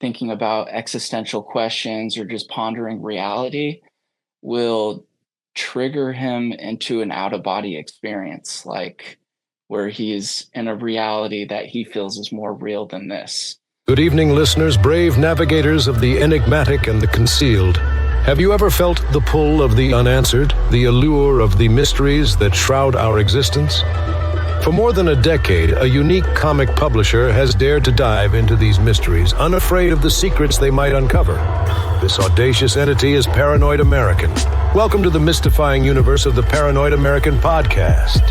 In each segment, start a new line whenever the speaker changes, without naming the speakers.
thinking about existential questions or just pondering reality will trigger him into an out of body experience, like where he's in a reality that he feels is more real than this.
Good evening, listeners, brave navigators of the enigmatic and the concealed. Have you ever felt the pull of the unanswered, the allure of the mysteries that shroud our existence? For more than a decade, a unique comic publisher has dared to dive into these mysteries, unafraid of the secrets they might uncover. This audacious entity is Paranoid American. Welcome to the mystifying universe of the Paranoid American podcast.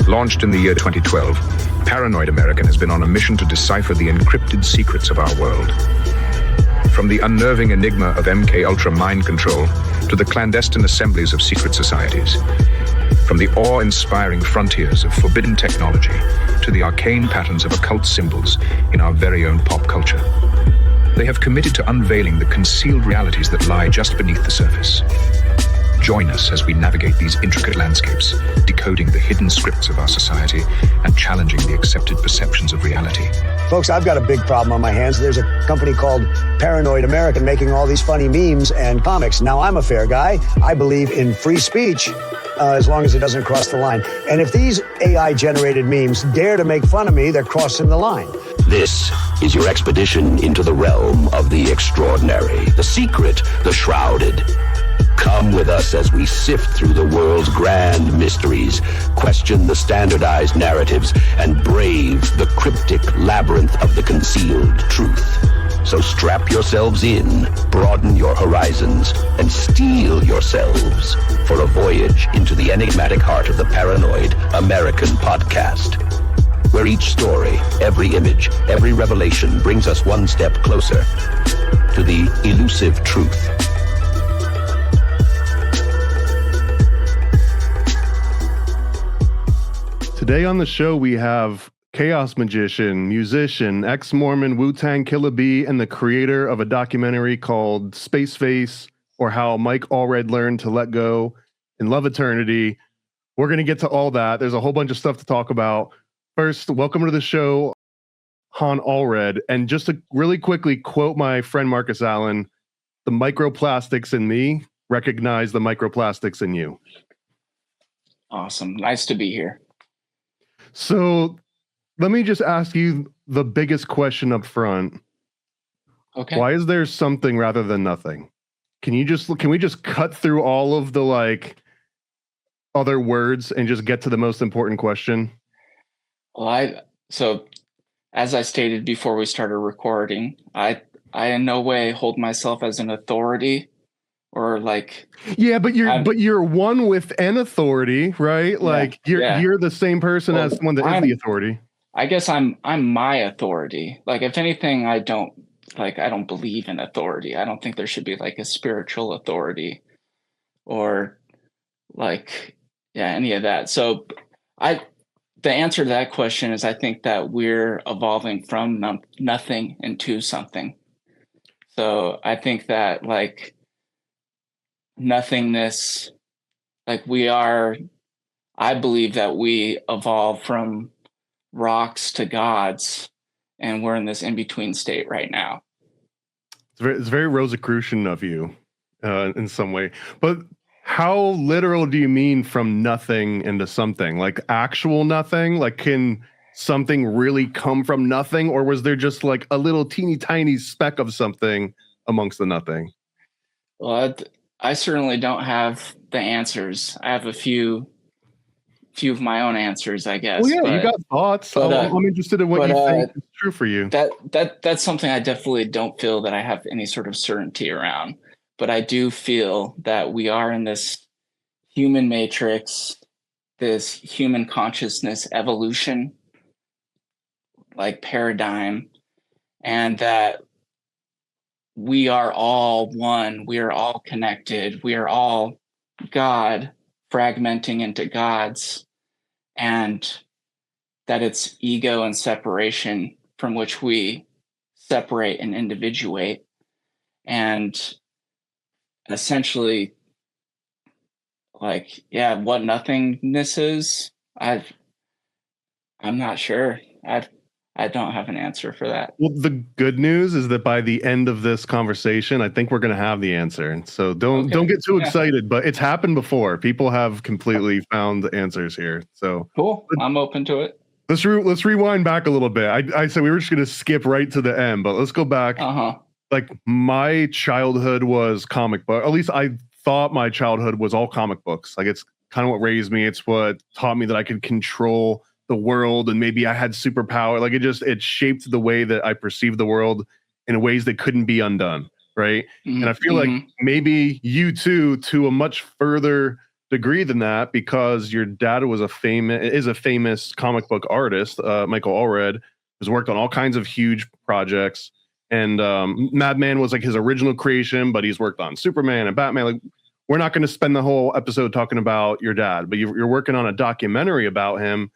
Launched in the year 2012, Paranoid American has been on a mission to decipher the encrypted secrets of our world. From the unnerving enigma of MK Ultra mind control to the clandestine assemblies of secret societies. From the awe-inspiring frontiers of forbidden technology to the arcane patterns of occult symbols in our very own pop culture. They have committed to unveiling the concealed realities that lie just beneath the surface. Join us as we navigate these intricate landscapes, decoding the hidden scripts of our society and challenging the accepted perceptions of reality.
Folks, I've got a big problem on my hands. There's a company called Paranoid American making all these funny memes and comics. Now, I'm a fair guy. I believe in free speech, as long as it doesn't cross the line. And if these AI-generated memes dare to make fun of me, they're crossing the line.
This is your expedition into the realm of the extraordinary, the secret, the shrouded. Come with us as we sift through the world's grand mysteries, question the standardized narratives, and brave the cryptic labyrinth of the concealed truth. So strap yourselves in, broaden your horizons, and steel yourselves for a voyage into the enigmatic heart of the Paranoid American podcast, where each story, every image, every revelation brings us one step closer to the elusive truth.
Today on the show, we have chaos magician, musician, ex-Mormon Wu-Tang Killer Bee, and the creator of a documentary called Space Face, or How Mike Allred Learned to Let Go and Love Eternity. We're going to get to all that. There's a whole bunch of stuff to talk about. First, welcome to the show, Han Allred. And just to really quickly quote my friend Marcus Allen, the microplastics in me recognize the microplastics in you.
Awesome. Nice to be here.
So let me just ask you the biggest question up front.
Okay.
Why is there something rather than nothing? Can we just cut through all of the other words and just get to the most important question?
Well, so as I stated before we started recording, I in no way hold myself as an authority or
yeah, but you're one with an authority, right? You're the same person as one that is the authority.
I guess I'm my authority. If anything, I don't believe in authority. I don't think there should be a spiritual authority or any of that. So the answer to that question is I think that we're evolving from nothing into something. So I think that nothingness, I believe that we evolve from rocks to gods, and we're in this in-between state right now.
It's very Rosicrucian of you in some way. But how literal do you mean from nothing into something? Actual nothing? Can something really come from nothing? Or was there just a little teeny tiny speck of something amongst the nothing?
Well, I certainly don't have the answers. I have a few of my own answers, I guess.
Well, yeah, you got thoughts. I'm interested in what you think is true for you.
That's something I definitely don't feel that I have any sort of certainty around. But I do feel that we are in this human matrix, this human consciousness evolution paradigm, and that we are all one, we are all connected, we are all God fragmenting into gods, and that it's ego and separation from which we separate and individuate. And essentially, what nothingness is, I'm not sure. I don't have an answer for that.
Well, the good news is that by the end of this conversation, I think we're going to have the answer. And so don't
Okay.
get too
Yeah.
excited, but it's happened before. People have completely found answers here. So
Cool. I'm open to it.
let's rewind back a little bit. I said we were just going to skip right to the end, but let's go back.
Uh-huh.
Like my childhood was comic book. At least I thought my childhood was all comic books. Like it's kind of what raised me. It's what taught me that I could control the world and maybe I had superpower. Like it shaped the way that I perceived the world in ways that couldn't be undone. Right.
Mm-hmm.
And I feel like maybe you too, to a much further degree than that, because your dad is a famous comic book artist, Michael Allred, has worked on all kinds of huge projects. And Madman was like his original creation, but he's worked on Superman and Batman. Like, we're not going to spend the whole episode talking about your dad, but you're working on a documentary about him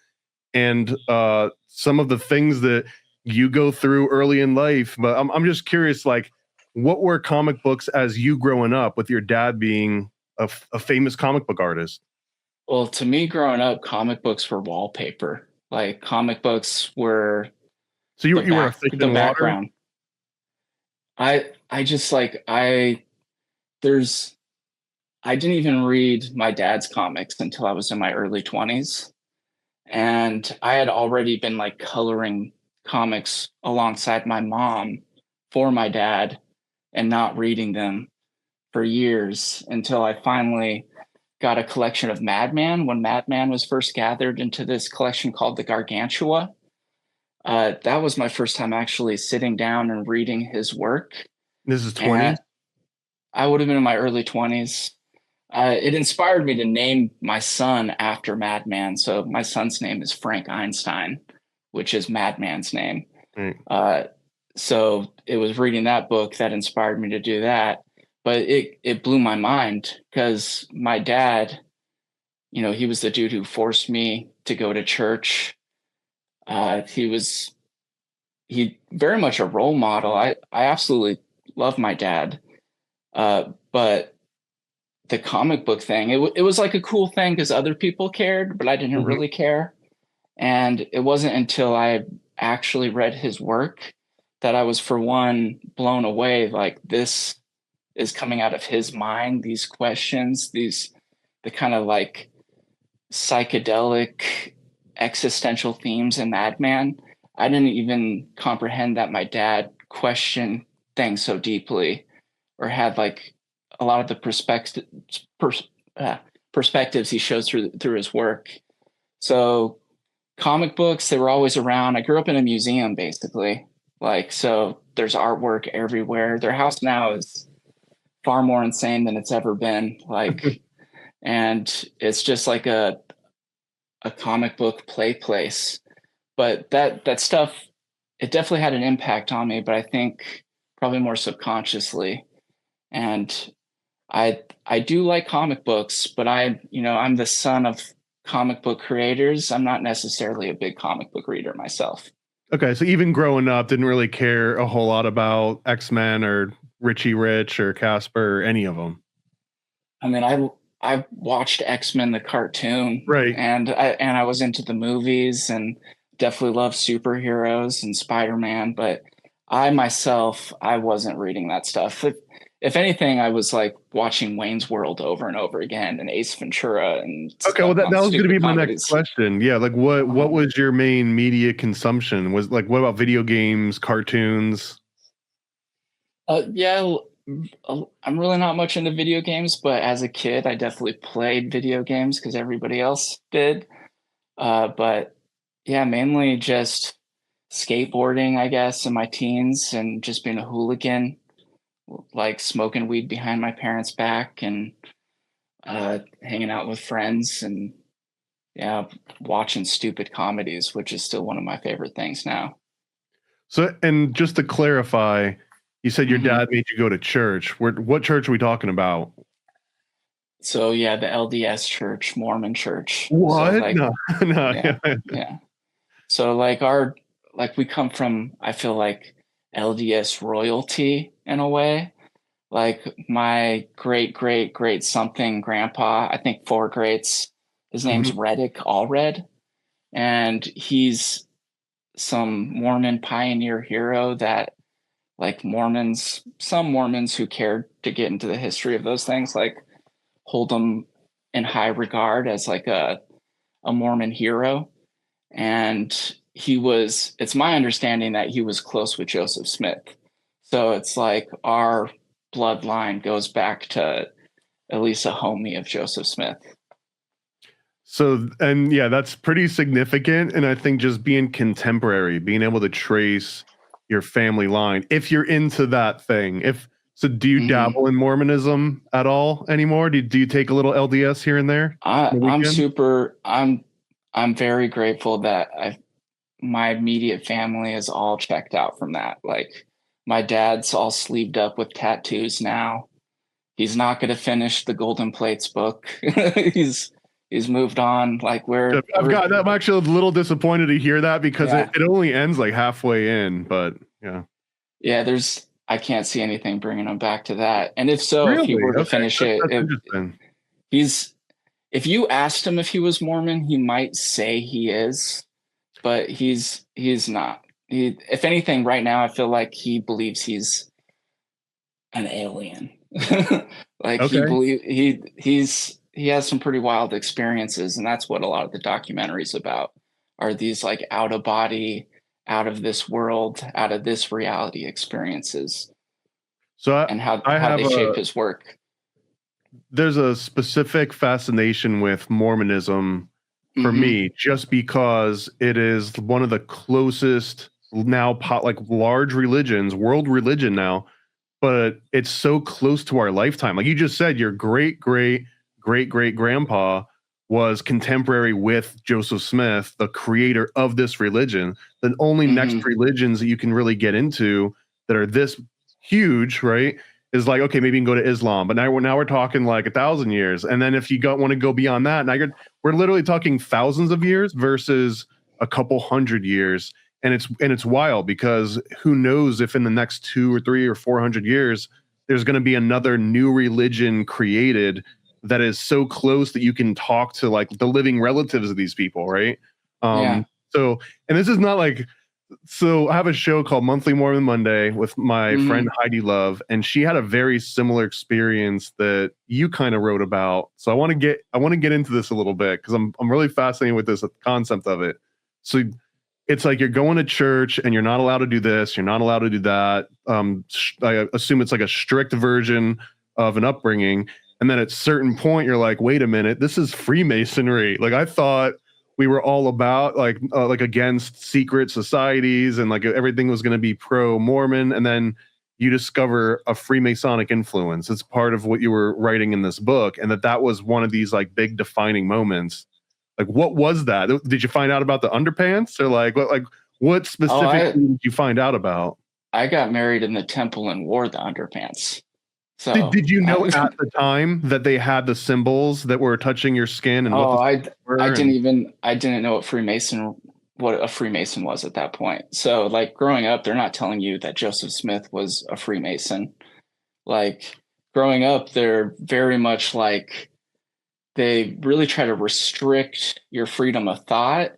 and some of the things that you go through early in life. But I'm just curious, like, what were comic books as you growing up with your dad being a famous comic book artist?
Well, to me, growing up, comic books were wallpaper. Like comic books were
so you were a fish
the
in
background.
Water?
I just like I didn't even read my dad's comics until I was in my early 20s. And I had already been like coloring comics alongside my mom for my dad and not reading them for years until I finally got a collection of Madman when Madman was first gathered into this collection called the Gargantua. That was my first time actually sitting down and reading his work.
This is 20s?
I would have been in my early 20s. It inspired me to name my son after Madman. So my son's name is Frank Einstein, which is Madman's name. So it was reading that book that inspired me to do that. But it blew my mind because my dad, he was the dude who forced me to go to church. He very much a role model. I absolutely love my dad. But the comic book thing, it was like a cool thing because other people cared, but I didn't really care. And it wasn't until I actually read his work that I was, for one, blown away. Like, this is coming out of his mind, these questions, the kind of like psychedelic existential themes in Madman. I didn't even comprehend that my dad questioned things so deeply or had like a lot of the perspectives he shows through his work. So comic books, they were always around. I grew up in a museum, basically. Like, so there's artwork everywhere. Their house now is far more insane than it's ever been. Like, and it's just like a comic book play place. But that stuff, it definitely had an impact on me, but I think probably more subconsciously. And I do like comic books, but I'm the son of comic book creators. I'm not necessarily a big comic book reader myself.
Okay, so even growing up, didn't really care a whole lot about X-Men or Richie Rich or Casper or any of them.
I mean, I watched X-Men the cartoon,
right?
And I was into the movies and definitely loved superheroes and Spider-Man, but I myself, I wasn't reading that stuff. If anything, I was like watching Wayne's World over and over again and Ace Ventura and
okay. Well, that was going to be my next question. Yeah, like what was your main media consumption? Was like, what about video games, cartoons?
Yeah, I'm really not much into video games, but as a kid, I definitely played video games because everybody else did. But yeah, mainly just skateboarding, I guess, in my teens and just being a hooligan, like smoking weed behind my parents' back and hanging out with friends and watching stupid comedies, which is still one of my favorite things now.
So, and just to clarify, you said your dad made you go to church. What church are we talking about?
So yeah, the LDS church, Mormon church.
What?
So, like,
no.
Yeah. So we come from, I feel like, LDS royalty in a way. Like my great something grandpa, I think 4 greats, his name's Reddick Allred, and he's some Mormon pioneer hero that like some Mormons who cared to get into the history of those things, like hold him in high regard as like a Mormon hero. And it's my understanding that he was close with Joseph Smith. So it's like our bloodline goes back to at least a homie of Joseph Smith.
So, and yeah, that's pretty significant. And I think just being contemporary, being able to trace your family line, if you're into that thing. Do you dabble in Mormonism at all anymore? Do you take a little LDS here and there?
I'm very grateful that my immediate family is all checked out from that. Like my dad's all sleeved up with tattoos now. He's not going to finish the Golden Plates book. He's moved on. Like
I'm actually a little disappointed to hear that because it only ends like halfway in, but yeah.
I can't see anything bringing him back to that. And if so,
really?
If he were to finish it, if you asked him if he was Mormon, he might say he is, but he's not. If anything, right now, I feel like he believes he's an alien. Like he has some pretty wild experiences, and that's what a lot of the documentary's about, are these like out of body, out of this world, out of this reality experiences. And how they shape his work.
There's a specific fascination with Mormonism for me, just because it is one of the closest now like large religions, world religion now, but it's so close to our lifetime. Like you just said, your great grandpa was contemporary with Joseph Smith, the creator of this religion. The only next religions that you can really get into that are this huge, right, is like, okay, maybe you can go to Islam, but now we're talking like 1,000 years. And then if you want to go beyond that, now we're literally talking thousands of years versus a couple hundred years. And it's wild, because who knows if in the next 2 or 3 or 400 years, there's going to be another new religion created that is so close that you can talk to like the living relatives of these people, right? So, and this is not like, so I have a show called Monthly Mormon Monday with my friend Heidi Love, and she had a very similar experience that you kind of wrote about. So I want to get into this a little bit, because I'm really fascinated with this concept of it. So it's like you're going to church and you're not allowed to do this, you're not allowed to do that. I assume it's like a strict version of an upbringing. And then at a certain point, you're like, wait a minute, this is Freemasonry. Like I thought we were all about like against secret societies and like everything was going to be pro-Mormon. And then you discover a Freemasonic influence. It's part of what you were writing in this book. And that was one of these like big defining moments. Like, what was that? Did you find out about the underpants, or what specifically did you find out about?
I got married in the temple and wore the underpants.
So did you know at the time that they had the symbols that were touching your skin? And
I didn't know what a Freemason was at that point. So like growing up, they're not telling you that Joseph Smith was a Freemason. Like growing up, they're very much like, they really try to restrict your freedom of thought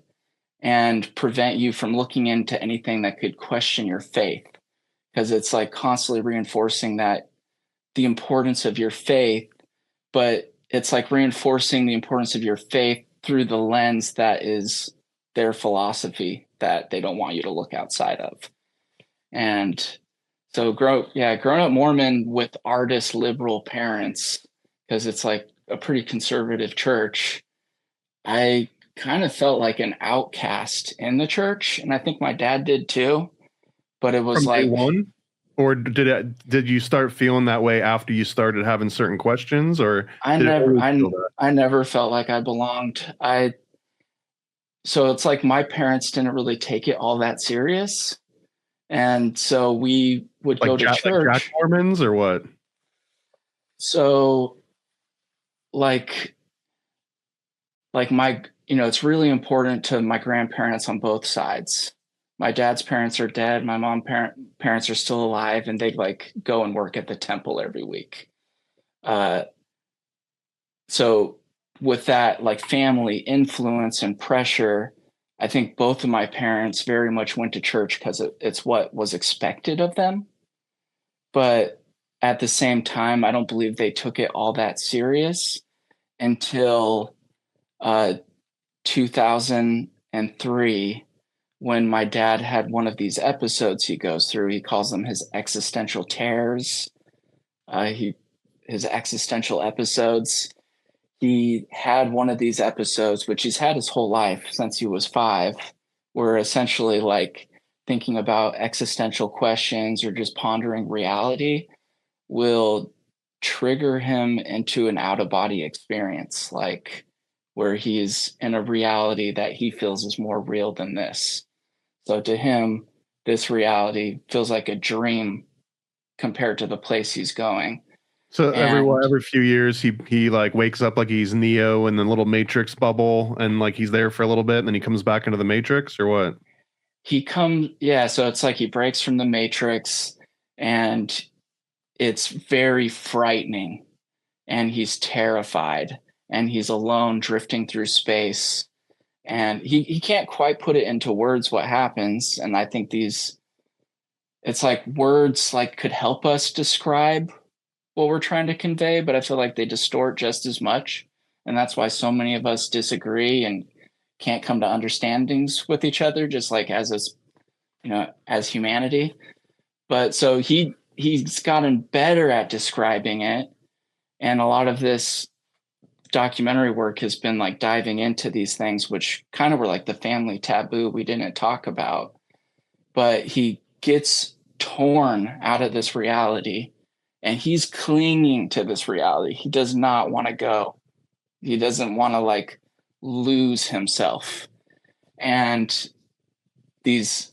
and prevent you from looking into anything that could question your faith. Because it's like constantly reinforcing that the importance of your faith, but it's like reinforcing the importance of your faith through the lens that is their philosophy that they don't want you to look outside of. And so growing up Mormon with artist liberal parents, because it's like a pretty conservative church, I kind of felt like an outcast in the church, and I think my dad did too. But it was like,
one, or did you start feeling that way after you started having certain questions, or
I never felt like I belonged. So it's like my parents didn't really take it all that serious, and so we would go to church. Like
Jack Mormons or what?
So like my, it's really important to my grandparents on both sides. My dad's parents are dead. My mom's parents are still alive, and they'd like go and work at the temple every week. So with that like family influence and pressure, I think both of my parents very much went to church because it's what was expected of them. But at the same time, I don't believe they took it all that serious until uh, 2003, when my dad had one of these episodes he goes through. He calls them his existential tears. His existential episodes. He had one of these episodes, which he's had his whole life since he was 5, where essentially like thinking about existential questions or just pondering reality will trigger him into an out of body experience, like where he's in a reality that he feels is more real than this. So to him, this reality feels like a dream compared to the place he's going.
So
And
every few years he like wakes up like he's Neo in the little Matrix bubble, and like he's there for a little bit, and then he comes back into the Matrix, or what?
so it's like he breaks from the Matrix, and it's very frightening, and he's terrified, and he's alone drifting through space, and he can't quite put it into words what happens. And I think it's like words like could help us describe what we're trying to convey, but I feel like they distort just as much. And that's why so many of us disagree and can't come to understandings with each other, just like as humanity. But so he's gotten better at describing it. And a lot of this documentary work has been like diving into these things, which kind of were like the family taboo we didn't talk about. But he gets torn out of this reality, and he's clinging to this reality. He does not want to go. He doesn't want to like lose himself. And these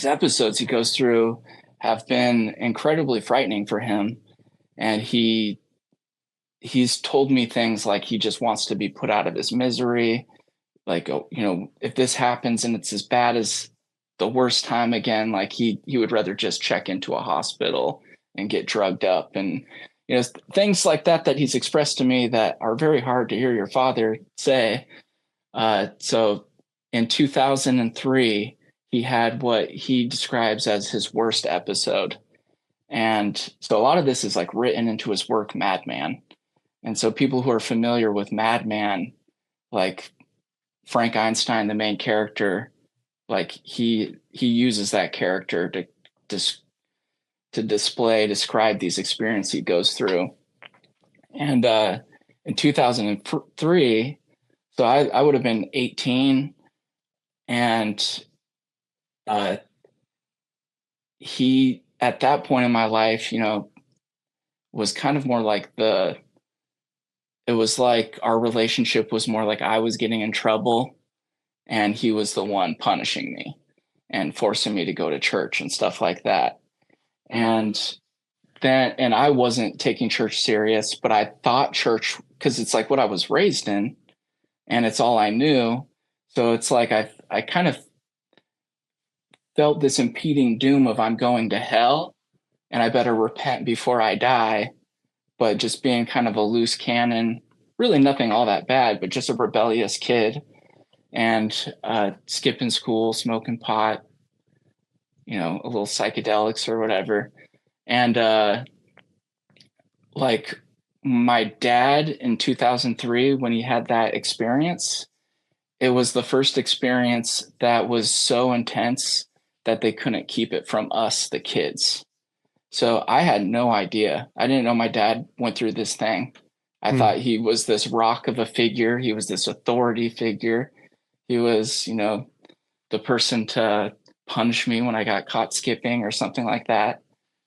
episodes he goes through have been incredibly frightening for him. And he's told me things like he just wants to be put out of his misery. Like, if this happens and it's as bad as the worst time again, like he would rather just check into a hospital and get drugged up. And things like that he's expressed to me that are very hard to hear your father say. So in 2003, he had what he describes as his worst episode. And so a lot of this is like written into his work, Madman. And so people who are familiar with Madman, like Frank Einstein, the main character, like he uses that character to describe these experiences he goes through. And in 2003, so I would have been 18, and he, at that point in my life, was kind of more like it was like our relationship was more like I was getting in trouble and he was the one punishing me and forcing me to go to church and stuff like that. And I wasn't taking church serious, but I thought church, because it's like what I was raised in and it's all I knew. So it's like I kind of felt this impeding doom of I'm going to hell and I better repent before I die. But just being kind of a loose cannon, really nothing all that bad, but just a rebellious kid, and skipping school, smoking pot, a little psychedelics or whatever. And like my dad in 2003, when he had that experience, it was the first experience that was so intense that they couldn't keep it from us, the kids. So I had no idea. I didn't know my dad went through this thing. I thought he was this rock of a figure. He was this authority figure. He was, the person to punish me when I got caught skipping or something like that,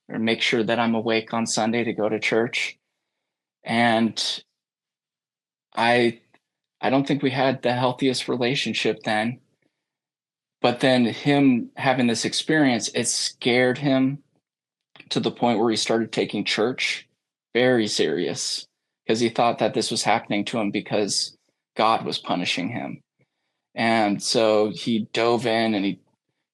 or make sure that I'm awake on Sunday to go to church. And I don't think we had the healthiest relationship then. But then him having this experience, it scared him to the point where he started taking church very serious, because he thought that this was happening to him because God was punishing him. And so he dove in and he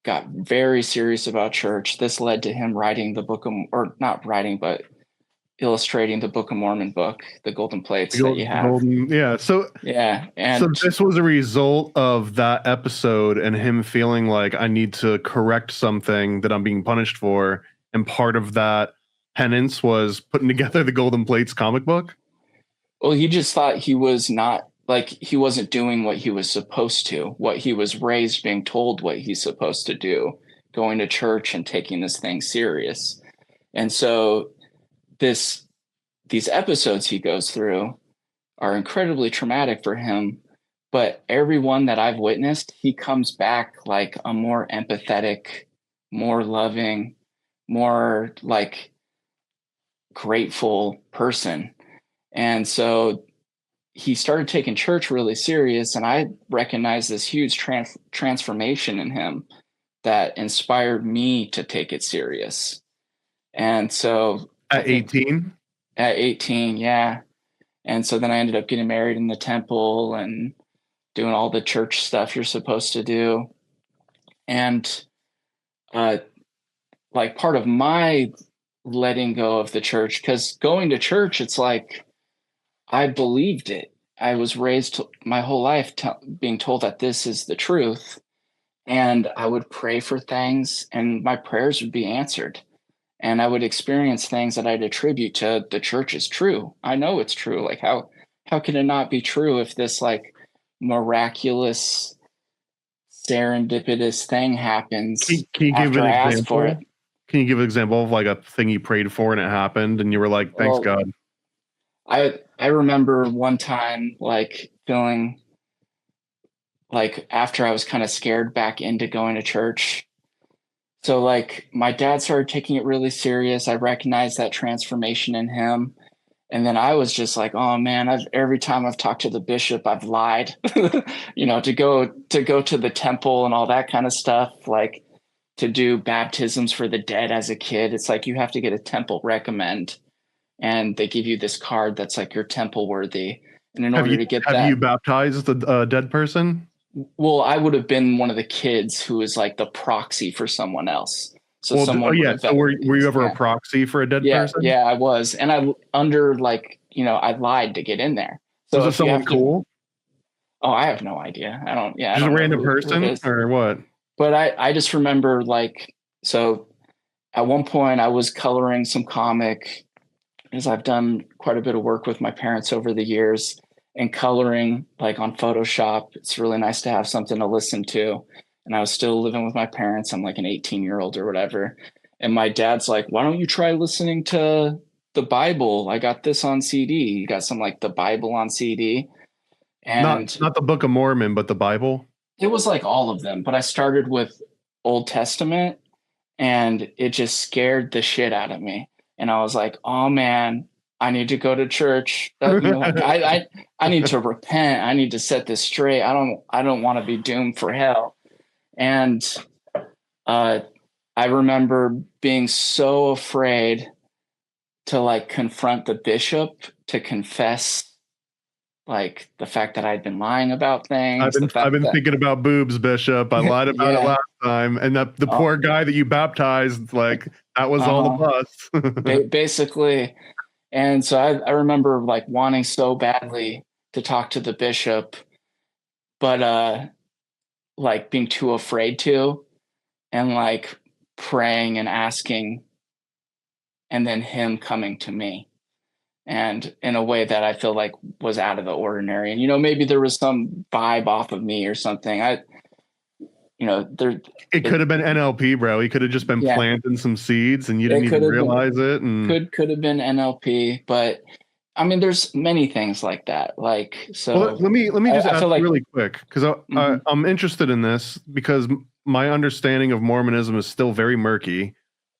got very serious about church. This led to him writing the book of, or not writing, but illustrating the Book of Mormon book, the golden plates that you have.
Golden, yeah. So
Yeah,
so
and
this was a result of that episode and him feeling like I need to correct something that I'm being punished for, and part of that penance was putting together the Golden Plates comic book.
well, he just thought he was not like he wasn't doing what he was supposed to, what he was raised being told what he's supposed to do, going to church and taking this thing serious. And so this these episodes he goes through are incredibly traumatic for him, but every one that I've witnessed, he comes back like a more empathetic, more loving, more like grateful person. And so he started taking church really serious, and I recognized this huge transformation in him that inspired me to take it serious. And so
At 18?
At 18, yeah. And so then I ended up getting married in the temple and doing all the church stuff you're supposed to do. And like part of my letting go of the church, because going to church, it's like I believed it. I was raised my whole life being told that this is the truth. And I would pray for things and my prayers would be answered. And I would experience things that I'd attribute to the church is true. I know it's true. Like how can it not be true if this like miraculous serendipitous thing happens
Can you give
after
an
I ask for
example?
it?
Can you give an example of like a thing you prayed for and it happened and you were like, thanks
Well,
God?
I remember one time like feeling like after I was kind of scared back into going to church. So like my dad started taking it really serious. I recognized that transformation in him. And then I was just like, oh man, every time I've talked to the bishop, I've lied, to go to the temple and all that kind of stuff, like to do baptisms for the dead as a kid. It's like you have to get a temple recommend, and they give you this card that's like you're temple worthy. And in order to get
Have
that,
you baptized the dead person?
well, I would have been one of the kids who was like the proxy for someone else. So
Well,
someone would
yeah.
have,
So were you ever
yeah.
a proxy for a dead person?
Yeah, I was. And I under like, I lied to get in there. So
Was it
if you
someone
have to,
cool?
oh, I have no idea. I
Just a
don't know
random
who it
person
is.
or what?
But I just remember like, so at one point I was coloring some comic because I've done quite a bit of work with my parents over the years and coloring like on Photoshop. It's really nice to have something to listen to. And I was still living with my parents. I'm like an 18-year-old or whatever. And my dad's like, why don't you try listening to the Bible? I got this on CD. You got some like the Bible on CD. And
Not the Book of Mormon, but the Bible.
it was like all of them. But I started with Old Testament and it just scared the shit out of me. And I was like, oh man, I need to go to church. I need to repent. I need to set this straight. I don't want to be doomed for hell. And I remember being so afraid to like confront the bishop, to confess like the fact that I'd been lying about things.
I've been thinking about boobs, Bishop. I lied about it last time, and the poor guy that you baptized, like that was all of us.
Basically. And so I remember like wanting so badly to talk to the bishop, but like being too afraid to, and like praying and asking, and then him coming to me. And in a way that I feel like was out of the ordinary. And, maybe there was some vibe off of me or something. It
could have been NLP, bro. He could have just been planting some seeds and you didn't even realize it. And
could have been NLP, but I mean, there's many things like that. Like, so
well, let me just ask really quick, because I'm interested in this because my understanding of Mormonism is still very murky.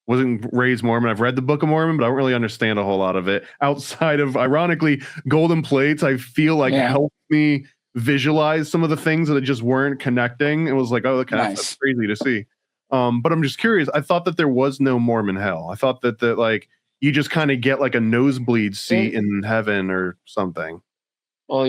Wasn't raised Mormon. I've read the Book of Mormon, but I don't really understand a whole lot of it outside of, ironically, golden plates. I feel like helped me visualize some of the things that just weren't connecting. It was like, oh, okay, that's crazy to see. But I'm just curious. I thought that there was no Mormon hell. I thought that like you just kind of get like a nosebleed seat in heaven or something.
Well,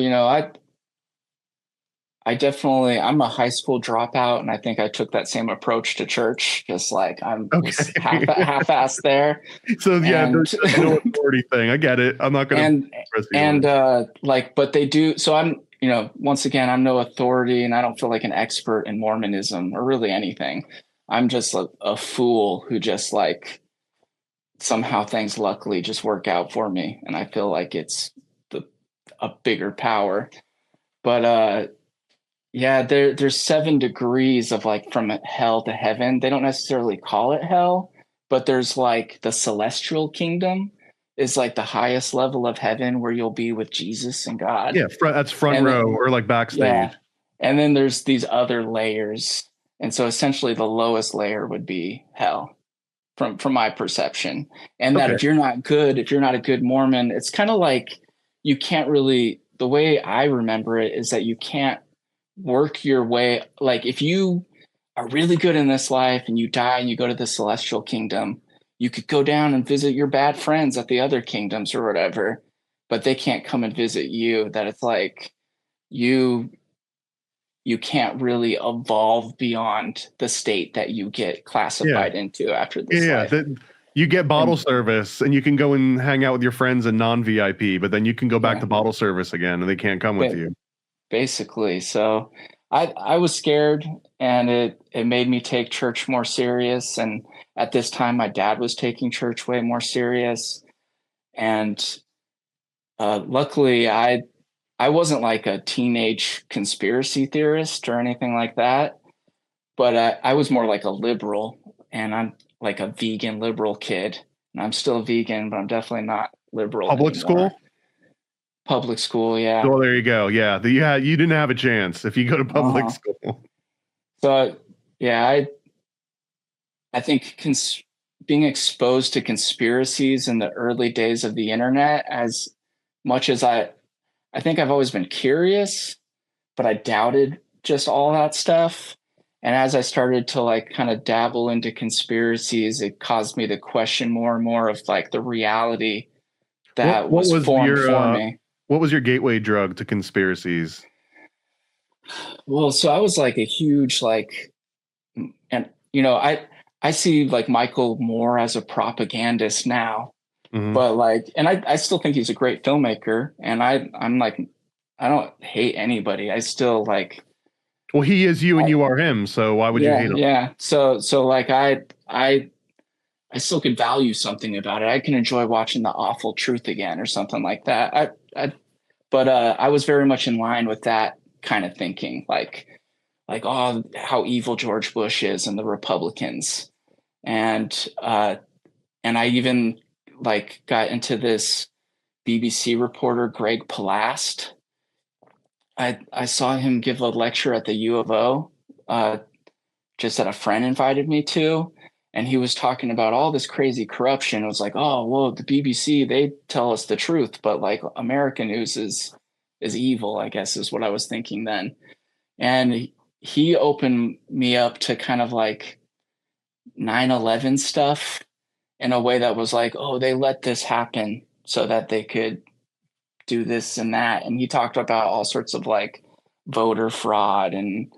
I'm a high school dropout, and I think I took that same approach to church, just like was
Okay.
half-assed there.
So yeah,
And
there's no authority thing. I get it. I'm not going to
and
press you on
and
it.
like, but they do. So I'm, once again, I'm no authority, and I don't feel like an expert in Mormonism or really anything. I'm just a fool who just like somehow things luckily just work out for me, and I feel like it's a bigger power. But yeah, there's 7 degrees of like from hell to heaven. They don't necessarily call it hell, but there's like the celestial kingdom is like the highest level of heaven where you'll be with Jesus and God.
Yeah, that's front
And
row or like
yeah,
backstage.
and then there's these other layers. And so essentially the lowest layer would be hell from my perception. And that
Okay.
if you're not a good Mormon, it's kind of like you can't really, the way I remember it is that you can't work your way. Like if you are really good in this life and you die and you go to the celestial kingdom, you could go down and visit your bad friends at the other kingdoms or whatever, but they can't come and visit you. That it's like you you can't really evolve beyond the state that you get
Yeah.
classified into after
Yeah.
this
Yeah.
life.
You get bottle
And
service and you can go and hang out with your friends in non-VIP, but then you can go back
yeah,
to bottle service again and they can't come with you.
basically. So I was scared, and it made me take church more serious. And at this time, my dad was taking church way more serious. And luckily, I wasn't like a teenage conspiracy theorist or anything like that, but I was more like a liberal, and I'm like a vegan liberal kid. And I'm still a vegan, but I'm definitely not liberal
Public
anymore.
school?
Public school, yeah.
Oh, there you go. Yeah. You didn't have a chance if you go to public
Uh-huh.
school.
So yeah, I think being exposed to conspiracies in the early days of the internet, as much as I think I've always been curious, but I doubted just all that stuff. And as I started to like kind of dabble into conspiracies, it caused me to question more and more of like the reality that
What
was
was
formed
your
for me.
what was your gateway drug to conspiracies?
Well, so I was like a huge like, and I see like Michael Moore as a propagandist now,
Mhm.
but like, and I still think he's a great filmmaker, and I'm like, I don't hate anybody. I still like,
Well, he is you and
I,
you are him, so why would you hate him?
yeah. So like I still could value something about it. I can enjoy watching The Awful Truth again or something like that. But I was very much in line with that kind of thinking, like oh, how evil George Bush is and the Republicans, and I even like got into this BBC reporter Greg Palast. I saw him give a lecture at the U of O, just that a friend invited me to, and he was talking about all this crazy corruption. It was like, oh well, the BBC, they tell us the truth, but like American news is evil, I guess is what I was thinking then. And he opened me up to kind of like 9/11 stuff in a way that was like, oh, they let this happen so that they could do this and that. And he talked about all sorts of like voter fraud, and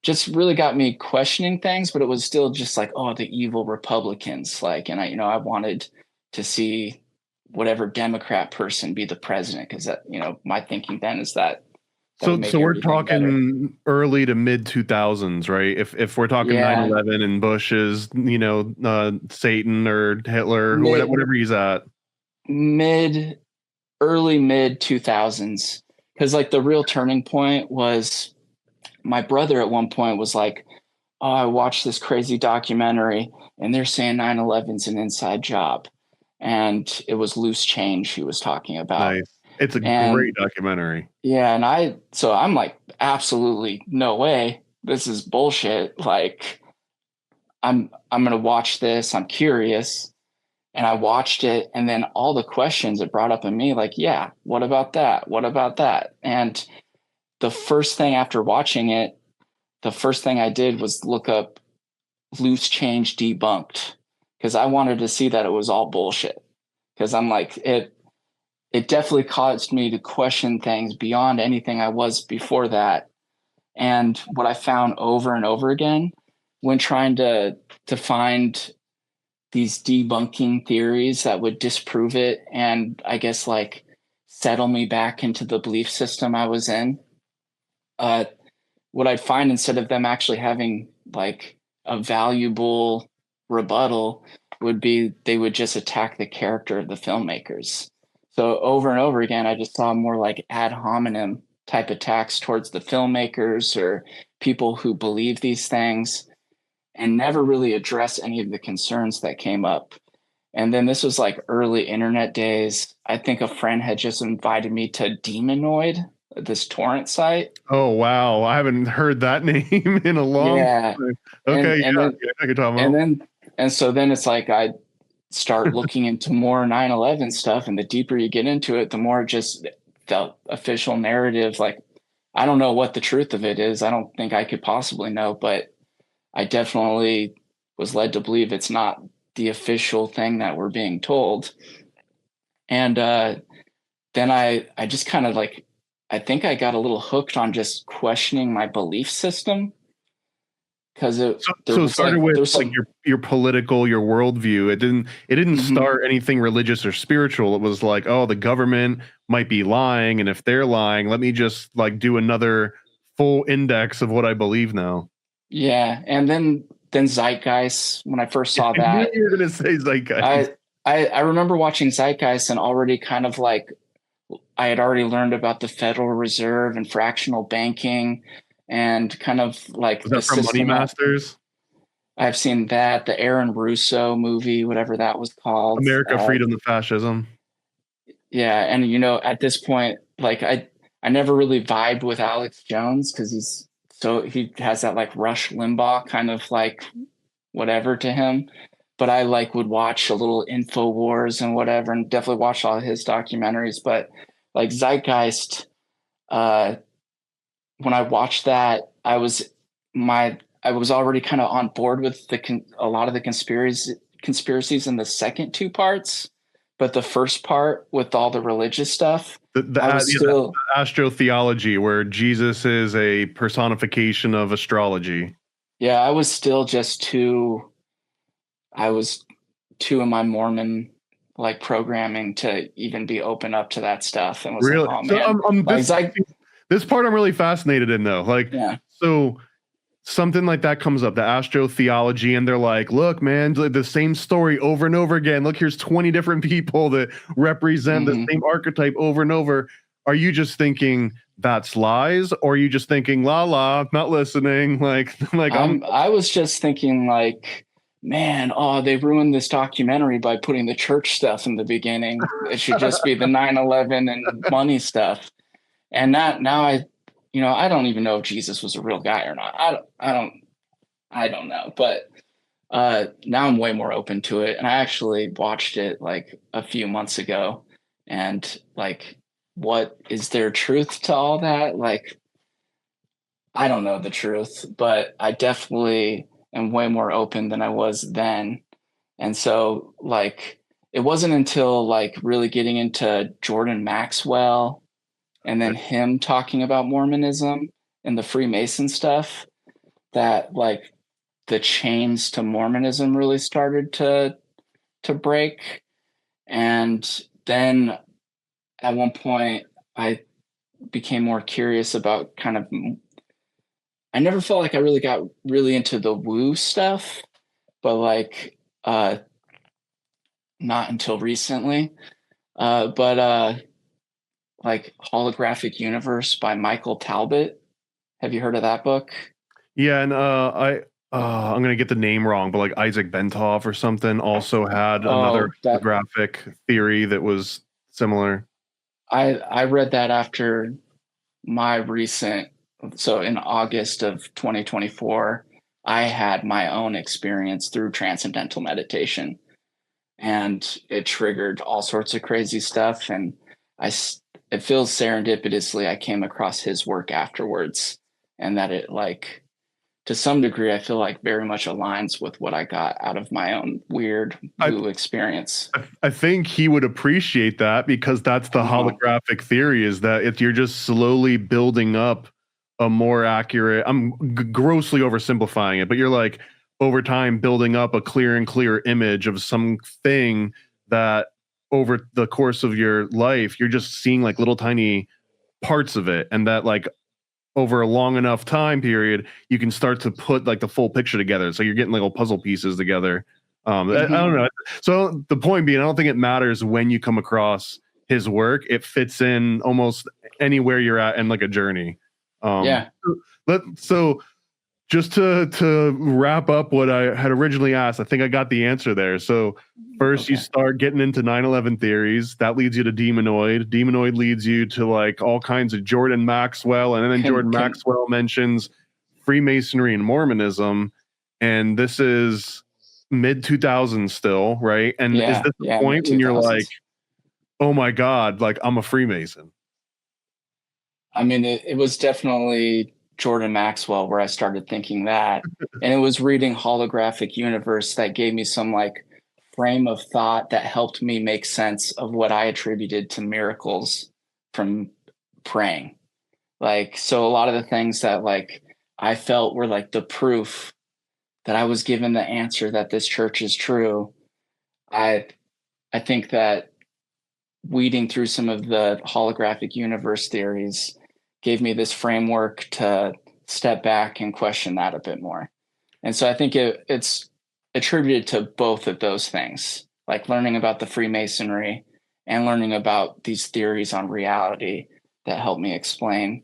just really got me questioning things, but it was still just like, oh, the evil Republicans. Like, and I wanted to see whatever Democrat person be the president, because that, my thinking then is that would
So
make
we're
everything better.
talking early to mid 2000s, right? If we're talking
Yeah.
9/11 and Bush is, Satan or Hitler,
Mid,
whatever he's at.
mid, early mid 2000s. Because like the real turning point was my brother at one point was like, oh, I watched this crazy documentary and they're saying 9/11's an inside job. And it was Loose Change he was talking about.
Nice. It's a
And
great documentary.
yeah, and so I'm like, absolutely no way. This is bullshit. Like I'm gonna watch this. I'm curious. And I watched it, and then all the questions it brought up in me, like, yeah, what about that? What about that? And the first thing after watching it, the first thing I did was look up Loose Change debunked, because I wanted to see that it was all bullshit. Because I'm like, it definitely caused me to question things beyond anything I was before that. And what I found over and over again when trying to find these debunking theories that would disprove it and I guess like settle me back into the belief system I was in, uh, what I'd find instead of them actually having like a valuable rebuttal would be they would just attack the character of the filmmakers. So over and over again, I just saw more like ad hominem type attacks towards the filmmakers or people who believe these things and never really address any of the concerns that came up. And then this was like early internet days. I think a friend had just invited me to Demonoid, this torrent site.
Oh wow, I haven't heard that name in a long
Yeah.
time. Okay,
And
yeah,
then
I could talk
and
about.
then and so then it's like I start looking into more 9/11 stuff, and the deeper you get into it, the more just the official narrative. Like I don't know what the truth of it is. I don't think I could possibly know, but I definitely was led to believe it's not the official thing that we're being told. And then I just kind of like I think I got a little hooked on just questioning my belief system because
So it started with
there's
like
some
your political, your worldview. It didn't
Mhm.
start anything religious or spiritual. It was like, oh, the government might be lying, and if they're lying, let me just like do another full index of what I believe now.
Yeah, and then Zeitgeist. When I first saw
I knew
that,
you were gonna say Zeitgeist.
I I remember watching Zeitgeist and already kind of like I had already learned about the Federal Reserve and fractional banking and kind of like
Was
the
that from Money
system that
Masters?
I've seen that the Aaron Russo movie, whatever that was called.
America, Freedom, and Fascism.
Yeah, and at this point, like I never really vibed with Alex Jones because he has that like Rush Limbaugh kind of like whatever to him. But I like would watch a little InfoWars and whatever, and definitely watch all his documentaries. But like Zeitgeist, uh, when I watched that, I was already kind of on board with a lot of the conspiracies in the second two parts, but the first part with all the religious stuff, I was
The
still
astrotheology, where Jesus is a personification of astrology.
yeah, I was too in my Mormon like programming to even be open up to that stuff and was like,
Really?
oh
So
man, like Zeit,
this part I'm really fascinated in though. Like,
yeah.
so something like that comes up, the astrotheology, and they're like, look, man, the same story over and over again. Look, here's 20 different people that represent the
Mhm.
same archetype over and over. Are you just thinking that's lies, or are you just thinking la la, not listening? Like
I was just thinking like, man, oh, they ruined this documentary by putting the church stuff in the beginning. It should just be the 9/11 and money stuff. And that now I don't even know if Jesus was a real guy or not. I don't know. But now I'm way more open to it. And I actually watched it like a few months ago and like what is there truth to all that? Like I don't know the truth, but I definitely am way more open than I was then. And so like it wasn't until like really getting into Jordan Maxwell and then him talking about Mormonism and the Freemason stuff that like the chains to Mormonism really started to break. And then at one point I became more curious about kind of I never felt like I really got really into the woo stuff, but like not until recently. But like Holographic Universe by Michael Talbot. Have you heard of that book?
yeah, and I'm gonna get the name wrong, but like Isaac Bentov or something also had another
Oh, that
holographic theory that was similar.
I read that after my recent so in August of 2024, I had my own experience through transcendental meditation and it triggered all sorts of crazy stuff and it feels serendipitously I came across his work afterwards and that it like to some degree I feel like very much aligns with what I got out of my own weird
I,
woo experience.
I think he would appreciate that because that's the
Uh-huh.
holographic theory, is that if you're just slowly building up a more accurate, I'm grossly oversimplifying it, but you're like over time building up a clear and clear image of something that over the course of your life, you're just seeing like little tiny parts of it. And that like over a long enough time period, you can start to put like the full picture together. So you're getting little puzzle pieces together. I don't know. So the point being, I don't think it matters when you come across his work. It fits in almost anywhere you're at in like a journey.
Yeah.
So just to wrap up what I had originally asked, I think I got the answer there. So first you start getting into 9/11 theories. That leads you to Demonoid. Demonoid leads you to like all kinds of Jordan Maxwell. And then Jordan Maxwell mentions Freemasonry and Mormonism. And this is mid 2000s still, right? And is this the point when you're like, oh my God, like I'm a Freemason?
I mean, it was definitely Jordan Maxwell where I started thinking that. And it was reading Holographic Universe that gave me some like frame of thought that helped me make sense of what I attributed to miracles from praying. Like, so a lot of the things that like I felt were like the proof that I was given the answer that this church is true. I think that weeding through some of the Holographic Universe theories gave me this framework to step back and question that a bit more. And so I think it's attributed to both of those things, like learning about the Freemasonry and learning about these theories on reality that helped me explain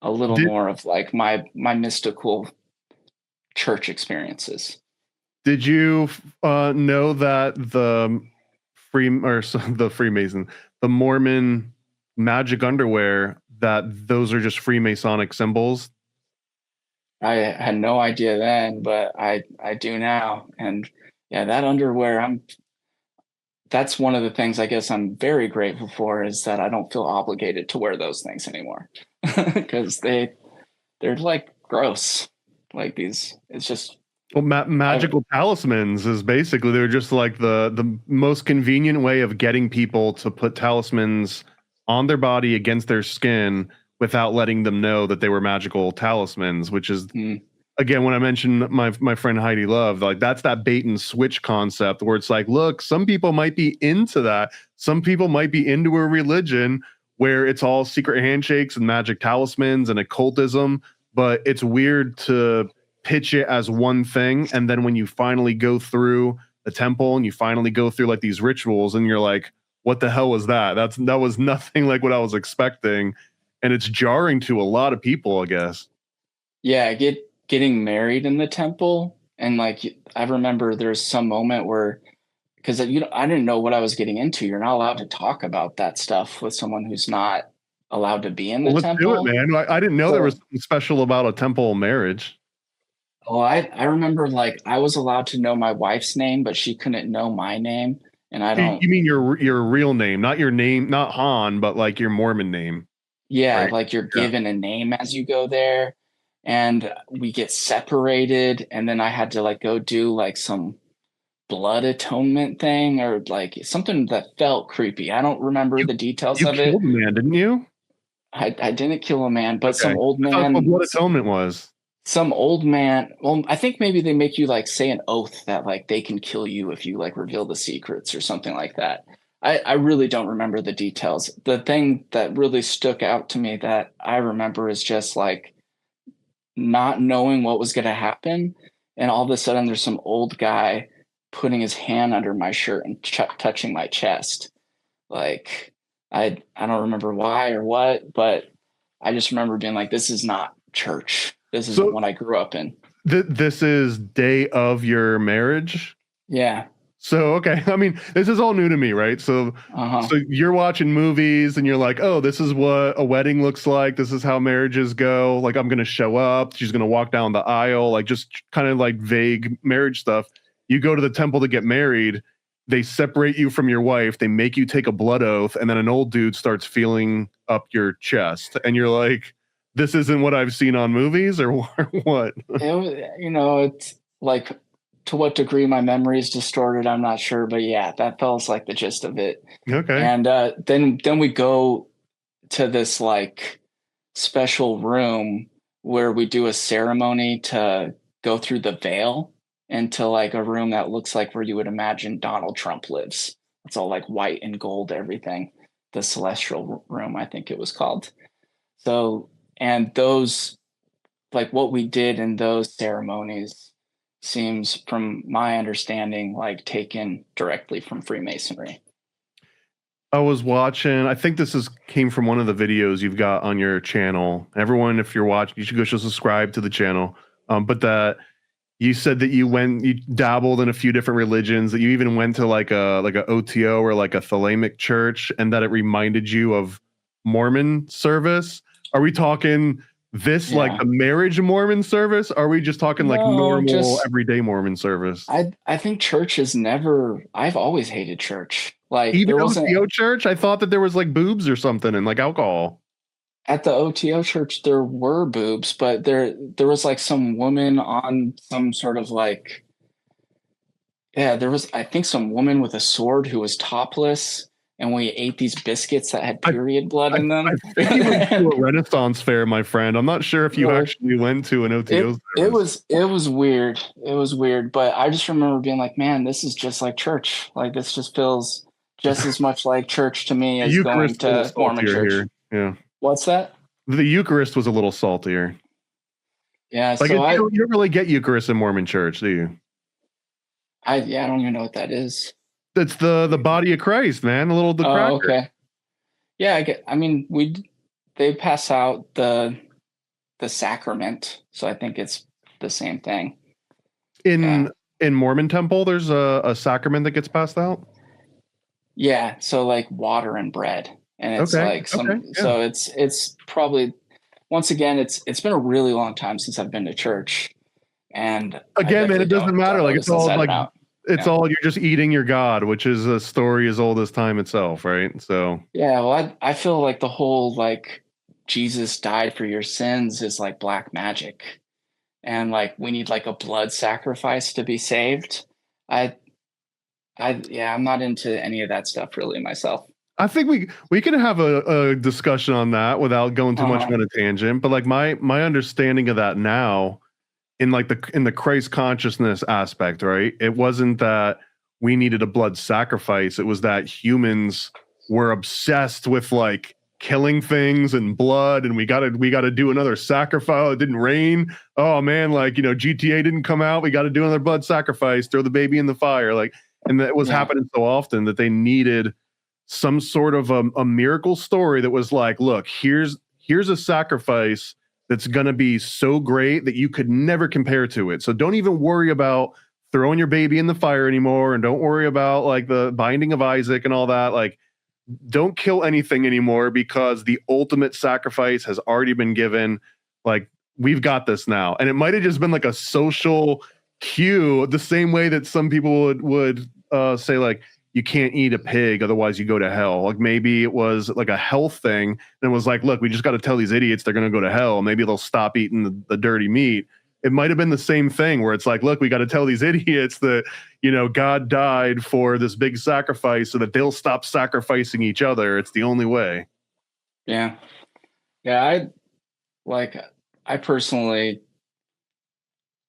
a little more of like my mystical church experiences.
Did you know that the Freemason, the Mormon magic underwear, that those are just Freemasonic symbols?
I had no idea then, but I do now. And yeah, that underwear, that's one of the things I guess I'm very grateful for, is that I don't feel obligated to wear those things anymore because they're like gross. Like these, it's just.
Well, magical talismans is basically, they're just like the most convenient way of getting people to put talismans on their body against their skin without letting them know that they were magical talismans, which is, again, when I mentioned my friend Heidi Love, like that's that bait and switch concept where it's like, look, some people might be into that. Some people might be into a religion where it's all secret handshakes and magic talismans and occultism, but it's weird to pitch it as one thing. And then when you finally go through the temple and you finally go through like these rituals and you're like, what the hell was that? That was nothing like what I was expecting. And it's jarring to a lot of people, I guess.
Yeah, getting married in the temple. And like, I remember there's some moment where, because I didn't know what I was getting into. You're not allowed to talk about that stuff with someone who's not allowed to be in the temple.
Let's do it, man. I didn't know there was something special about a temple marriage.
Oh, I remember like I was allowed to know my wife's name, but she couldn't know my name. And I don't.
You mean your real name, not your name, not Han, but like your Mormon name.
Yeah, right? Like you're given a name as you go there, and we get separated, and then I had to like go do like some blood atonement thing or like something that felt creepy. I don't remember the details of it.
You killed a man, didn't you?
I didn't kill a man, but some old man.
That's what atonement was.
Some old man. Well, I think maybe they make you like say an oath that like they can kill you if you like reveal the secrets or something like that. I really don't remember the details. The thing that really stuck out to me that I remember is just like not knowing what was going to happen. And all of a sudden there's some old guy putting his hand under my shirt and touching my chest. Like, I don't remember why or what, but I just remember being like, this is not church. This isn't what I grew up in.
This is day of your marriage?
Yeah.
So, okay. I mean, this is all new to me, right? So, so you're watching movies and you're like, oh, this is what a wedding looks like. This is how marriages go. Like, I'm going to show up. She's going to walk down the aisle, like just kind of like vague marriage stuff. You go to the temple to get married. They separate you from your wife. They make you take a blood oath. And then an old dude starts feeling up your chest. And you're like, this isn't what I've seen on movies or what?
It's like, to what degree my memory is distorted, I'm not sure, but yeah, that felt like the gist of it.
Okay.
And then we go to this like special room where we do a ceremony to go through the veil into like a room that looks like where you would imagine Donald Trump lives. It's all like white and gold, everything. The celestial room, I think it was called. So, and those, like what we did in those ceremonies seems, from my understanding, like taken directly from Freemasonry.
I was watching, I think this came from one of the videos you've got on your channel. Everyone, if you're watching, you should go subscribe to the channel. But that you said that you dabbled in a few different religions, that you even went to like a OTO or like a Thelemic church, and that it reminded you of Mormon service. Are we talking this like the marriage Mormon service? Or are we just talking like normal
just
everyday Mormon service?
I think church is never. I've always hated church. Like
Even
there wasn't
OTO church. I thought that there was like boobs or something and like alcohol.
at the OTO church. There were boobs, but there was like some woman on some sort of like, yeah, there was, I think, some woman with a sword who was topless, and we ate these biscuits that had period blood in them.
I think you went to a Renaissance fair, my friend. I'm not sure if you actually went to an OTO service.
It was weird. It was weird, but I just remember being like, man, this is just like church. Like this just feels just as much like church to me as going to Mormon church.
Here. Yeah.
What's that?
The Eucharist was a little saltier.
Yeah.
Like
So
you don't really get Eucharist in Mormon church, do you?
I don't even know what that is.
It's the body of Christ, man. The cracker.
Okay. Yeah, I mean, they pass out the sacrament, so I think it's the same thing.
In Mormon temple, there's a sacrament that gets passed out.
Yeah, so like water and bread, and it's like some. So it's probably, once again, it's been a really long time since I've been to church, and
again, man, it doesn't matter. Like it's all like all you're just eating your God, which is a story as old as time itself, right? So
yeah, well, I feel like the whole like Jesus died for your sins is like black magic, and like we need like a blood sacrifice to be saved. I'm not into any of that stuff really myself.
I think we can have a discussion on that without going too much on a tangent. But like my understanding of that now, in the Christ consciousness aspect, right? It wasn't that we needed a blood sacrifice. It was that humans were obsessed with like killing things and blood, and we gotta do another sacrifice. Oh, it didn't rain. Oh man, like GTA didn't come out. We got to do another blood sacrifice. Throw the baby in the fire, like. And that was happening so often that they needed some sort of a miracle story that was like, look, here's a sacrifice that's going to be so great that you could never compare to it. So don't even worry about throwing your baby in the fire anymore, and don't worry about like the binding of Isaac and all that. Like, don't kill anything anymore because the ultimate sacrifice has already been given. Like, we've got this now. And it might have just been like a social cue, the same way that some people would say like, you can't eat a pig, otherwise you go to hell. Like maybe it was like a health thing, and it was like, look, we just got to tell these idiots they're going to go to hell. Maybe they'll stop eating the dirty meat. It might have been the same thing where it's like, look, we got to tell these idiots that God died for this big sacrifice so that they'll stop sacrificing each other. It's the only way.
Yeah. I personally,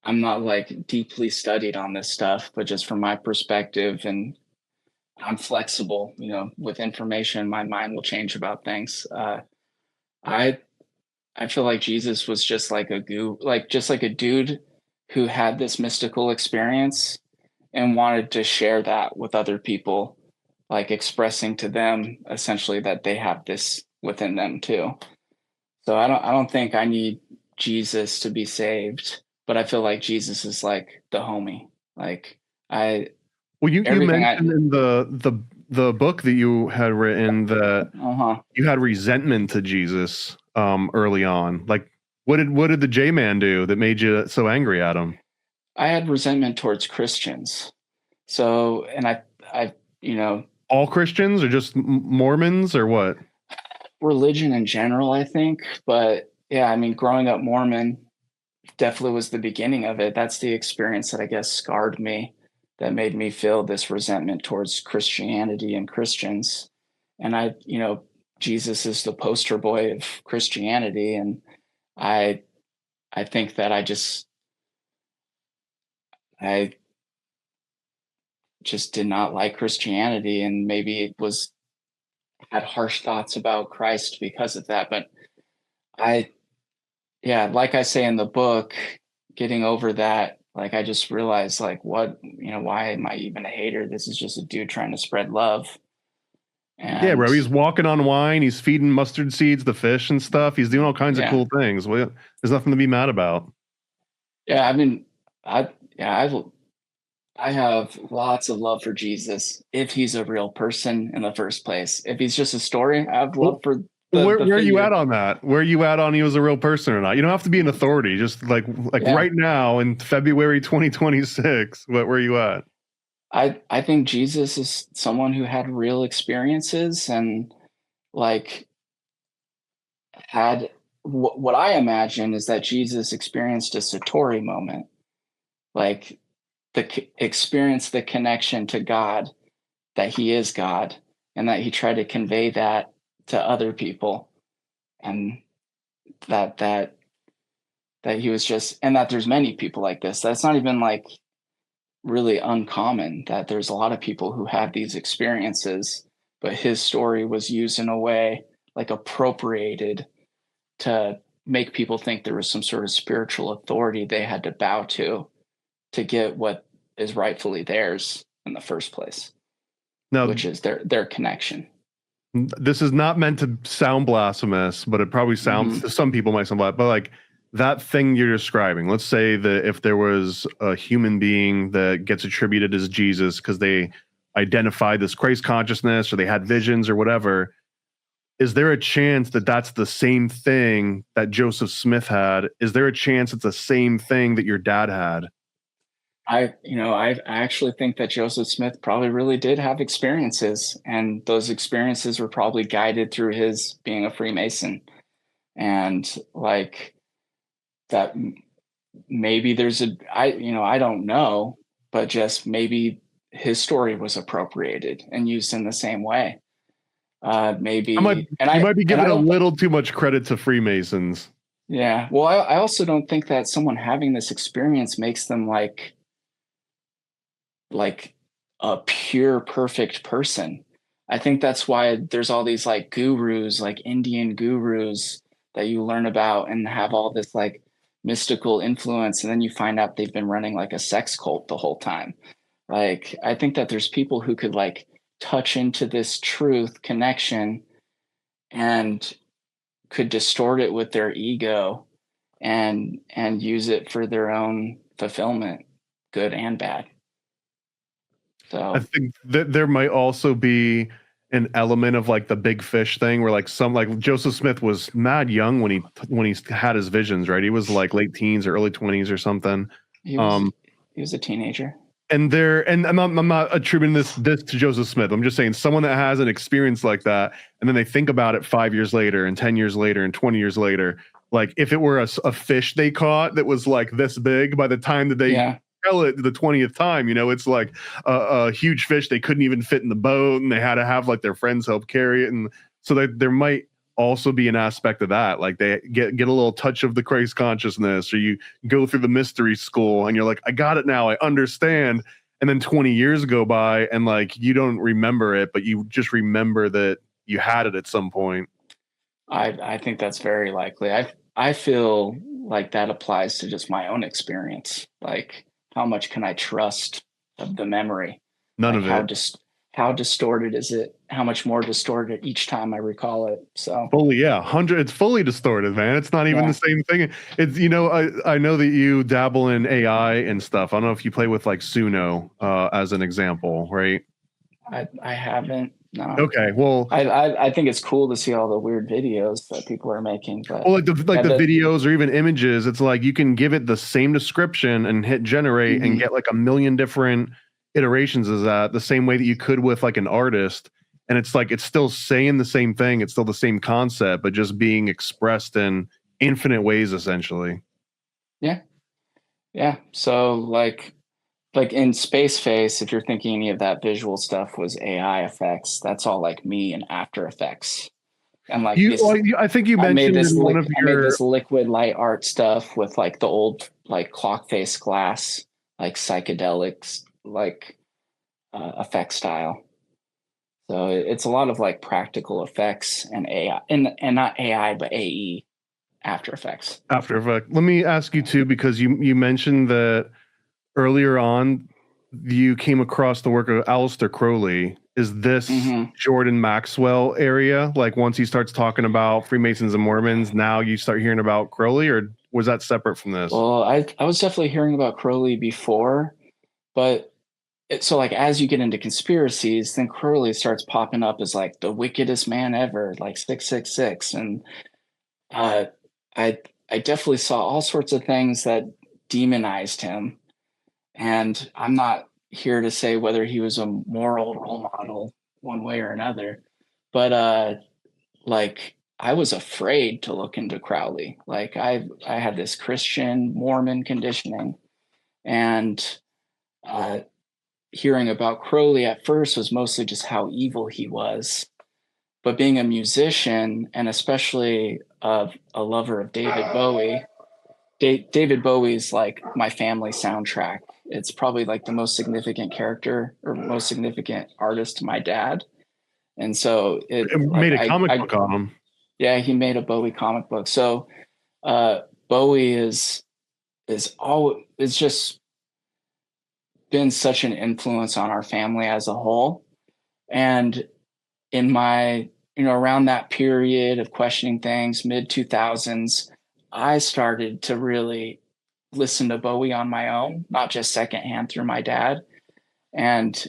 I'm not like deeply studied on this stuff, but just from my perspective, and I'm flexible, with information, my mind will change about things. I feel like Jesus was just like a dude who had this mystical experience and wanted to share that with other people, like expressing to them essentially that they have this within them too. So I don't think I need Jesus to be saved, but I feel like Jesus is like the homie. Like
you mentioned in the book that you had written that you had resentment to Jesus early on. Like what did the J-Man do that made you so angry at him?
I had resentment towards Christians. So, and I
all Christians or just Mormons or what?
Religion in general, I think. But yeah, I mean, growing up Mormon definitely was the beginning of it. That's the experience that I guess scarred me, that made me feel this resentment towards Christianity and Christians. And Jesus is the poster boy of Christianity. And I I think that I just did not like Christianity, and maybe it was had harsh thoughts about Christ because of that. But I, yeah, like I say in the book, getting over that, like I just realized, like, what, why am I even a hater? This is just a dude trying to spread love.
Yeah,
And
bro. He's walking on wine. He's feeding mustard seeds, the fish and stuff. He's doing all kinds of
yeah,
cool things. Well, there's nothing to be mad about.
yeah, I mean, yeah, I have lots of love for Jesus if he's a real person in the first place. If he's just a story, I have love
Well,
for the
where are you at
figure.
on that? Where are you at on he was a real person or not? You don't have to be an authority. Just like
Yeah.
right now in February 2026. Where are you at?
I think Jesus is someone who had real experiences and like had what I imagine is that Jesus experienced a Satori moment, like experienced the connection to God, that he is God, and that he tried to convey that to other people, and that that that he was just, and that there's many people like this. That's not even like really uncommon, that there's a lot of people who have these experiences, but his story was used in a way like appropriated to make people think there was some sort of spiritual authority they had to bow to get what is rightfully theirs in the first place,
Now,
which is their connection.
this is not meant to sound blasphemous, but it probably sounds
Hmm.
to some people might sound blasphemous. But like that thing you're describing, let's say that if there was a human being that gets attributed as Jesus because they identified this Christ consciousness or they had visions or whatever, is there a chance that that's the same thing that Joseph Smith had? Is there a chance it's the same thing that your dad had?
I actually think that Joseph Smith probably really did have experiences, and those experiences were probably guided through his being a Freemason, and like that maybe there's I don't know, but just maybe his story was appropriated and used in the same way.
I might
Maybe,
You might be
and I
giving a
don't.
little too much credit to Freemasons.
Yeah, well, I also don't think that someone having this experience makes them like a pure perfect person. I think that's why there's all these like gurus, like Indian gurus that you learn about and have all this like mystical influence, and then you find out they've been running like a sex cult the whole time. Like I think that there's people who could like touch into this truth connection and could distort it with their ego and use it for their own fulfillment, good and bad.
I
So
think that there might also be an element of like the big fish thing where like some like Joseph Smith was mad young when he had his visions, right? He was like late teens or early 20s or something.
he was
Um
he was a teenager.
and I'm not attributing this to Joseph Smith. I'm just saying someone that has an experience like that and then they think about it 5 years later and 10 years later and 20 years later, like if it were a fish they caught that was like this big by the time that they
Yeah.
tell it the 20th time, it's like a huge fish they couldn't even fit in the boat and they had to have like their friends help carry it, and so that there might also be an aspect of that, like they get a little touch of the Christ consciousness, or you go through the mystery school and you're like, I got it now, I understand, and then 20 years go by and like you don't remember it, but you just remember that you had it at some point.
I think that's very likely. I feel like that applies to just my own experience. Like how much can I trust of the memory?
None
Like
of it.
how distorted is it? How much more distorted each time I recall it? So
Fully, yeah, 100. It's fully distorted, man. It's not even the
yeah,
same thing. It's I know that you dabble in AI and stuff. I don't know if you play with like Suno as an example, right?
I haven't. No.
Okay, well,
I think it's cool to see all the weird videos that people are making, but
like
yeah,
the videos or even images, it's like you can give it the same description and hit generate and
mhm.
get like a million different iterations of that, the same way that you could with like an artist. And it's like it's still saying the same thing. It's still the same concept, but just being expressed in infinite ways, essentially.
Yeah, yeah. So like in Space Face, if you're thinking any of that visual stuff was AI effects, that's all like me in After Effects. And like this,
I think you mentioned in one of
I made
your.
this liquid light art stuff with like the old like clock face glass, like psychedelics, like effect style. So it's a lot of like practical effects and AI, and not AI but AE, After Effects.
After Effects. Let me ask you too, because you mentioned that earlier on you came across the work of Aleister Crowley. Is this Jordan Maxwell area? Like once he starts talking about Freemasons and Mormons, now you start hearing about Crowley, or was that separate from this?
Well, I was definitely hearing about Crowley before, but so like as you get into conspiracies, then Crowley starts popping up as like the wickedest man ever, like 666, and uh, I I definitely saw all sorts of things that demonized him, and I'm not here to say whether he was a moral role model one way or another, but like I was afraid to look into Crowley. Like I had this Christian Mormon conditioning, and uh, hearing about Crowley at first was mostly just how evil he was. But being a musician and especially a lover of David Bowie, David Bowie's like my family soundtrack. It's probably like the most significant character or most significant artist to my dad. And so
It
like
made a comic book on him.
yeah, he made a Bowie comic book. So Bowie is just been such an influence on our family as a whole. And in my, around that period of questioning things, mid 2000s, I started to really listen to Bowie on my own, not just secondhand through my dad. And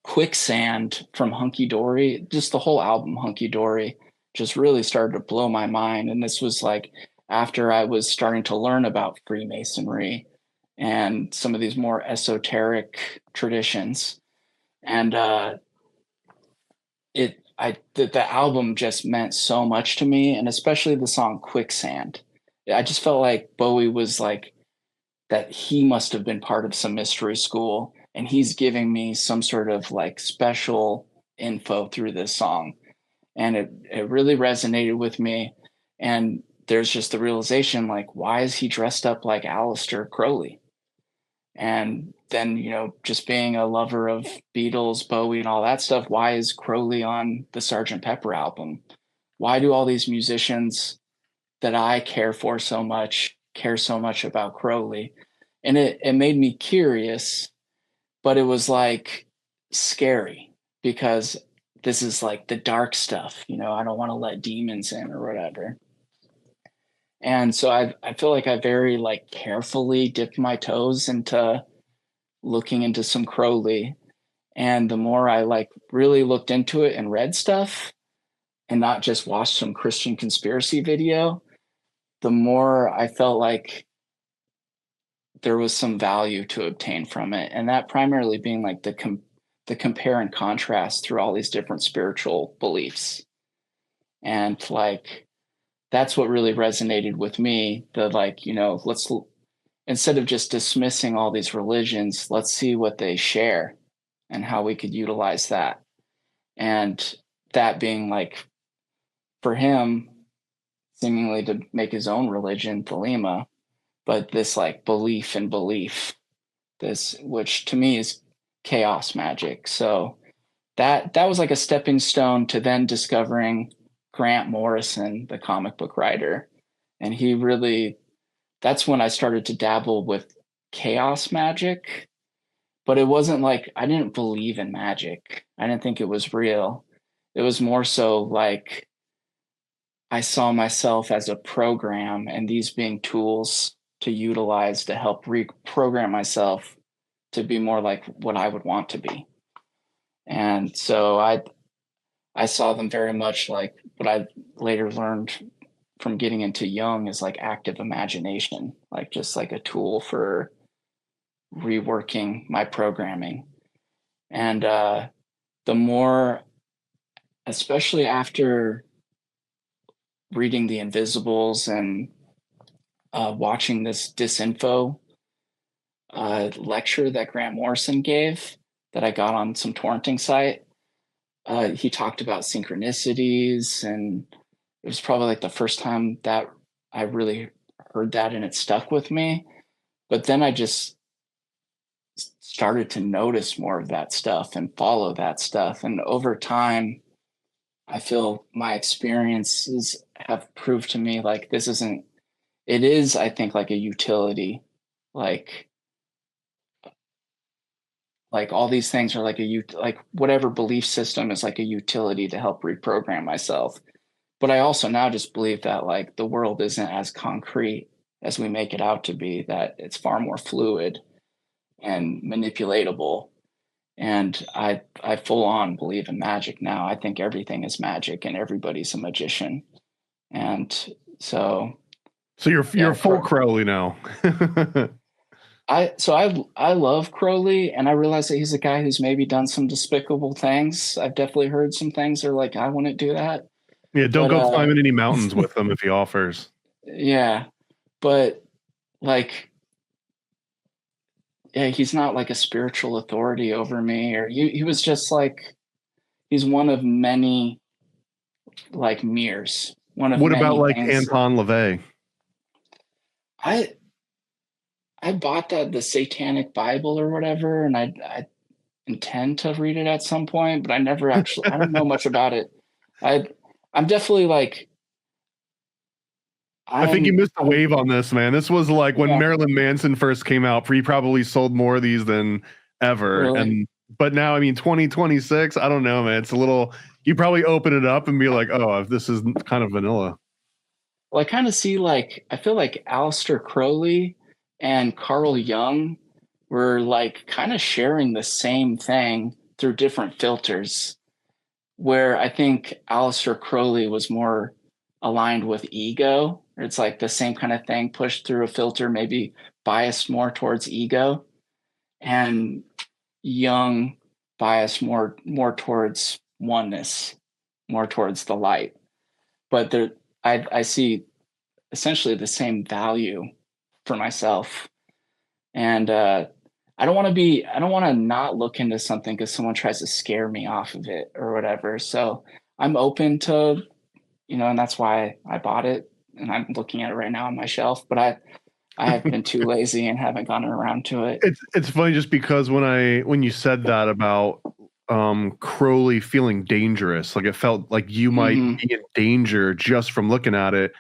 Quicksand from Hunky Dory, just the whole album Hunky Dory, just really started to blow my mind. And this was like after I was starting to learn about Freemasonry and some of these more esoteric traditions. And the album just meant so much to me, and especially the song Quicksand. I just felt like Bowie was like that he must have been part of some mystery school, and he's giving me some sort of like special info through this song. And it really resonated with me. And there's just the realization, like, why is he dressed up like Aleister Crowley? And then, just being a lover of Beatles, Bowie, and all that stuff, why is Crowley on the Sgt. Pepper album? Why do all these musicians that I care for so much care so much about Crowley? And it made me curious, but it was like scary because this is like the dark stuff, I don't want to let demons in or whatever. And so I feel like I very like carefully dipped my toes into looking into some Crowley. And the more I like really looked into it and read stuff and not just watched some Christian conspiracy video, the more I felt like there was some value to obtain from it. And that primarily being like the compare and contrast through all these different spiritual beliefs. And like, that's what really resonated with me. The like, let's, instead of just dismissing all these religions, let's see what they share and how we could utilize that. And that being like, for him, seemingly to make his own religion, Thelema, but this like belief in belief, this, which to me is chaos magic. So that was like a stepping stone to then discovering Grant Morrison, the comic book writer. And he really, that's when I started to dabble with chaos magic, but it wasn't like, I didn't believe in magic. I didn't think it was real. It was more so like, I saw myself as a program and these being tools to utilize to help reprogram myself to be more like what I would want to be. And so I saw them very much like what I later learned from getting into Jung is like active imagination, like just like a tool for reworking my programming. And the more, especially after reading The Invisibles and watching this disinfo lecture that Grant Morrison gave that I got on some torrenting site, he talked about synchronicities, and it was probably like the first time that I really heard that and it stuck with me. But then I just started to notice more of that stuff and follow that stuff. And over time, I feel my experiences have proved to me like this isn't, it is, I think, like a utility. Like, like all these things are like like whatever belief system is like a utility to help reprogram myself. But I also now just believe that like the world isn't as concrete as we make it out to be, that it's far more fluid and manipulatable. And I full on believe in magic now. I think everything is magic and everybody's a magician. And so
So you're
yeah,
full Crowley now.
I love Crowley, and I realize that he's a guy who's maybe done some despicable things. I've definitely heard some things that are like, I wouldn't do that.
Yeah, don't
But
go climbing any mountains with him if he offers.
yeah, but like, yeah, he's not like a spiritual authority over me, or he was just like, he's one of many like mirrors, one of
What about
many
like
things.
Anton LaVey?
I I bought the Satanic Bible or whatever, and I intend to read it at some point, but I never actually, I don't know much about it. I I'm definitely like
I think you missed a
I'm
wave on this, man. This was like when
yeah,
Marilyn Manson first came out. He probably sold more of these than ever.
really.
And but now, I mean, 2026. I don't know, man. It's a little. You probably open it up and be like, "Oh, this is kind of vanilla."
Well, I kind of see like I feel like Aleister Crowley and Carl Jung were like kind of sharing the same thing through different filters. Where I think Aleister Crowley was more aligned with ego. It's like the same kind of thing pushed through a filter, maybe biased more towards ego, and Jung biased more towards oneness, more towards the light. But there, I see essentially the same value for myself. And I don't want to not look into something because someone tries to scare me off of it or whatever. So I'm open to, and that's why I bought it and I'm looking at it right now on my shelf, but I have been too lazy and haven't gotten around to it.
It's funny just because when you said that about Crowley feeling dangerous, like it felt like you might
Hmm.
be in danger just from looking at it.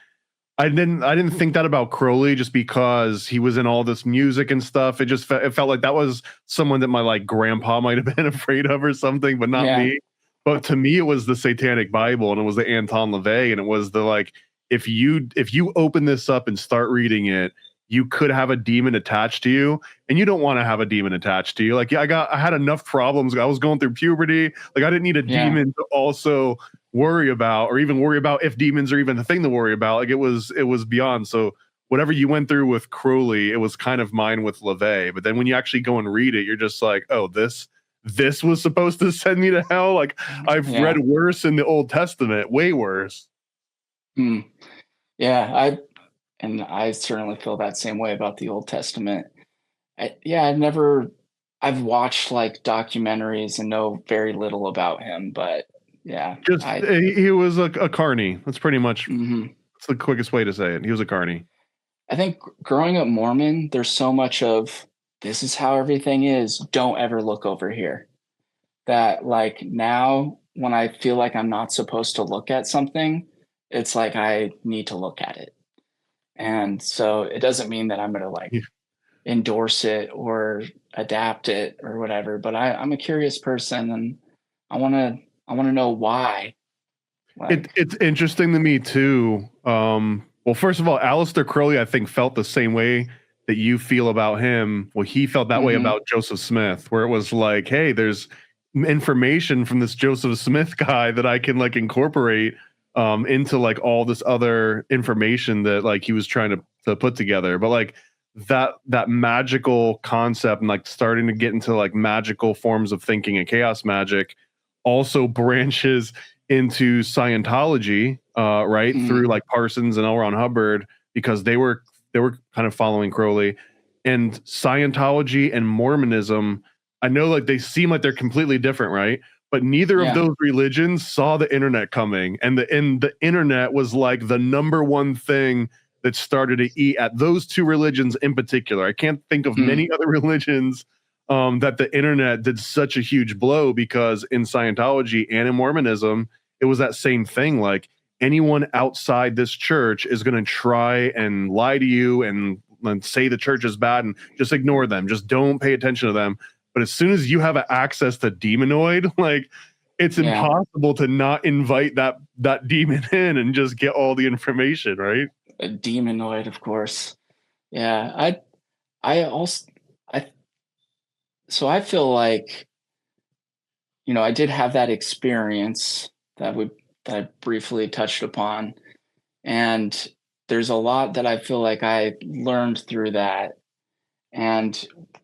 I didn't think that about Crowley just because he was in all this music and stuff. It felt like that was someone that my like grandpa might have been afraid of or something, but not
Yeah.
me. But to me, it was the Satanic Bible and it was the Anton LaVey, and it was the like if you open this up and start reading it, you could have a demon attached to you, and you don't want to have a demon attached to you. Like, yeah, I had enough problems. I was going through puberty. Like, I didn't need a
Yeah.
demon to also worry about, or even worry about if demons are even a thing to worry about. Like, it was beyond. So whatever you went through with Crowley, it was kind of mine with LaVey. But then when you actually go and read it, you're just like, oh, this was supposed to send me to hell. Like, I've
Yeah.
read worse in the Old Testament, way worse.
Hmm. Yeah. And I certainly feel that same way about the Old Testament. I've watched like documentaries and know very little about him, but yeah,
Just he was a carny. That's pretty much
mhm.
that's the quickest way to say it. He was a carny.
I think growing up Mormon, there's so much of this is how everything is. Don't ever look over here. That like now when I feel like I'm not supposed to look at something, it's like I need to look at it. And so it doesn't mean that I'm going to like endorse it or adapt it or whatever, but I'm a curious person and I want to I want to know why. Like,
It's interesting to me too. Well, first of all, Aleister Crowley, I think, felt the same way that you feel about him. Well, he felt that way
mhm,
about Joseph Smith, where it was like, hey, there's information from this Joseph Smith guy that I can like incorporate into like all this other information that like he was trying to put together. But like that magical concept and like starting to get into like magical forms of thinking and chaos magic also branches into Scientology, right,
mhm,
through like Parsons and L. Ron Hubbard, because they were kind of following Crowley. And Scientology and Mormonism, I know like they seem like they're completely different, right? but neither of
Yeah.
those religions saw the internet coming, and the internet was like the number one thing that started to eat at those two religions in particular. I can't think of
Mm.
many other religions that the internet did such a huge blow, because in Scientology and in Mormonism, it was that same thing. Like, anyone outside this church is going to try and lie to you and say the church is bad, and just ignore them. Just don't pay attention to them. But as soon as you have access to demonoid, like, it's
Yeah.
impossible to not invite that demon in and just get all the information, right?
A demonoid, of course. Yeah. I so I feel like, I did have that experience that I briefly touched upon. And there's a lot that I feel like I learned through that. And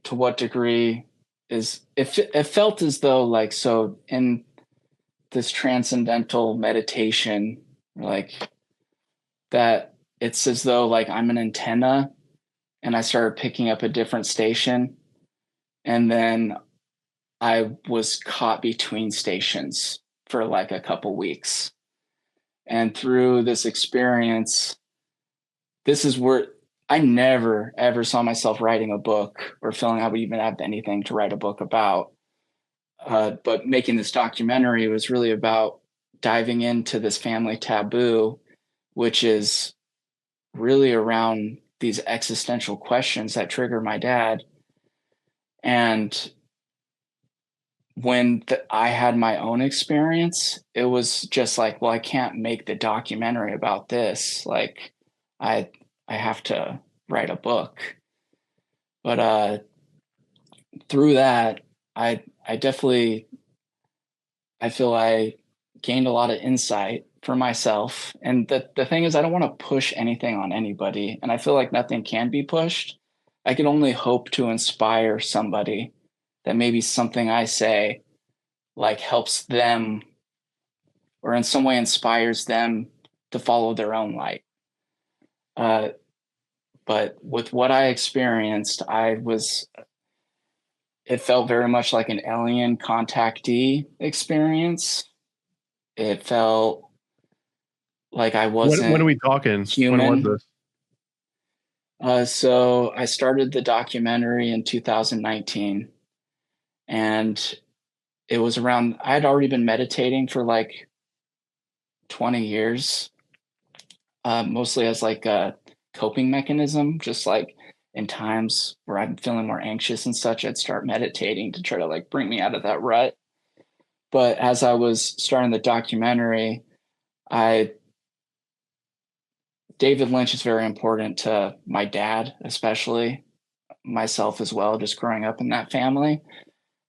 to what degree it felt as though, like, so in this transcendental meditation, like, that it's as though like I'm an antenna and I started picking up a different station, and then I was caught between stations for like a couple weeks. And through this experience, this is where I never ever saw myself writing a book or feeling I would even have anything to write a book about. But making this documentary was really about diving into this family taboo, which is really around these existential questions that trigger my dad. And when I had my own experience, it was just like, well, I can't make the documentary about this. Like, I have to write a book. But through that, I definitely, I feel I gained a lot of insight for myself. And the thing is, I don't want to push anything on anybody. And I feel like nothing can be pushed. I can only hope to inspire somebody, that maybe something I say like helps them, or in some way inspires them to follow their own light. But with what I experienced, it felt very much like an alien contactee experience. It felt like I
When are
wasn't
we talking? When was
human.
this?
So I started the documentary in 2019, and it was around, I had already been meditating for like 20 years, mostly as like a coping mechanism, just like in times where I'm feeling more anxious and such, I'd start meditating to try to like bring me out of that rut. But as I was starting the documentary, David Lynch is very important to my dad, especially myself as well, just growing up in that family.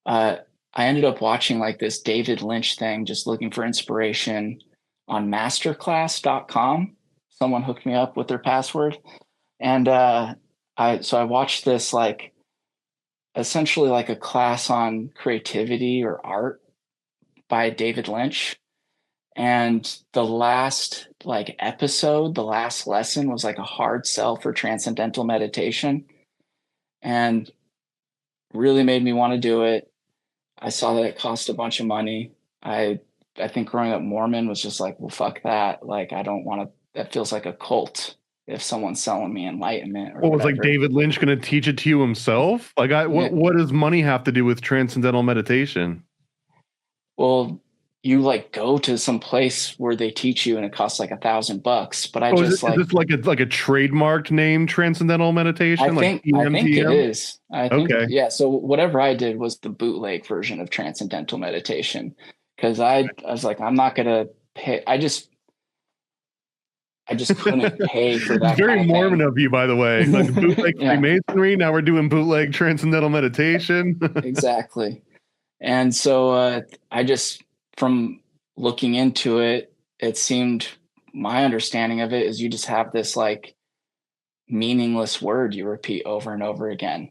I ended up watching like this David Lynch thing, just looking for inspiration on masterclass.com. Someone hooked me up with their password. And I watched this, like, essentially like a class on creativity or art by David Lynch. And the last like episode, the last lesson was like a hard sell for transcendental meditation, and really made me want to do it. I saw that it cost a bunch of money. I think growing up Mormon was just like, well, fuck that. Like, I don't want to, that feels like a cult if someone's selling me enlightenment or
What was, like,
whatever.
David Lynch going to teach it to you himself? Like, what does money have to do with transcendental meditation?
Well, you like go to some place where they teach you and it costs like $1,000, but
Is this like a trademarked name, transcendental meditation?
I think it is. I think,
Okay.
yeah. So whatever I did was the bootleg version of transcendental meditation, because I was like, I'm not gonna pay. I just couldn't pay for that.
It's very
kind of
Mormon
thing.
of you, by the way. Like bootleg
Yeah.
Freemasonry. Now we're doing bootleg transcendental meditation.
Exactly. And so I just, from looking into it, it seemed, my understanding of it is you just have this like meaningless word you repeat over and over again.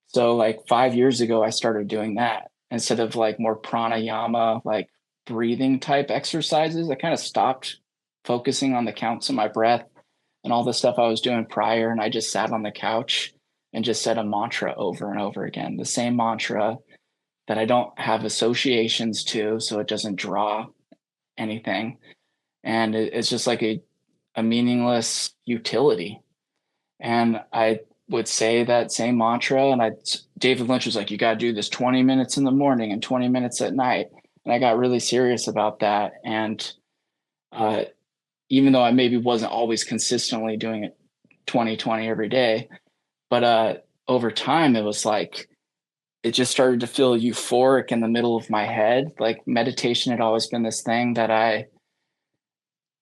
So like 5 years ago, I started doing that instead of like more pranayama, like breathing type exercises. I kind of stopped focusing on the counts of my breath and all the stuff I was doing prior. And I just sat on the couch and just said a mantra over and over again, the same mantra that I don't have associations to, so it doesn't draw anything. And it's just like a meaningless utility. And I would say that same mantra. And David Lynch was like, you got to do this 20 minutes in the morning and 20 minutes at night. And I got really serious about that. And even though I maybe wasn't always consistently doing it 20 every day, but over time, it was like, it just started to feel euphoric in the middle of my head. Like meditation had always been this thing that I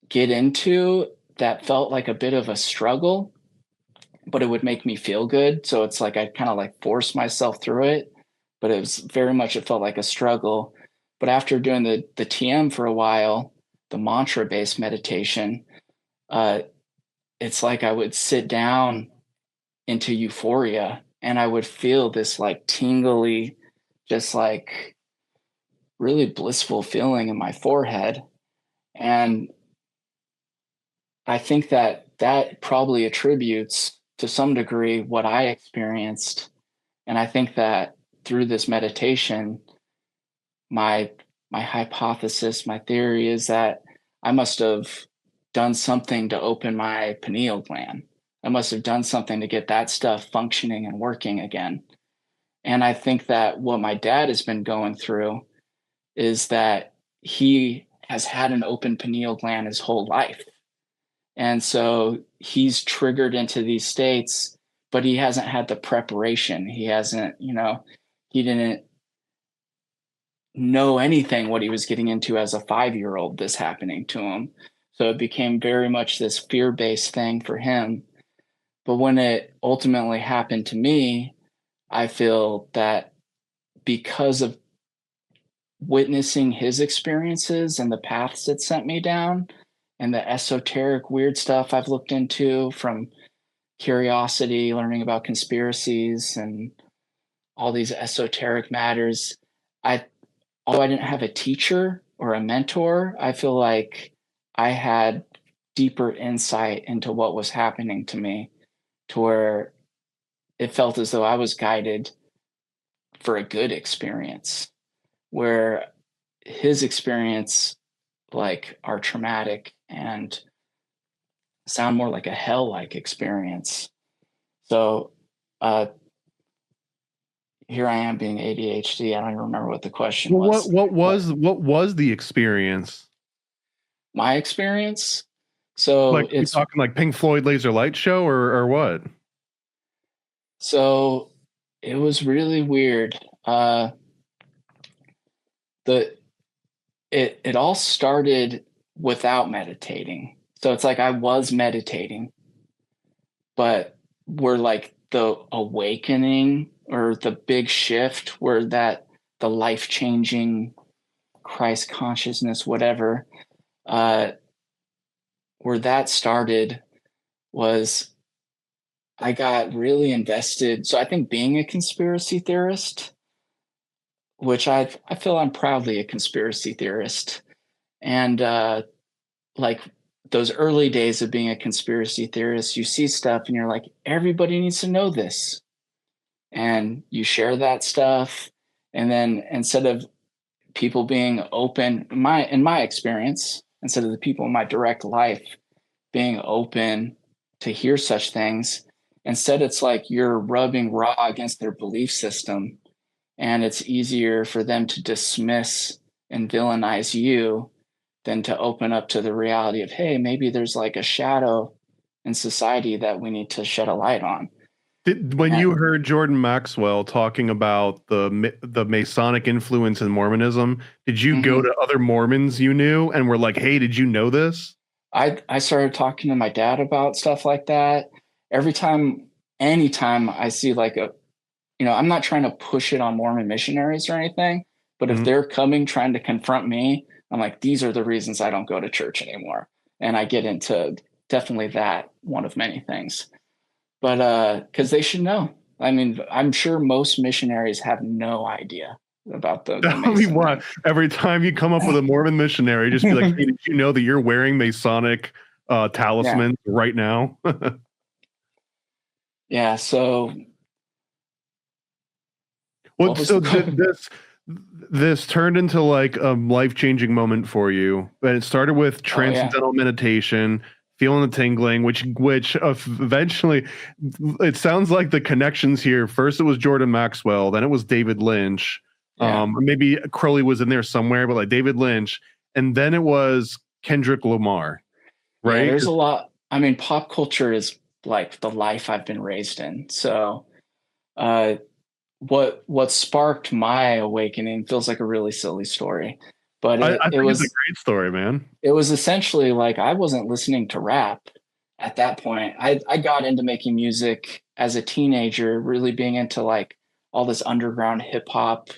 get into that felt like a bit of a struggle, but it would make me feel good. So it's like I kind of like force myself through it, but it was very much, it felt like a struggle. But after doing the TM for a while, the mantra based meditation, it's like I would sit down into euphoria and I would feel this like tingly, just like really blissful feeling in my forehead. And I think that probably attributes to some degree what I experienced. And I think that through this meditation, my hypothesis, my theory is that I must have done something to open my pineal gland. I must have done something to get that stuff functioning and working again. And I think that what my dad has been going through is that he has had an open pineal gland his whole life. And so he's triggered into these states, but he hasn't had the preparation. He hasn't, he didn't know anything what he was getting into as a 5-year-old, this happening to him. So it became very much this fear-based thing for him. But when it ultimately happened to me, I feel that because of witnessing his experiences and the paths it sent me down and the esoteric weird stuff I've looked into, from curiosity, learning about conspiracies and all these esoteric matters, although I didn't have a teacher or a mentor, I feel like I had deeper insight into what was happening to me, to where it felt as though I was guided for a good experience, where his experience like are traumatic and sound more like a hell-like experience. So here I am being ADHD. I don't even remember what the question was.
What was the experience?
My experience? So
Like, you
it's
talking like Pink Floyd Laser Light Show or what?
So it was really weird. It all started without meditating. So it's like I was meditating, but we're like the awakening or the big shift where that the life-changing Christ consciousness, whatever, where that started was I got really invested. So I think being a conspiracy theorist, which I feel I'm proudly a conspiracy theorist. And like those early days of being a conspiracy theorist, you see stuff and you're like, everybody needs to know this. And you share that stuff. And then instead of people being open, in my experience, instead of the people in my direct life being open to hear such things, instead it's like you're rubbing raw against their belief system, and it's easier for them to dismiss and villainize you than to open up to the reality of, hey, maybe there's like a shadow in society that we need to shed a light on.
When you heard Jordan Maxwell talking about the Masonic influence in Mormonism, did you go to other Mormons you knew and were like, hey, did you know this?
I started talking to my dad about stuff like that. Anytime I see like I'm not trying to push it on Mormon missionaries or anything, but if they're coming trying to confront me, I'm like, these are the reasons I don't go to church anymore. And I get into definitely that, one of many things. But because they should know. I mean, I'm sure most missionaries have no idea about the
Tell me what, every time you come up with a Mormon missionary, just be like, hey, did you know that you're wearing Masonic talismans right now?
Yeah, so
well, so this turned into like a life-changing moment for you. And it started with
Oh yeah.
transcendental meditation, feeling the tingling, which eventually, it sounds like the connections here. First, it was Jordan Maxwell, then it was David Lynch.
Yeah.
Maybe Crowley was in there somewhere, but like David Lynch, and then it was Kendrick Lamar,
Yeah,
right?
there's a lot. I mean, pop culture is like the life I've been raised in. So, uh, what sparked my awakening feels like a really silly story, but
I
it
think it's a
was
great story, man.
it was essentially like I wasn't listening to rap at that point. I got into making music as a teenager, really being into like all this underground hip hop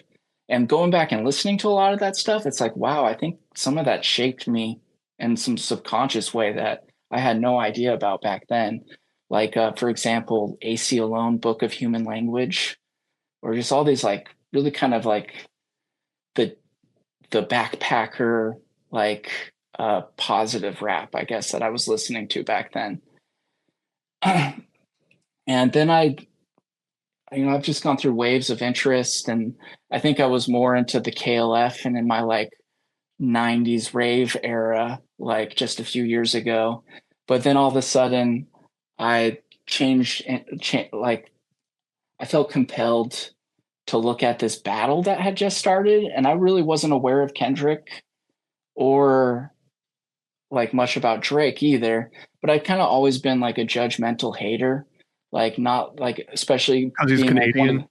and going back and listening to a lot of that stuff. It's like, wow, I think some of that shaped me in some subconscious way that I had no idea about back then. Like, for example, AC Alone, Book of Human Language, or just all these like really kind of like the backpacker like positive rap, I guess, that I was listening to back then. And then I've just gone through waves of interest, and I think I was more into the KLF and in my like 90s rave era, like just a few years ago. But then all of a sudden I like I felt compelled to look at this battle that had just started, and I really wasn't aware of Kendrick or like much about Drake either, but I've kind of always been like a judgmental hater, like not like especially
Because he's
being like one of
Canadian.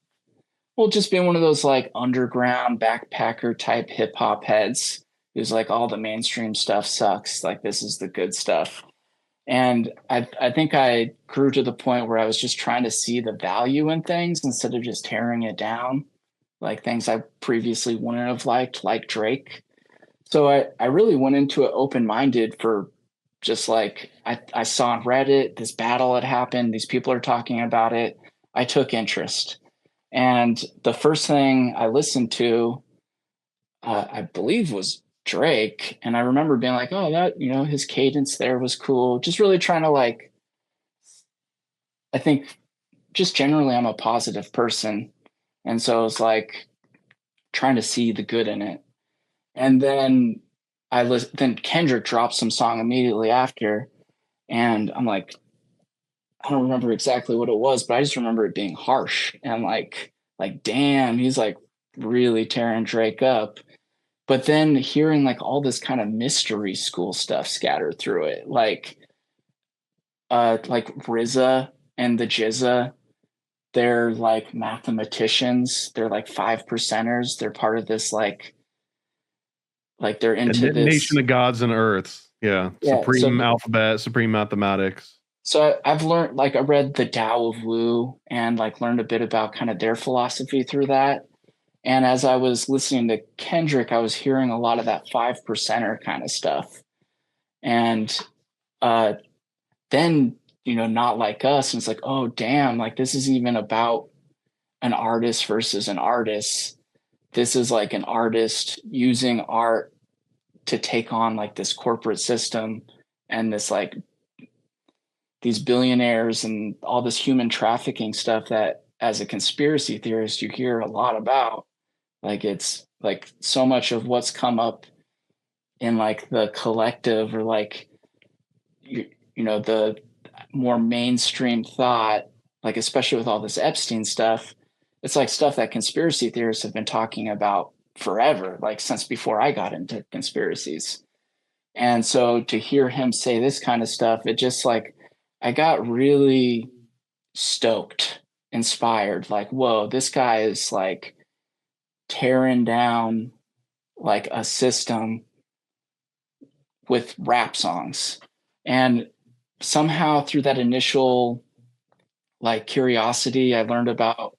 well, just being one of those like underground backpacker type hip hop heads who's like all the mainstream stuff sucks, like this is the good stuff. And I think I grew to the point where I was just trying to see the value in things instead of just tearing it down, like things I previously wouldn't have liked, like Drake. So I really went into it open minded for just like I saw on Reddit this battle had happened. These people are talking about it. I took interest. And the first thing I listened to, I believe, was Drake. And I remember being like, oh, that, his cadence there was cool. Just really trying to like, I think just generally I'm a positive person. And so I was like trying to see the good in it. And then then Kendrick dropped some song immediately after, and I'm like, I don't remember exactly what it was, but I just remember it being harsh and like damn, he's like really tearing Drake up. But then hearing like all this kind of mystery school stuff scattered through it, like RZA and the Jizza, they're like mathematicians, they're like 5%ers, they're part of this like they're into this.
Nation of Gods and Earths. Yeah. Supreme alphabet, supreme mathematics.
So I've learned, like, I read the Tao of Wu and like learned a bit about kind of their philosophy through that. And as I was listening to Kendrick, I was hearing a lot of that 5%er kind of stuff. And then, Not Like Us. And it's like, oh, damn, like this isn't even about an artist versus an artist. This is like an artist using art to take on like this corporate system and this like these billionaires and all this human trafficking stuff that as a conspiracy theorist you hear a lot about. Like it's like so much of what's come up in like the collective or like the more mainstream thought, like especially with all this Epstein stuff, it's like stuff that conspiracy theorists have been talking about forever, like since before I got into conspiracies. And so to hear him say this kind of stuff, it just like I got really stoked, inspired, like, whoa, this guy is like tearing down like a system with rap songs. And somehow through that initial like curiosity, I learned about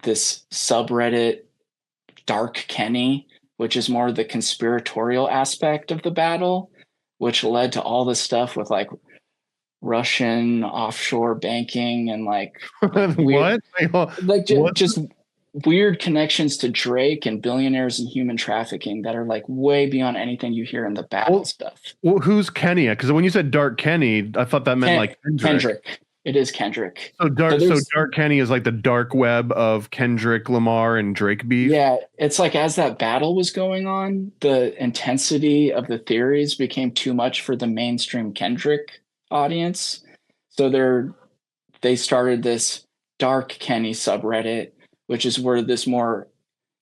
this subreddit Dark Kenny, which is more the conspiratorial aspect of the battle, which led to all this stuff with like Russian offshore banking and like weird, just weird connections to Drake and billionaires and human trafficking that are like way beyond anything you hear in the battle stuff.
Well, who's Kenny? Because when you said Dark Kenny, I thought that meant like
Kendrick. It is Kendrick.
So
There's
Dark Kenny is like the dark web of Kendrick Lamar and Drake beef.
yeah, it's like as that battle was going on, the intensity of the theories became too much for the mainstream Kendrick audience. So they started this Dark Kenny subreddit, which is where this more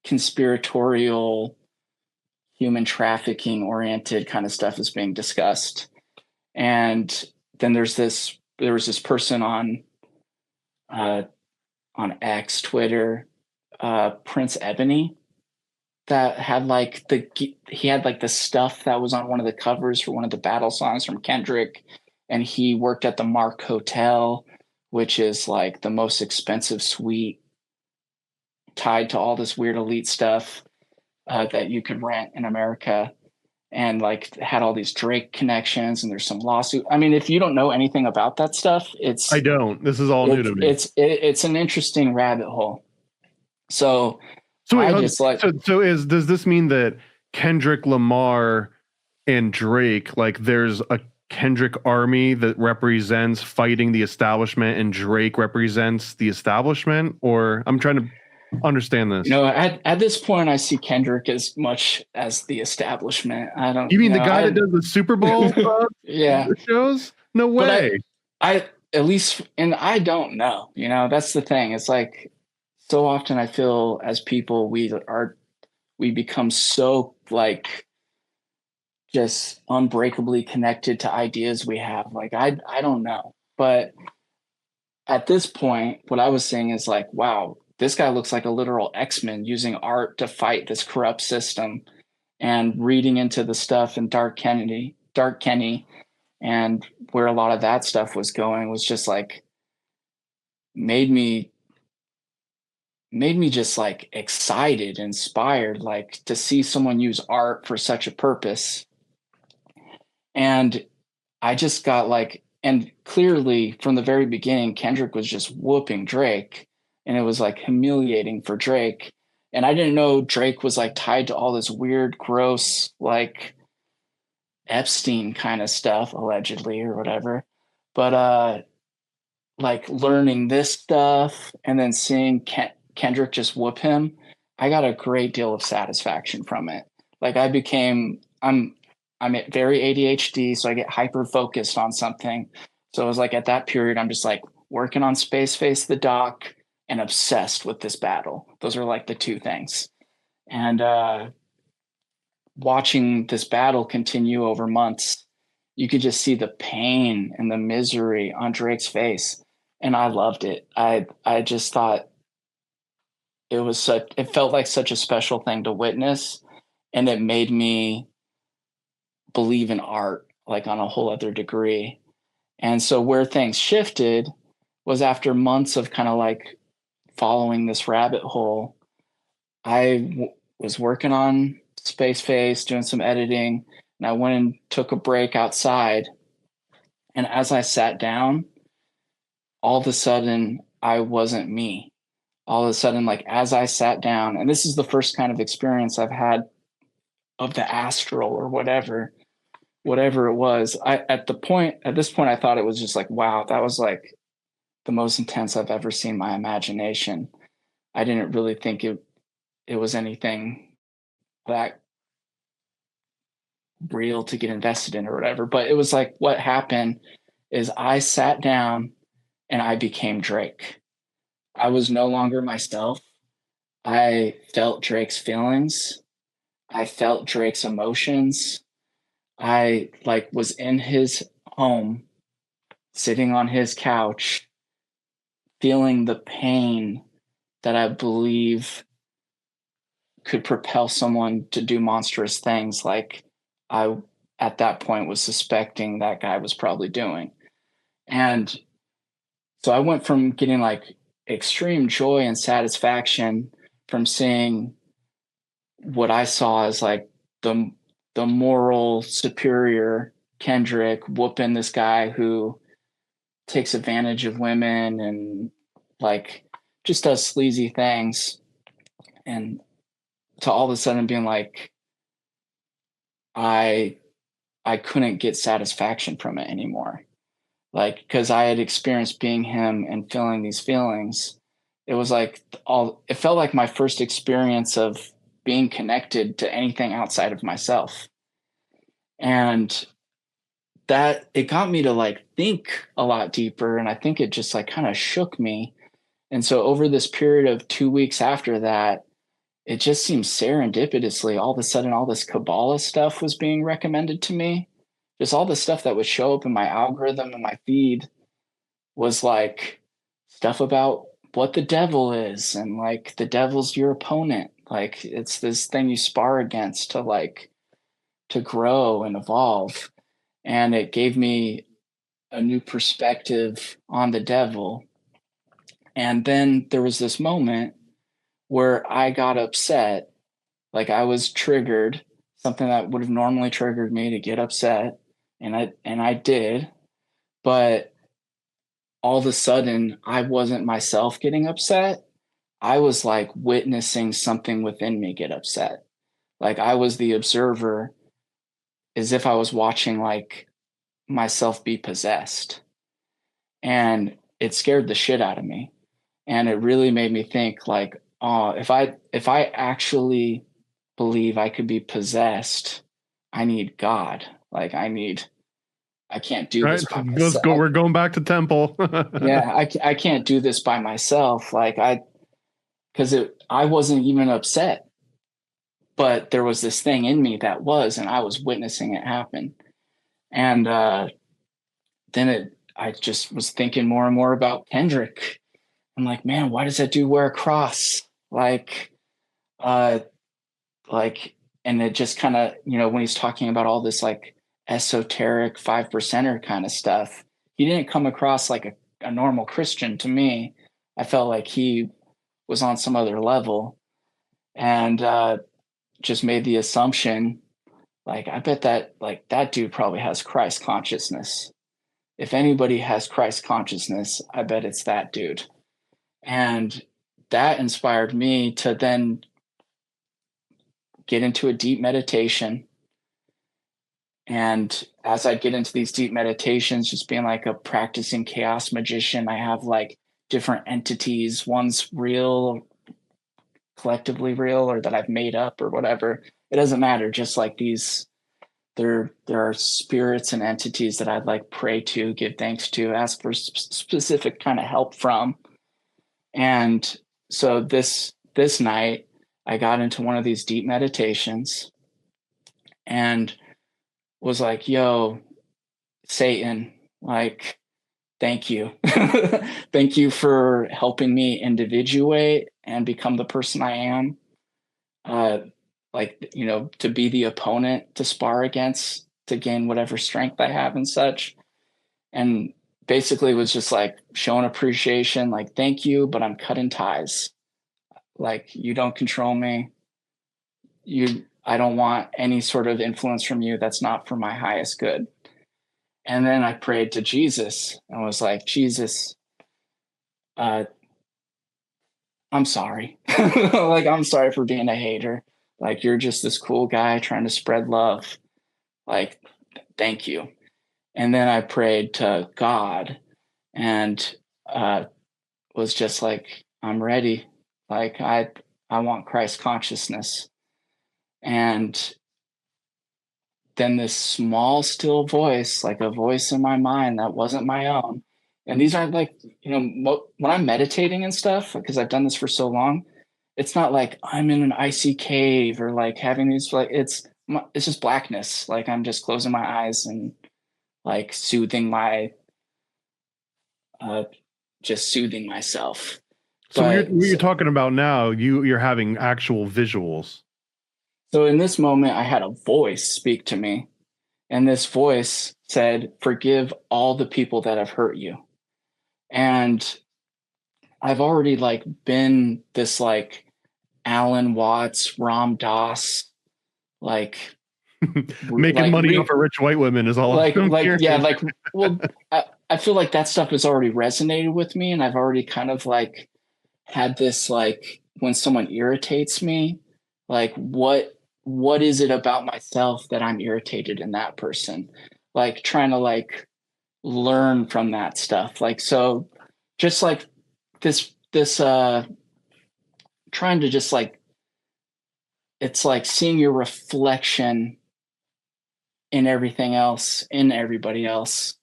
conspiratorial, human trafficking oriented kind of stuff is being discussed. And then there was this person uh, on X, Twitter, Prince Ebony, that had like he had like the stuff that was on one of the covers for one of the battle songs from Kendrick, and he worked at the Mark Hotel, which is like the most expensive suite tied to all this weird elite stuff that you could rent in America, and like had all these Drake connections, and there's some lawsuit. I mean, if you don't know anything about that stuff,
I don't. This is all new to me.
It's an interesting rabbit hole. So
wait,
I just like
does this mean that Kendrick Lamar and Drake, like there's a Kendrick army that represents fighting the establishment and Drake represents the establishment? Or I'm trying to understand this.
At this point, I see Kendrick as much as the establishment. I don't.
You mean the guy that does the Super Bowl
yeah
shows? No way.
I at least, and I don't know. That's the thing. It's like so often I feel as people we become so like just unbreakably connected to ideas we have. Like I don't know, but at this point, what I was saying is like, wow, this guy looks like a literal X-Men using art to fight this corrupt system, and reading into the stuff in Dark Kenny, and where a lot of that stuff was going was just like made me just like excited, inspired, like to see someone use art for such a purpose. And I just got like, and clearly from the very beginning, Kendrick was just whooping Drake, and it was like humiliating for Drake. And I didn't know Drake was like tied to all this weird, gross, like Epstein kind of stuff, allegedly, or whatever. But like learning this stuff and then seeing Kendrick just whoop him, I got a great deal of satisfaction from it. Like I'm very ADHD, so I get hyper focused on something. So it was like at that period, I'm just like working on Space Face the doc and obsessed with this battle. Those are like the two things. And watching this battle continue over months, you could just see the pain and the misery on Drake's face. And I loved it. I just thought it felt like such a special thing to witness. And it made me believe in art like on a whole other degree. And so where things shifted was after months of kind of like following this rabbit hole. I was working on Space Face, doing some editing, and I went and took a break outside. And as I sat down, all of a sudden I wasn't me. All of a sudden, like as I sat down, and this is the first kind of experience I've had of the astral or whatever it was. At this point, I thought it was just like, wow, that was like the most intense I've ever seen my imagination. I didn't really think it was anything that real to get invested in or whatever. But it was like what happened is I sat down and I became Drake. I was no longer myself. I felt Drake's feelings. I felt Drake's emotions. I like was in his home, sitting on his couch, feeling the pain that I believe could propel someone to do monstrous things like I at that point was suspecting that guy was probably doing. And so I went from getting like extreme joy and satisfaction from seeing what I saw as like the moral superior Kendrick whooping this guy who takes advantage of women and like just does sleazy things, and to all of a sudden being like I couldn't get satisfaction from it anymore. like, because I had experienced being him and feeling these feelings. It was like it felt like my first experience of being connected to anything outside of myself. And that it got me to like think a lot deeper. And I think it just like kind of shook me. And so over this period of 2 weeks after that, it just seemed serendipitously, all of a sudden, all this Kabbalah stuff was being recommended to me. Just all the stuff that would show up in my algorithm and my feed was like stuff about what the devil is, and like the devil's your opponent. Like it's this thing you spar against to like to grow and evolve. And it gave me a new perspective on the devil. And then there was this moment where I got upset, like I was triggered, something that would have normally triggered me to get upset, and I did, but all of a sudden I wasn't myself getting upset. I was like witnessing something within me get upset. Like I was the observer, as if I was watching like myself be possessed. And it scared the shit out of me. And it really made me think like, oh, if I actually believe I could be possessed, I need God. Like I can't do this
Right.
by
Let's go.
myself.
We're going back to temple.
Yeah, I can't do this by myself. Like because I wasn't even upset, but there was this thing in me that was, and I was witnessing it happen. And then I just was thinking more and more about Kendrick. I'm like, man, why does that dude wear a cross? Uh, like, and it just kind of, when he's talking about all this like esoteric 5%er kind of stuff, he didn't come across like a normal Christian to me. I felt like he was on some other level, and just made the assumption, like, I bet that like that dude probably has Christ consciousness. If anybody has Christ consciousness, I bet it's that dude. And that inspired me to then get into a deep meditation. And as I get into these deep meditations, just being like a practicing chaos magician, I have like different entities. One's real, collectively real, or that I've made up or whatever. It doesn't matter. Just like these, there are spirits and entities that I'd like pray to, give thanks to, ask for specific kind of help from. And so this night, I got into one of these deep meditations and was like, yo, Satan, like, thank you. Thank you for helping me individuate and become the person I am. Like, to be the opponent to spar against, to gain whatever strength I have and such. And basically was just like showing appreciation, like, thank you, but I'm cutting ties. Like, you don't control me. I don't want any sort of influence from you that's not for my highest good. And then I prayed to Jesus and was like, Jesus, I'm sorry. Like, I'm sorry for being a hater. Like, you're just this cool guy trying to spread love. Like, thank you. And then I prayed to God and was just like, I'm ready. Like, I want Christ consciousness. And then this small, still voice, like a voice in my mind that wasn't my own. And these aren't like, when I'm meditating and stuff, because I've done this for so long, it's not like I'm in an icy cave or like having these, like, it's just blackness. Like I'm just closing my eyes and like just soothing myself.
So what you're talking about now, you're having actual visuals.
So in this moment, I had a voice speak to me, and this voice said, forgive all the people that have hurt you. And I've already like been this like Alan Watts, Ram Dass, like
making
like
money off of rich white women is all
like
I'm hearing.
yeah, like, well, I feel like that stuff has already resonated with me, and I've already kind of like had this, like, when someone irritates me, like what is it about myself that I'm irritated in that person? Like trying to like learn from that stuff. Like, so just like this trying to just like, it's like seeing your reflection in everything else, in everybody else.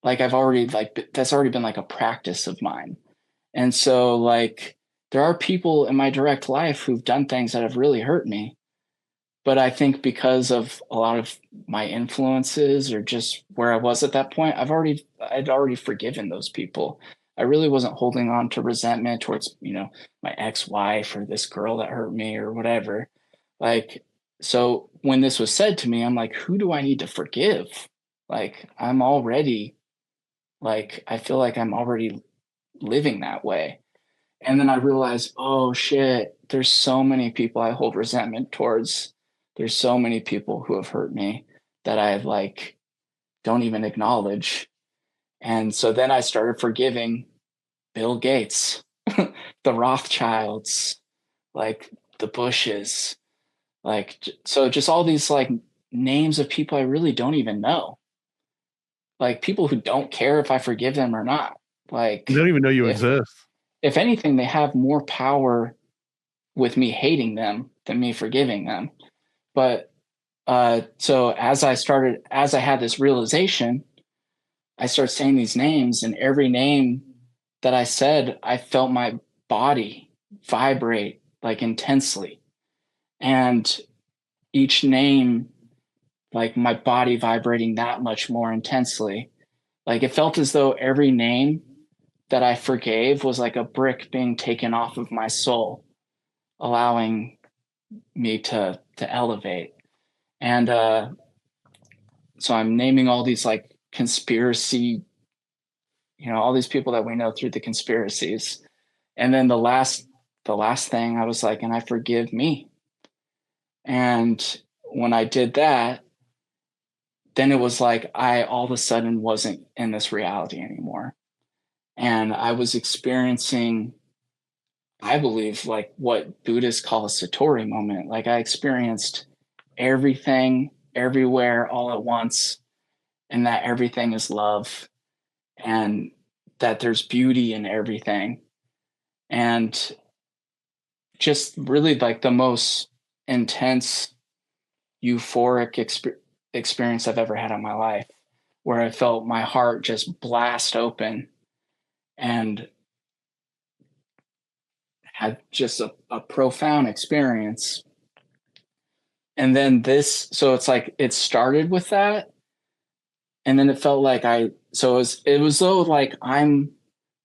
Like I've already like, that's already been like a practice of mine. And so like, there are people in my direct life who've done things that have really hurt me. But I think because of a lot of my influences or just where I was at that point, I'd already forgiven those people. I really wasn't holding on to resentment towards, my ex-wife or this girl that hurt me or whatever. Like, so when this was said to me, I'm like, who do I need to forgive? Like, I feel like I'm already living that way. And then I realized, oh shit, there's so many people I hold resentment towards. There's so many people who have hurt me that I like don't even acknowledge. And so then I started forgiving Bill Gates, the Rothschilds, like the Bushes, like so just all these like names of people I really don't even know. Like people who don't care if I forgive them or not.
They
Like
don't even know you
if
exist.
if anything, they have more power with me hating them than me forgiving them. But so as I had this realization, I started saying these names, and every name that I said, I felt my body vibrate like intensely. And each name, like my body vibrating that much more intensely. Like it felt as though every name that I forgave was like a brick being taken off of my soul, allowing me to elevate. And so I'm naming all these like conspiracy, all these people that we know through the conspiracies. And then the last thing I was like, and I forgive me. And when I did that, then it was like I all of a sudden wasn't in this reality anymore. And I was experiencing, I believe, like what Buddhists call a Satori moment. Like I experienced everything, everywhere, all at once, and that everything is love and that there's beauty in everything. And just really like the most intense, euphoric experience I've ever had in my life, where I felt my heart just blast open and had just a profound experience. And then so it's like it started with that. And then it felt like it was though like I'm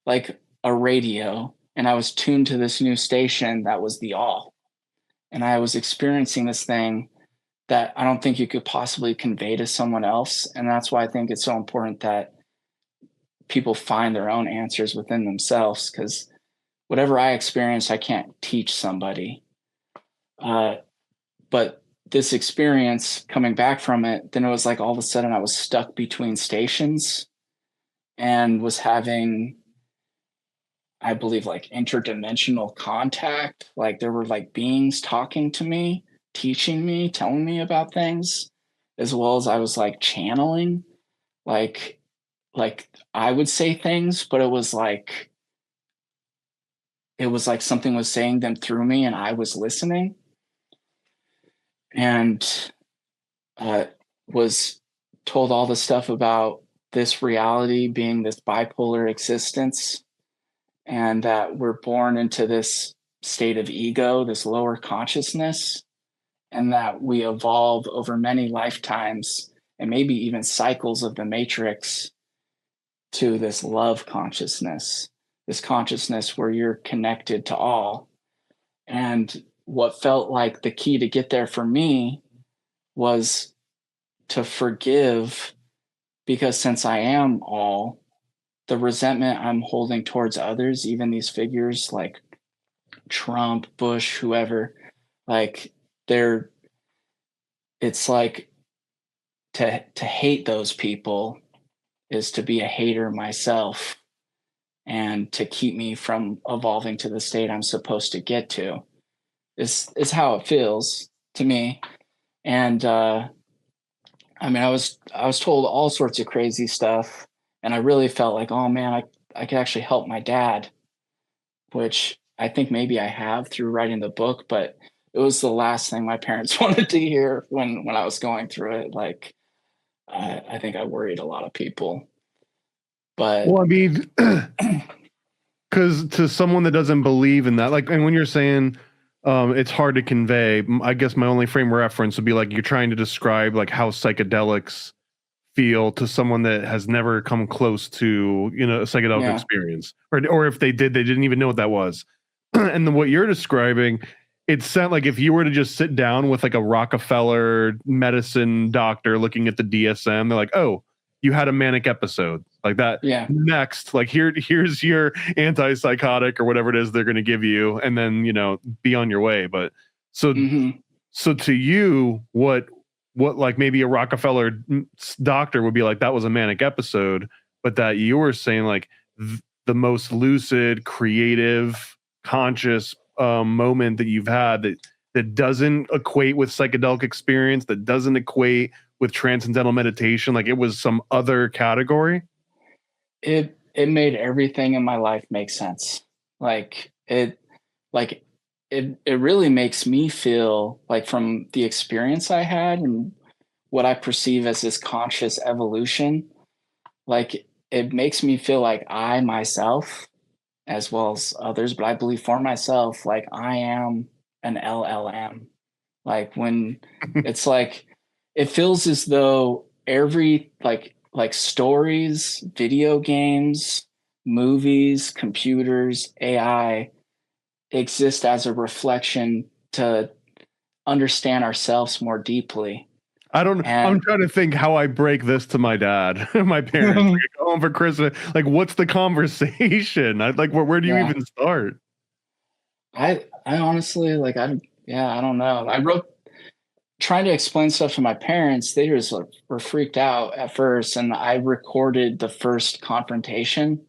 like a radio and I was tuned to this new station that was the all. And I was experiencing this thing that I don't think you could possibly convey to someone else. And that's why I think it's so important that people find their own answers within themselves, because whatever I experienced, I can't teach somebody. But this experience coming back from it, then it was like all of a sudden I was stuck between stations and was having, I believe, like interdimensional contact. Like there were like beings talking to me, teaching me, telling me about things, as well as I was like channeling, like I would say things, but it was like something was saying them through me and I was listening. And was told all the stuff about this reality being this bipolar existence, and that we're born into this state of ego, this lower consciousness, and that we evolve over many lifetimes and maybe even cycles of the matrix to this love consciousness, this consciousness where you're connected to all. And what felt like the key to get there for me was to forgive, because since I am all, the resentment I'm holding towards others, even these figures like Trump, Bush, whoever, like it's like to hate those people is to be a hater myself, and to keep me from evolving to the state I'm supposed to get to is how it feels to me. And I mean, I was told all sorts of crazy stuff, and I really felt like, oh man, I could actually help my dad, which I think maybe I have through writing the book, but it was the last thing my parents wanted to hear when I was going through it. Like, I think I worried a lot of people, but
Well, I mean, because to someone that doesn't believe in that, like, and when you're saying it's hard to convey, I guess my only frame of reference would be like you're trying to describe like how psychedelics feel to someone that has never come close to, you know, a psychedelic
yeah,
experience, or if they did, they didn't even know what that was. And then what you're describing, it sounds like if you were to just sit down with like a Rockefeller medicine doctor looking at the DSM, they're like, oh, you had a manic episode like that.
yeah,
Next, like here's your antipsychotic or whatever it is they're going to give you, and then, you know, be on your way. But so
hmm
so to you, what like maybe a Rockefeller doctor would be like, that was a manic episode, but that you were saying like the most lucid, creative, conscious moment that you've had that doesn't equate with psychedelic experience, that doesn't equate with transcendental meditation, like it was some other category.
it made everything in my life make sense. Like like it really makes me feel like from the experience I had and what I perceive as this conscious evolution, like it makes me feel like I myself, as well as others, but I believe for myself, like I am an LLM. Like when it's like it feels as though every like stories, video games, movies, computers, AI exist as a reflection to understand ourselves more deeply.
I don't. I'm
And
trying to think how I break this to my dad, my parents. Like, I go home for Christmas. Like, what's the conversation? I like. Where do you
yeah,
even start?
I honestly like I don't know. I wrote trying to explain stuff to my parents. They just like, were freaked out at first, and I recorded the first confrontation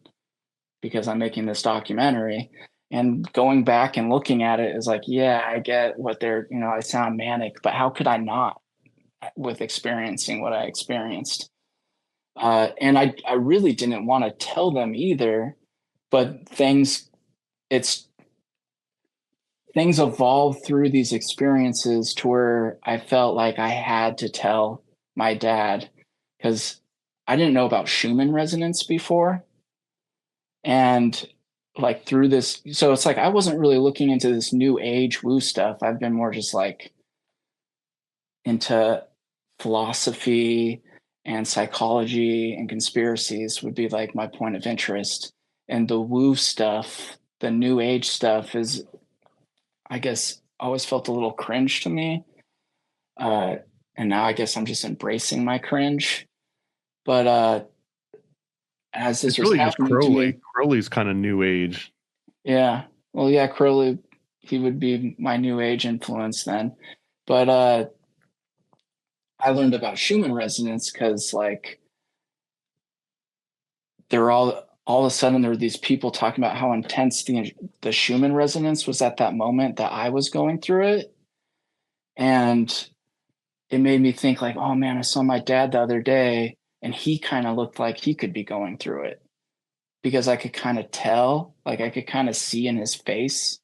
because I'm making this documentary. And going back and looking at it is like, yeah, I get what they're, you know, I sound manic, but how could I not with experiencing what I experienced? And I really didn't want to tell them either, but it's things evolved through these experiences to where I felt like I had to tell my dad because I didn't know about Schumann resonance before. And like through this, so it's like I wasn't really looking into this new age woo stuff. I've been more just like into philosophy and psychology and conspiracies would be like my point of interest. And the woo stuff, the new age stuff is, I guess, always felt a little cringe to me. Uh, and now I guess I'm just embracing my cringe. But as this
It's
was
really just
happening to
Crowley.
me,
Crowley's kind of new age.
yeah, well, yeah, Crowley, he would be my new age influence then. But I learned about Schumann resonance because like there were all of a sudden there were these people talking about how intense the Schumann resonance was at that moment that I was going through it, and it made me think like, oh man, I saw my dad the other day, and he kind of looked like he could be going through it because I could kind of tell, like I could kind of see in his face,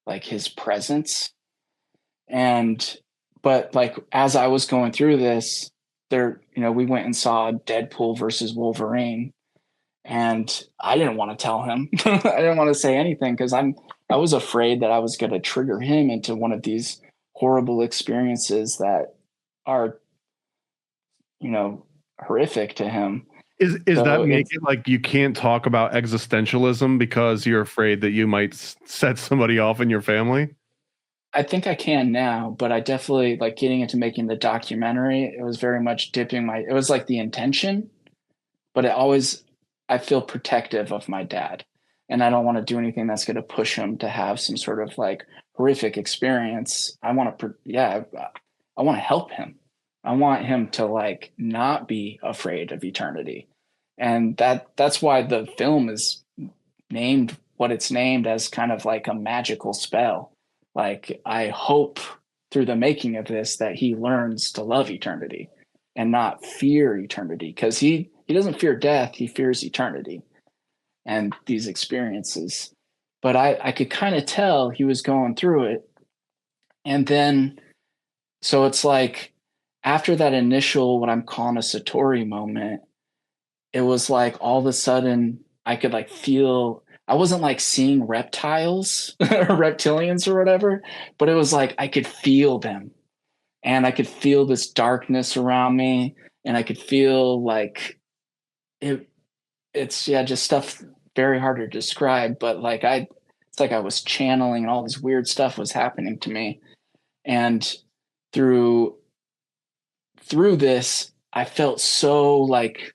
like his presence, and but like as I was going through this, there, you know, we went and saw Deadpool versus Wolverine, and I didn't want to tell him. I didn't want to say anything because I was afraid that I was going to trigger him into one of these horrible experiences that are, you know, horrific to him.
Is that
So
make
it's
it like you can't talk about existentialism because you're afraid that you might set somebody off in your family?
I think I can now, but I definitely like getting into making the documentary. It was very much dipping my. It was like the intention, but it always I feel protective of my dad, and I don't want to do anything that's going to push him to have some sort of like horrific experience. I want to, yeah, I want to help him. I want him to like not be afraid of eternity, and that's why the film is named what it's named as kind of like a magical spell. Like I hope through the making of this that he learns to love eternity. and not fear eternity, because he doesn't fear death, he fears eternity and these experiences. But I could kind of tell he was going through it. And then, so it's like after that initial, what I'm calling a Satori moment, it was like all of a sudden I could like feel, I wasn't like seeing reptiles or reptilians or whatever, but it was like I could feel them, and I could feel this darkness around me, and I could feel like it, it's yeah, just stuff very hard to describe, but like it's like I was channeling and all this weird stuff was happening to me. And through this, I felt so like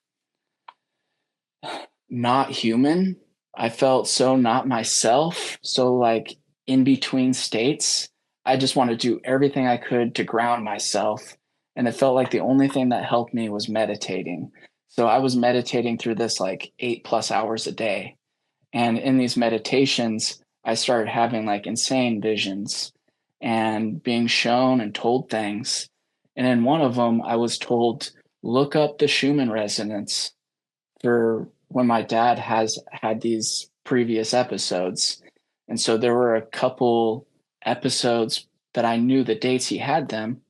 not human. I felt so not myself. So like in between states, I just wanted to do everything I could to ground myself. And it felt like the only thing that helped me was meditating. So I was meditating through this like 8+ hours a day. And in these meditations, I started having like insane visions and being shown and told things. And in one of them, I was told, look up the Schumann resonance for when my dad has had these previous episodes. And so there were a couple episodes that I knew the dates he had them.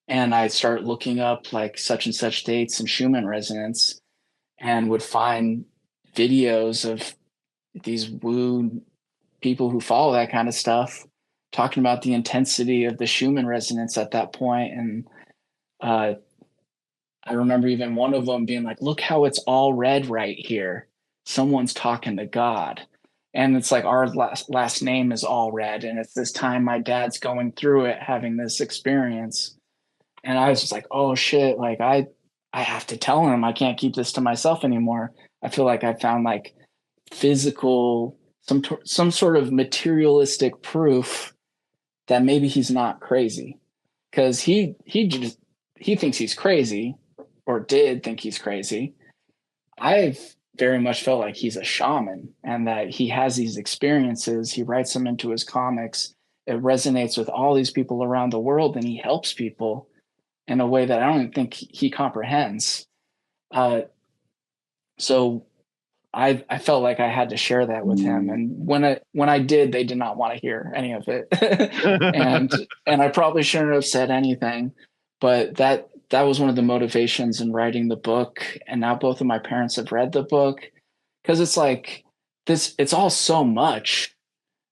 And I started looking up like such and such dates and Schumann resonance, and would find videos of these woo people who follow that kind of stuff talking about the intensity of the Schumann resonance at that point. And I remember even one of them being like, look how it's all red right here. Someone's talking to God. And it's like our last name is Allred. And it's this time my dad's going through it, having this experience. And I was just like, oh shit, like I have to tell him. I can't keep this to myself anymore. I feel like I found like physical, some sort of materialistic proof that maybe he's not crazy. Because he thinks he's crazy, or did think he's crazy. I've very much felt like he's a shaman, and that he has these experiences. He writes them into his comics. It resonates with all these people around the world, and he helps people in a way that I don't even think he comprehends. So I felt like I had to share that with him, and when I did, they did not want to hear any of it, and I probably shouldn't have said anything, but that was one of the motivations in writing the book. And now both of my parents have read the book, because it's like this, it's all so much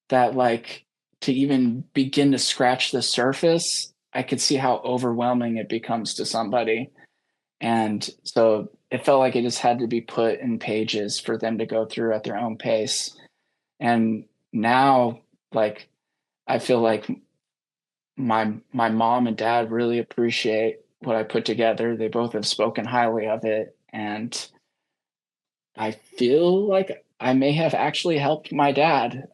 that like to even begin to scratch the surface, I could see how overwhelming it becomes to somebody. And so it felt like it just had to be put in pages for them to go through at their own pace. And now, like, I feel like my mom and dad really appreciate what I put together. They both have spoken highly of it. And I feel like I may have actually helped my dad.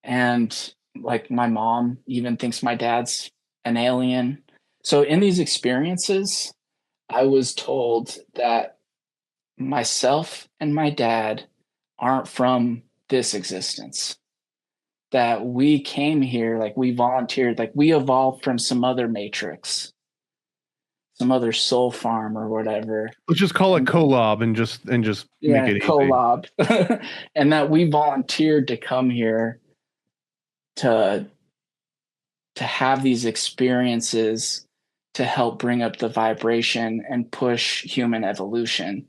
And like my mom even thinks my dad's an alien. So in these experiences, I was told that myself and my dad aren't from this existence, that we came here, like we volunteered, like we evolved from some other matrix, some other soul farm or whatever.
Let's just call it collab and just make it easy.
Collab. And that we volunteered to come here to have these experiences to help bring up the vibration and push human evolution.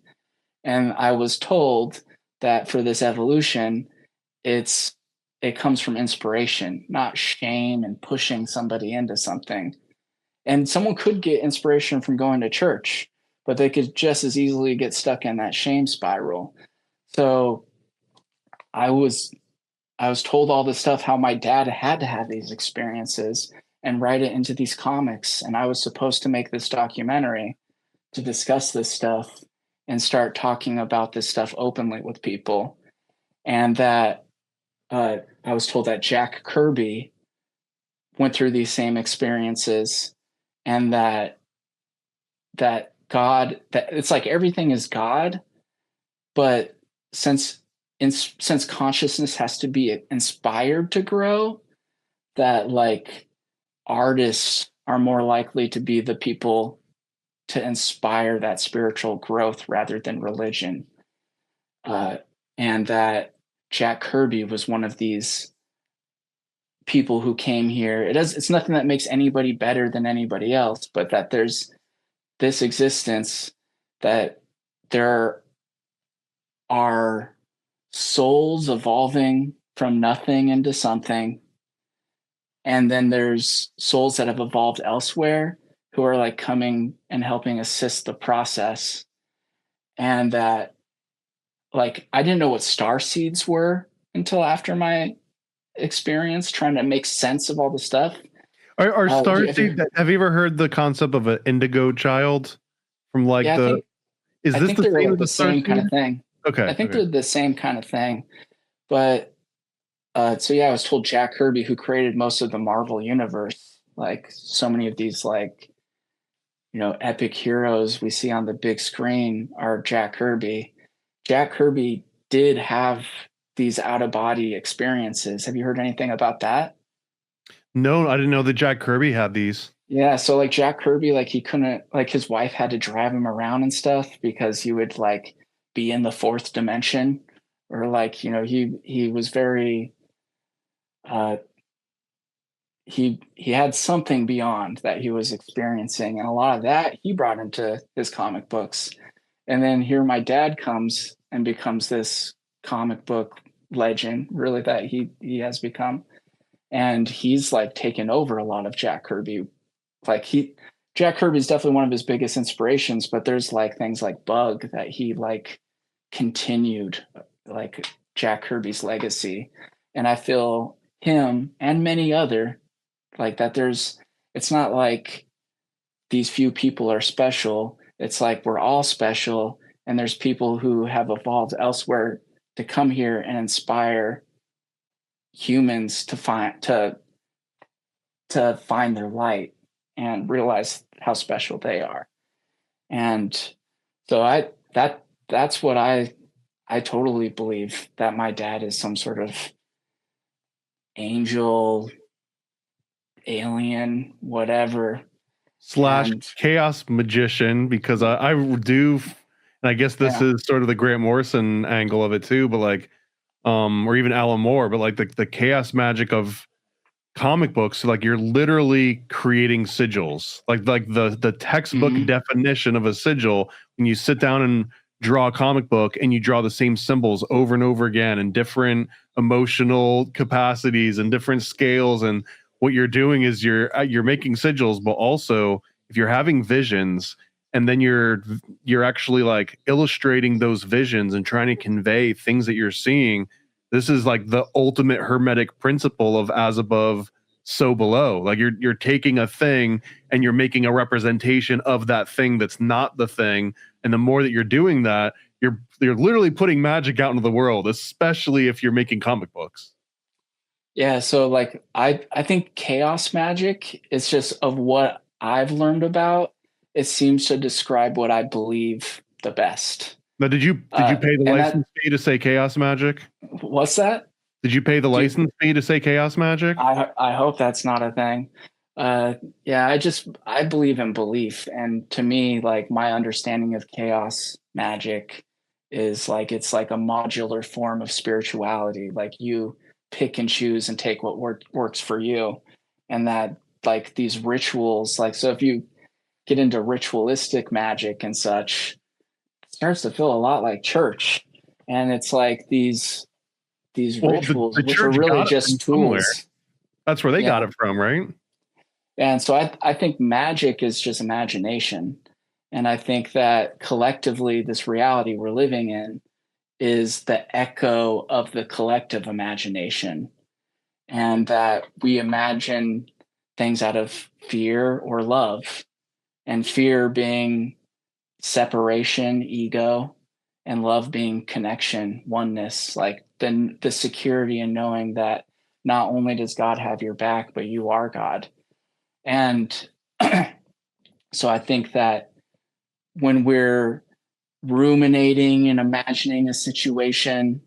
And I was told that for this evolution, it comes from inspiration, not shame and pushing somebody into something. And someone could get inspiration from going to church, but they could just as easily get stuck in that shame spiral. So I was told all this stuff, how my dad had to have these experiences and write it into these comics. And I was supposed to make this documentary to discuss this stuff and start talking about this stuff openly with people. And that I was told that Jack Kirby went through these same experiences, and that God, that it's like everything is God, but since consciousness has to be inspired to grow, that like artists are more likely to be the people to inspire that spiritual growth rather than religion. And that Jack Kirby was one of these people who came here. It's nothing that makes anybody better than anybody else, but that there's this existence, that there are souls evolving from nothing into something. And then there's souls that have evolved elsewhere who are like coming and helping assist the process. And that, like, I didn't know what star seeds were until after my experience trying to make sense of all the stuff.
Are starseed? Have you ever heard the concept of an indigo child from like
Yeah,
the? Is
I
this
think
the
they're
same
like
as
the
the
same kind of
starseed?
thing.
Okay.
I think
Okay.
they're the same kind of thing. But so yeah, I was told Jack Kirby, who created most of the Marvel universe, like so many of these like, you know, epic heroes we see on the big screen are Jack Kirby. Jack Kirby did have these out of body experiences. Have you heard anything about that?
No, I didn't know that Jack Kirby had these.
Yeah, so like Jack Kirby, like he couldn't, like his wife had to drive him around and stuff because he would like be in the fourth dimension, or like, you know, he was very uh he had something beyond that he was experiencing, and a lot of that he brought into his comic books. And then here my dad comes and becomes this comic book legend, really, that he has become. And he's like taken over a lot of Jack Kirby. Like Jack Kirby is definitely one of his biggest inspirations, but there's like things like Bug that he like continued, like Jack Kirby's legacy. And I feel him and many other, like that it's not like these few people are special. It's like we're all special, and there's people who have evolved elsewhere to come here and inspire humans to find their light and realize how special they are. And so that's what I totally believe, that my dad is some sort of angel, alien, whatever.
Slash
And
chaos magician, because I do, and I guess this
yeah.
is sort of the Grant Morrison angle of it too, but like, or even Alan Moore, but like the chaos magic of comic books, like you're literally creating sigils, like the textbook
Mhm.
definition of a sigil. When you sit down and draw a comic book and you draw the same symbols over and over again in different emotional capacities and different scales, and what you're doing is you're making sigils, but also if you're having visions and then you're actually like illustrating those visions and trying to convey things that you're seeing. This is like the ultimate hermetic principle of as above, so below. Like you're taking a thing and you're making a representation of that thing that's not the thing. And the more that you're doing that, you're literally putting magic out into the world, especially if you're making comic books.
Yeah, so like I think chaos magic is just, of what I've learned about, it seems to describe what I believe the best.
Now, did you pay the
And that,
license fee to say chaos magic?
what's that?
Did you pay the
Do you,
license fee to say chaos magic?
I hope that's not a thing. Yeah, I believe in belief, and to me, like my understanding of chaos magic is like it's like a modular form of spirituality. Like you pick and choose and take what works for you, and that like these rituals, like so if you get into ritualistic magic and such, it starts to feel a lot like church, and it's like these
Well,
rituals,
the
which are
church
really
got it from
just
somewhere.
tools.
That's where they got
Yeah.
it from, right?
And so I think magic is just imagination. And I think that collectively, this reality we're living in is the echo of the collective imagination. And that we imagine things out of fear or love, and fear being separation, ego, and love being connection, oneness, like the security in knowing that not only does God have your back, but you are God. And so I think that when we're ruminating and imagining a situation,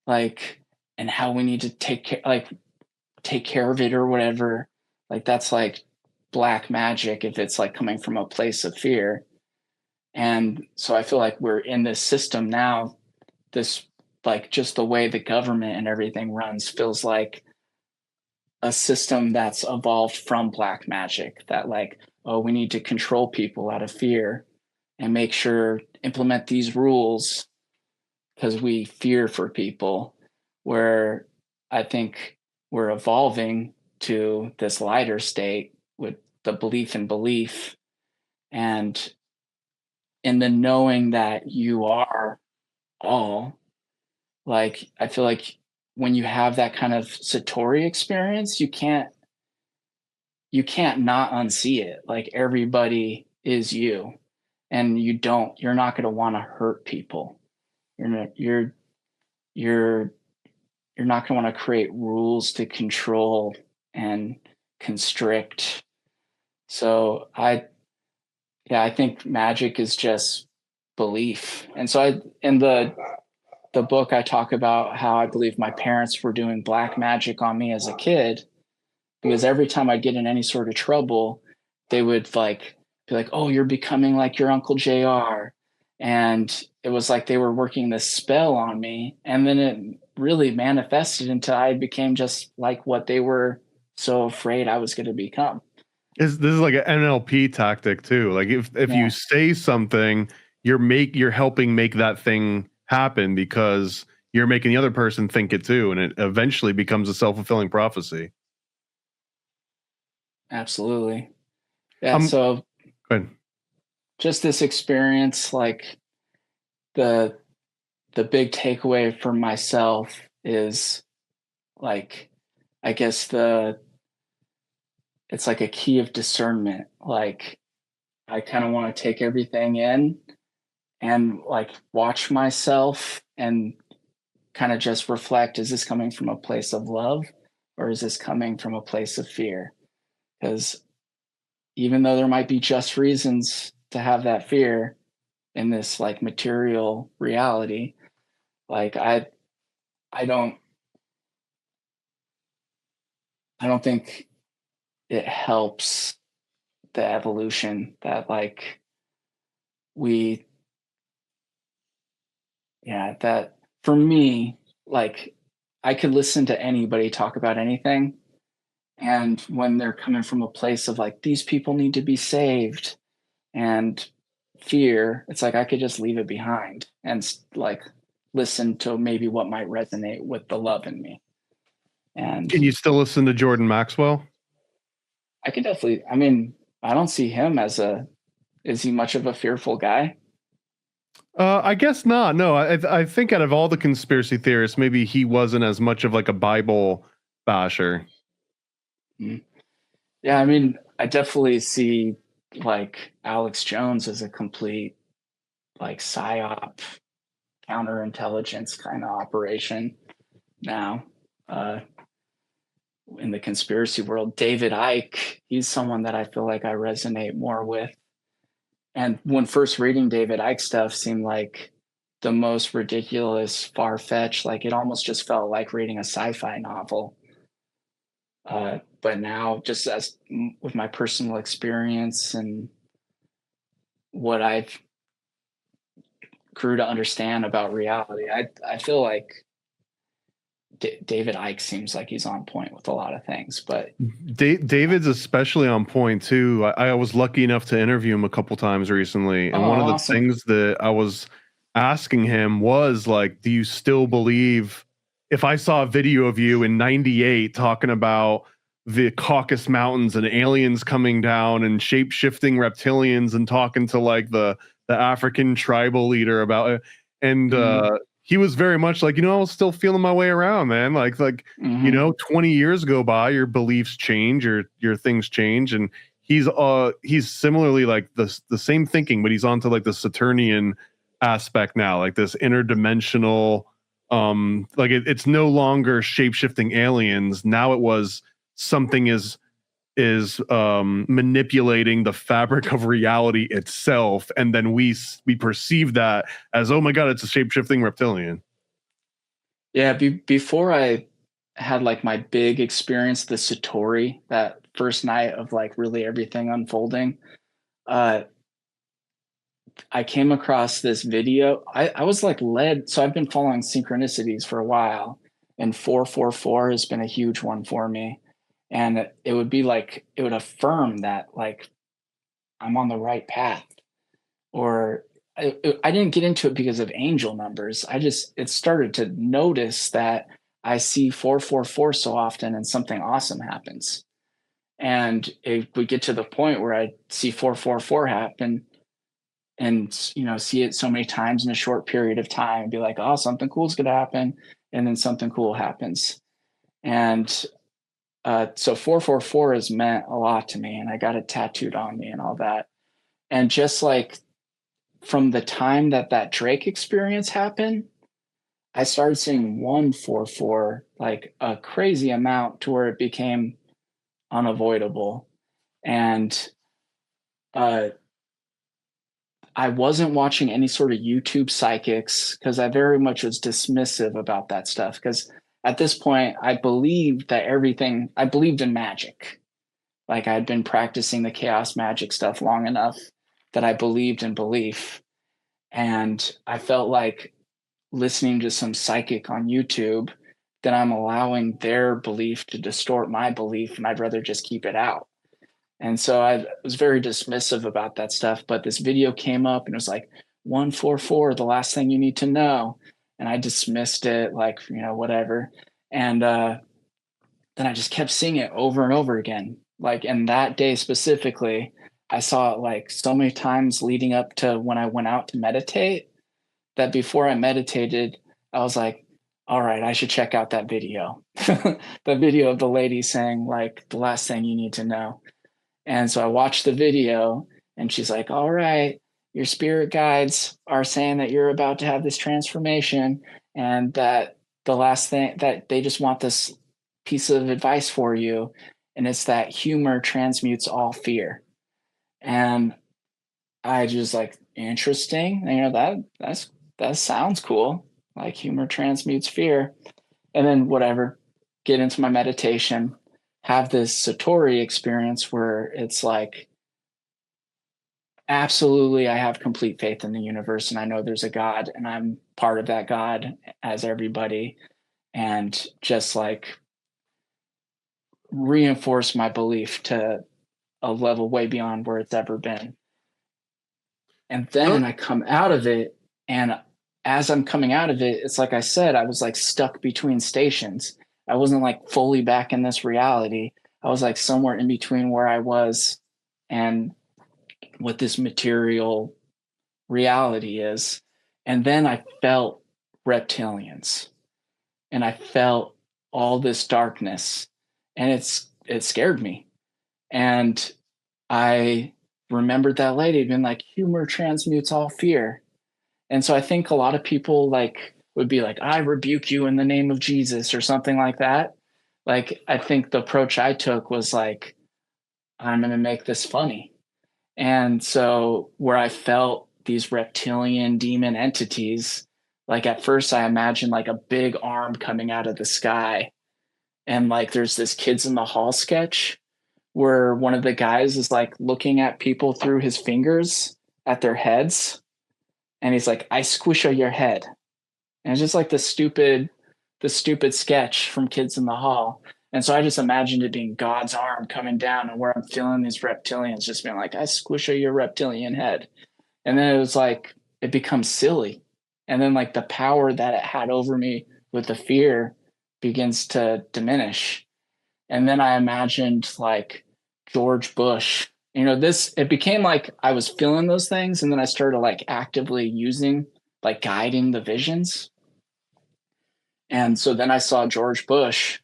like, and how we need to take care of it or whatever, like that's like black magic if it's like coming from a place of fear. And so I feel like we're in this system now, this like just the way the government and everything runs feels like a system that's evolved from black magic, that like, oh, we need to control people out of fear and make sure implement these rules because we fear for people, where I think we're evolving to this lighter state with the belief in belief, and in the knowing that you are all. Like, I feel like when you have that kind of Satori experience, you can't not unsee it. Like, everybody is you, and you're not going to want to hurt people. You're you're not going to want to create rules to control and constrict. So I think magic is just belief. And so in the book, I talk about how I believe my parents were doing black magic on me as a kid, because every time I get in any sort of trouble, they would like be like, "Oh, you're becoming like your Uncle JR." And it was like they were working this spell on me. And then it really manifested until I became just like what they were so afraid I was going to become.
This is like an NLP tactic too. Like if
Yeah,
you say something, you're helping make that thing happen because you're making the other person think it too, and it eventually becomes a self-fulfilling prophecy.
absolutely. Yeah. So
Go ahead.
just this experience, like the big takeaway for myself is like, I guess it's like a key of discernment. Like, I kind of want to take everything in and like watch myself and kind of just reflect, is this coming from a place of love or is this coming from a place of fear? Because even though there might be just reasons to have that fear in this like material reality, like I don't I don't think it helps the evolution that like we yeah, that for me, like, I could listen to anybody talk about anything, and when they're coming from a place of like, these people need to be saved and fear, it's like I could just leave it behind and like listen to maybe what might resonate with the love in me. And
Can you still listen to Jordan Maxwell?
I could definitely, I mean, I don't see him as is he much of a fearful guy?
I guess not. No, I think out of all the conspiracy theorists, maybe he wasn't as much of like a Bible basher.
Mm. Yeah, I mean, I definitely see like Alex Jones as a complete like psyop counterintelligence kind of operation now. In the conspiracy world, David Icke, he's someone that I feel like I resonate more with. And when first reading David Icke stuff seemed like the most ridiculous, far-fetched, like it almost just felt like reading a sci-fi novel. But now, just as with my personal experience and what I've grew to understand about reality, I feel like David Icke seems like he's on point with a lot of things. But
David's especially on point too. I was lucky enough to interview him a couple times recently, and one of the
awesome.
things that I was asking him was like, do you still believe, if I saw a video of you in '98 talking about the Caucasus Mountains and aliens coming down and shape-shifting reptilians and talking to like the African tribal leader about it, and he was very much like, I was still feeling my way around, man. Like 20 years go by, your beliefs change, your things change, and he's similarly like the same thinking, but he's onto like the Saturnian aspect now, like this interdimensional, like it's no longer shape-shifting aliens. Now it was something is manipulating the fabric of reality itself, and then we perceive that as, oh my god, it's a shape-shifting reptilian.
Yeah, before I had like my big experience, the Satori, that first night of like really everything unfolding, uh, I came across this video. I was like led. So I've been following synchronicities for a while, and 444 has been a huge one for me. And it would be like, it would affirm that like I'm on the right path. Or I didn't get into it because of angel numbers. It started to notice that I see 444 so often and something awesome happens. And if we get to the point where I see 444 happen, and see it so many times in a short period of time and be like, oh, something cool is going to happen, and then something cool happens. And so 444 has meant a lot to me, and I got it tattooed on me and all that. And just like from the time that Drake experience happened, I started seeing 144 like a crazy amount to where it became unavoidable. And I wasn't watching any sort of YouTube psychics because I very much was dismissive about that stuff. Because at this point, I believed in magic. Like I'd been practicing the chaos magic stuff long enough that I believed in belief. And I felt like listening to some psychic on YouTube, that I'm allowing their belief to distort my belief, and I'd rather just keep it out. And so I was very dismissive about that stuff. But this video came up and it was like 144, the last thing you need to know. And I dismissed it like, whatever. And then I just kept seeing it over and over again. Like, and that day specifically, I saw it like so many times leading up to when I went out to meditate, that before I meditated, I was like, all right, I should check out that video. The video of the lady saying like the last thing you need to know. And so I watched the video, and she's like, all right, your spirit guides are saying that you're about to have this transformation, and that the last thing that they just want this piece of advice for you. And it's that humor transmutes all fear. And I just like, interesting. That sounds cool. Like humor transmutes fear. And then whatever, get into my meditation, have this Satori experience where it's like, absolutely, I have complete faith in the universe, and I know there's a God, and I'm part of that God as everybody. And just like reinforce my belief to a level way beyond where it's ever been. And then I come out of it, and as I'm coming out of it, it's like I said, I was like stuck between stations. I wasn't like fully back in this reality. I was like somewhere in between where I was and what this material reality is. And then I felt reptilians, and I felt all this darkness, and it scared me. And I remembered that lady being like, humor transmutes all fear. And so I think a lot of people like would be like, I rebuke you in the name of Jesus or something like that. Like, I think the approach I took was like, I'm going to make this funny. And so where I felt these reptilian demon entities, like at first I imagined like a big arm coming out of the sky. And like, there's this Kids in the Hall sketch where one of the guys is like looking at people through his fingers at their heads. And he's like, I squish your head. And it's just like the stupid sketch from Kids in the Hall. And so I just imagined it being God's arm coming down, and where I'm feeling these reptilians just being like, I squish your reptilian head. And then it was like, it becomes silly. And then like the power that it had over me with the fear begins to diminish. And then I imagined like George Bush, it became like I was feeling those things. And then I started like actively using, like guiding the visions. And so then I saw George Bush,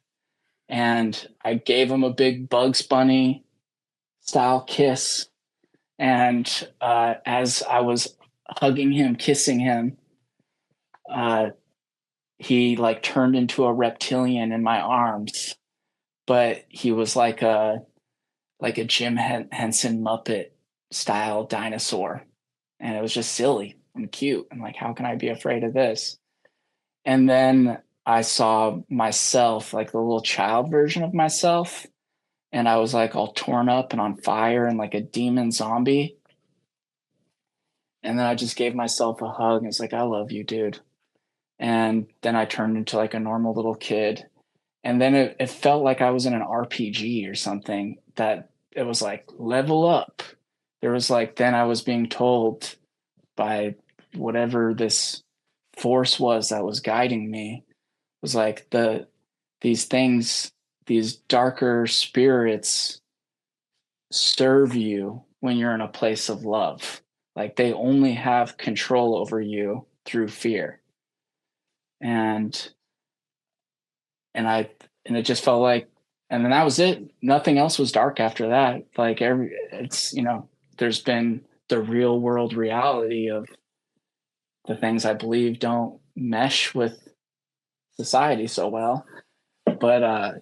and I gave him a big Bugs Bunny style kiss. And as I was hugging him, kissing him, he like turned into a reptilian in my arms, but he was like a Jim Henson Muppet style dinosaur. And it was just silly and cute. I'm like, how can I be afraid of this? And then I saw myself, like the little child version of myself. and I was like all torn up and on fire and like a demon zombie. And then I just gave myself a hug and was like, I love you, dude. And then I turned into like a normal little kid. And then it felt like I was in an RPG or something, that it was like level up. There was like, then I was being told by whatever this force was that was guiding me, was like these things, these darker spirits serve you when you're in a place of love. Like they only have control over you through fear. And I and it just felt like, and then that was it. Nothing else was dark after that. Like it's, there's been the real world reality of the things I believe don't mesh with society so well. But I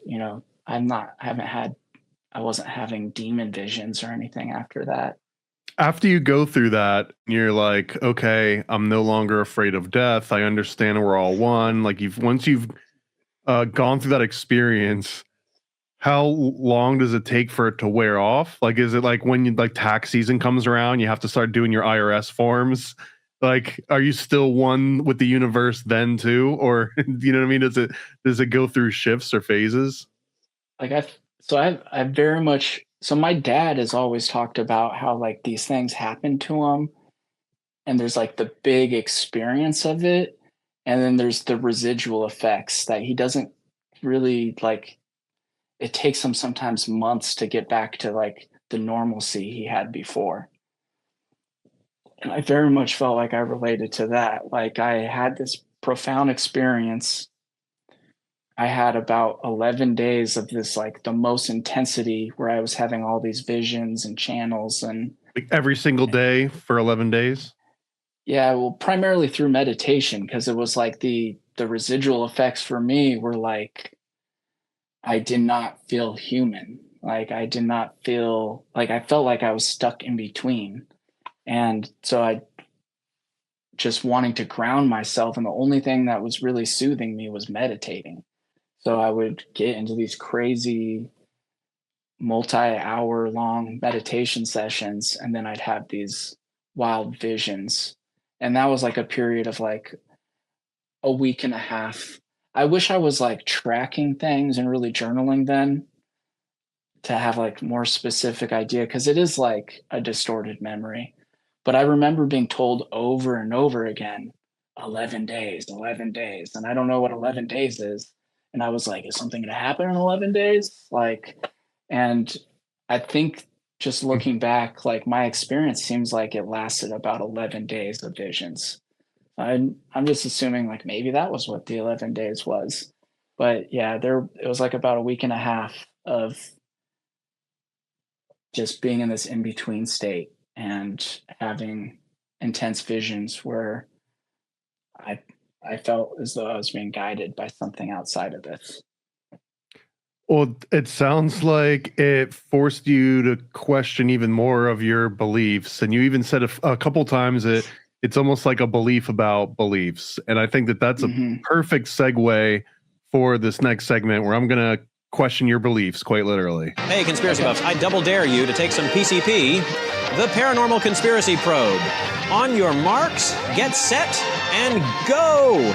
wasn't having demon visions or anything after that.
After you go through that, you're like, okay, I'm no longer afraid of death. I understand we're all one. Like once you've gone through that experience, how long does it take for it to wear off? Like, is it like when like tax season comes around, you have to start doing your IRS forms? Like, are you still one with the universe then too? Or you know what I mean? Does it go through shifts or phases?
Like I very much, so my dad has always talked about how like these things happen to him, and there's like the big experience of it, and then there's the residual effects that he doesn't really like. It takes him sometimes months to get back to like the normalcy he had before. And I very much felt like I related to that. Like I had this profound experience. I had about 11 days of this, like the most intensity, where I was having all these visions and channels, and
Like every single day for 11 days?
yeah, well, primarily through meditation, because it was like the residual effects for me were like I did not feel human. Like I did not feel like, I felt like I was stuck in between. And so I just wanting to ground myself. And the only thing that was really soothing me was meditating. So I would get into these crazy multi-hour long meditation sessions, and then I'd have these wild visions. And that was like a period of like a week and a half. I wish I was like tracking things and really journaling then to have like more specific idea, because it is like a distorted memory. But I remember being told over and over again, 11 days, 11 days. And I don't know what 11 days is. And I was like, is something going to happen in 11 days? Like, and I think just looking back, like my experience seems like it lasted about 11 days of visions. I'm just assuming like maybe that was what the 11 days was. But yeah, it was like about a week and a half of just being in this in-between state and having intense visions where I felt as though I was being guided by something outside of this.
Well, it sounds like it forced you to question even more of your beliefs. And you even said a couple times it's almost like a belief about beliefs. And I think that that's a perfect segue for this next segment, where I'm going to question your beliefs, quite literally.
Hey, conspiracy buffs, I double dare you to take some PCP, the Paranormal Conspiracy Probe. On your marks, get set, and go!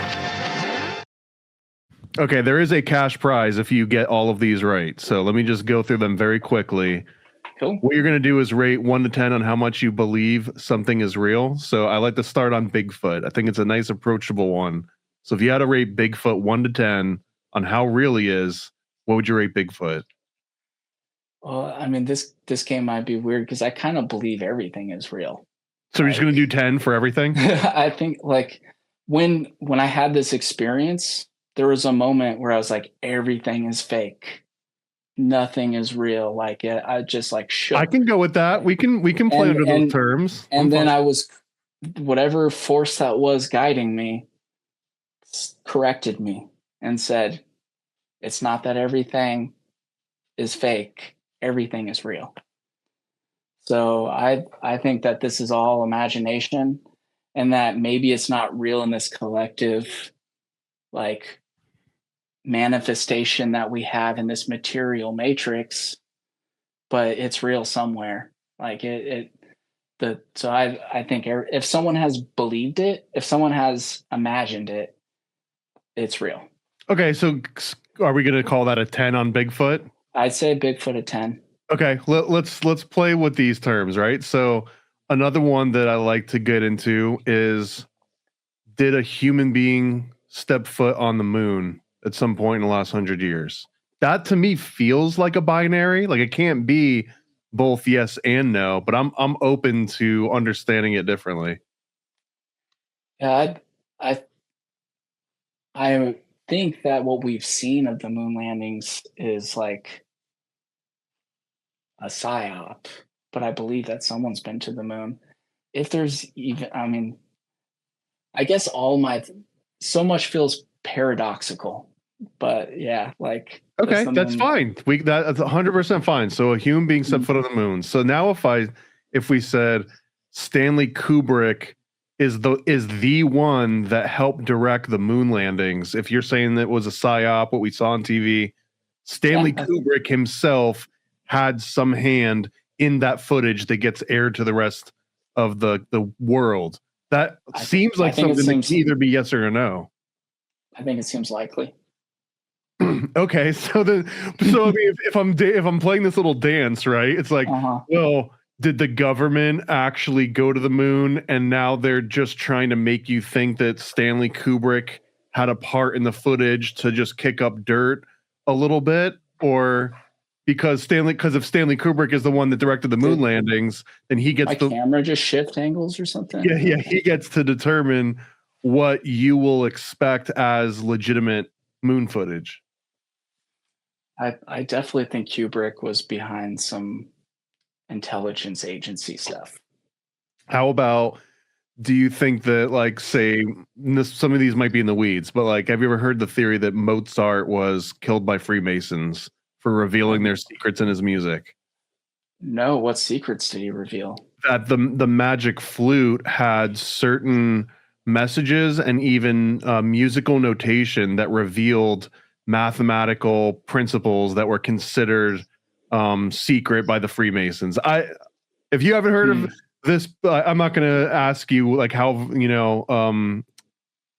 Okay, there is a cash prize if you get all of these right. So let me just go through them very quickly.
Cool.
What you're going to do is rate 1 to 10 on how much you believe something is real. So I like to start on Bigfoot. I think it's a nice, approachable one. So if you had to rate Bigfoot 1 to 10 on how real he is, what would you rate Bigfoot?
Well, I mean, this game might be weird because I kind of believe everything is real.
So we're just going to do 10 for everything?
I think like when I had this experience, there was a moment where I was like, everything is fake. Nothing is real. Like I just like shook.
I can go with that. We can play under those terms.
And then I was, whatever force that was guiding me corrected me and said, it's not that everything is fake. Everything is real. So I think that this is all imagination, and that maybe it's not real in this collective like manifestation that we have in this material matrix, but it's real somewhere. Like so I think if someone has believed it, if someone has imagined it, it's real.
Okay, so are we going to call that a 10 on Bigfoot?
I'd say Bigfoot a 10.
Okay, let's play with these terms, right? So another one that I like to get into is, did a human being step foot on the moon at some point in the last 100 years? That to me feels like a binary. Like it can't be both yes and no, but I'm open to understanding it differently.
Yeah, I think that what we've seen of the moon landings is like a psyop, but I believe that someone's been to the moon. If there's even, I mean, I guess so much feels paradoxical, but yeah, like
Okay, that's fine. That's 100% fine. So a human being set foot on the moon. So now if we said Stanley Kubrick is the one that helped direct the moon landings, if you're saying that was a psyop, what we saw on TV, Stanley Kubrick himself had some hand in that footage that gets aired to the rest of the world. That seems like something that can either be yes or no.
I think it seems likely.
Okay, so I mean, if I'm playing this little dance, right? It's like, well, did the government actually go to the moon, and now they're just trying to make you think that Stanley Kubrick had a part in the footage to just kick up dirt a little bit, or because if Stanley Kubrick is the one that directed the moon landings, then he gets the
camera just shift angles or something.
Yeah, he gets to determine what you will expect as legitimate moon footage.
I definitely think Kubrick was behind some intelligence agency stuff.
How about, do you think that, like, say, some of these might be in the weeds, but like, have you ever heard the theory that Mozart was killed by Freemasons for revealing their secrets in his music?
No, what secrets did he reveal?
That the magic flute had certain messages and even musical notation that revealed mathematical principles that were considered secret by the Freemasons. If you haven't heard of this, I'm not going to ask you like how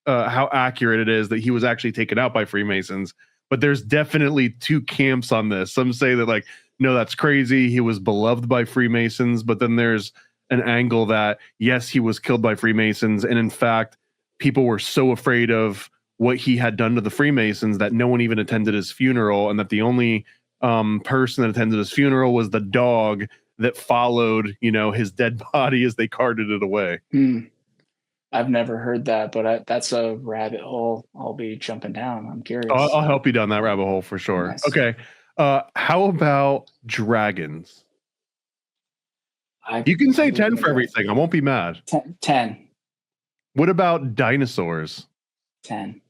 accurate it is that he was actually taken out by Freemasons, but there's definitely two camps on this. Some say that, like, no, that's crazy, he was beloved by Freemasons, but then there's an angle that yes, he was killed by Freemasons, and in fact people were so afraid of what he had done to the Freemasons that no one even attended his funeral, and that the only person that attended his funeral was the dog that followed, his dead body as they carted it away.
I've never heard that, but that's a rabbit hole I'll be jumping down. I'm curious.
I'll help you down that rabbit hole for sure. Nice. Okay. How about dragons? You can say 10 for everything. I won't be mad.
10.
What about dinosaurs?
10.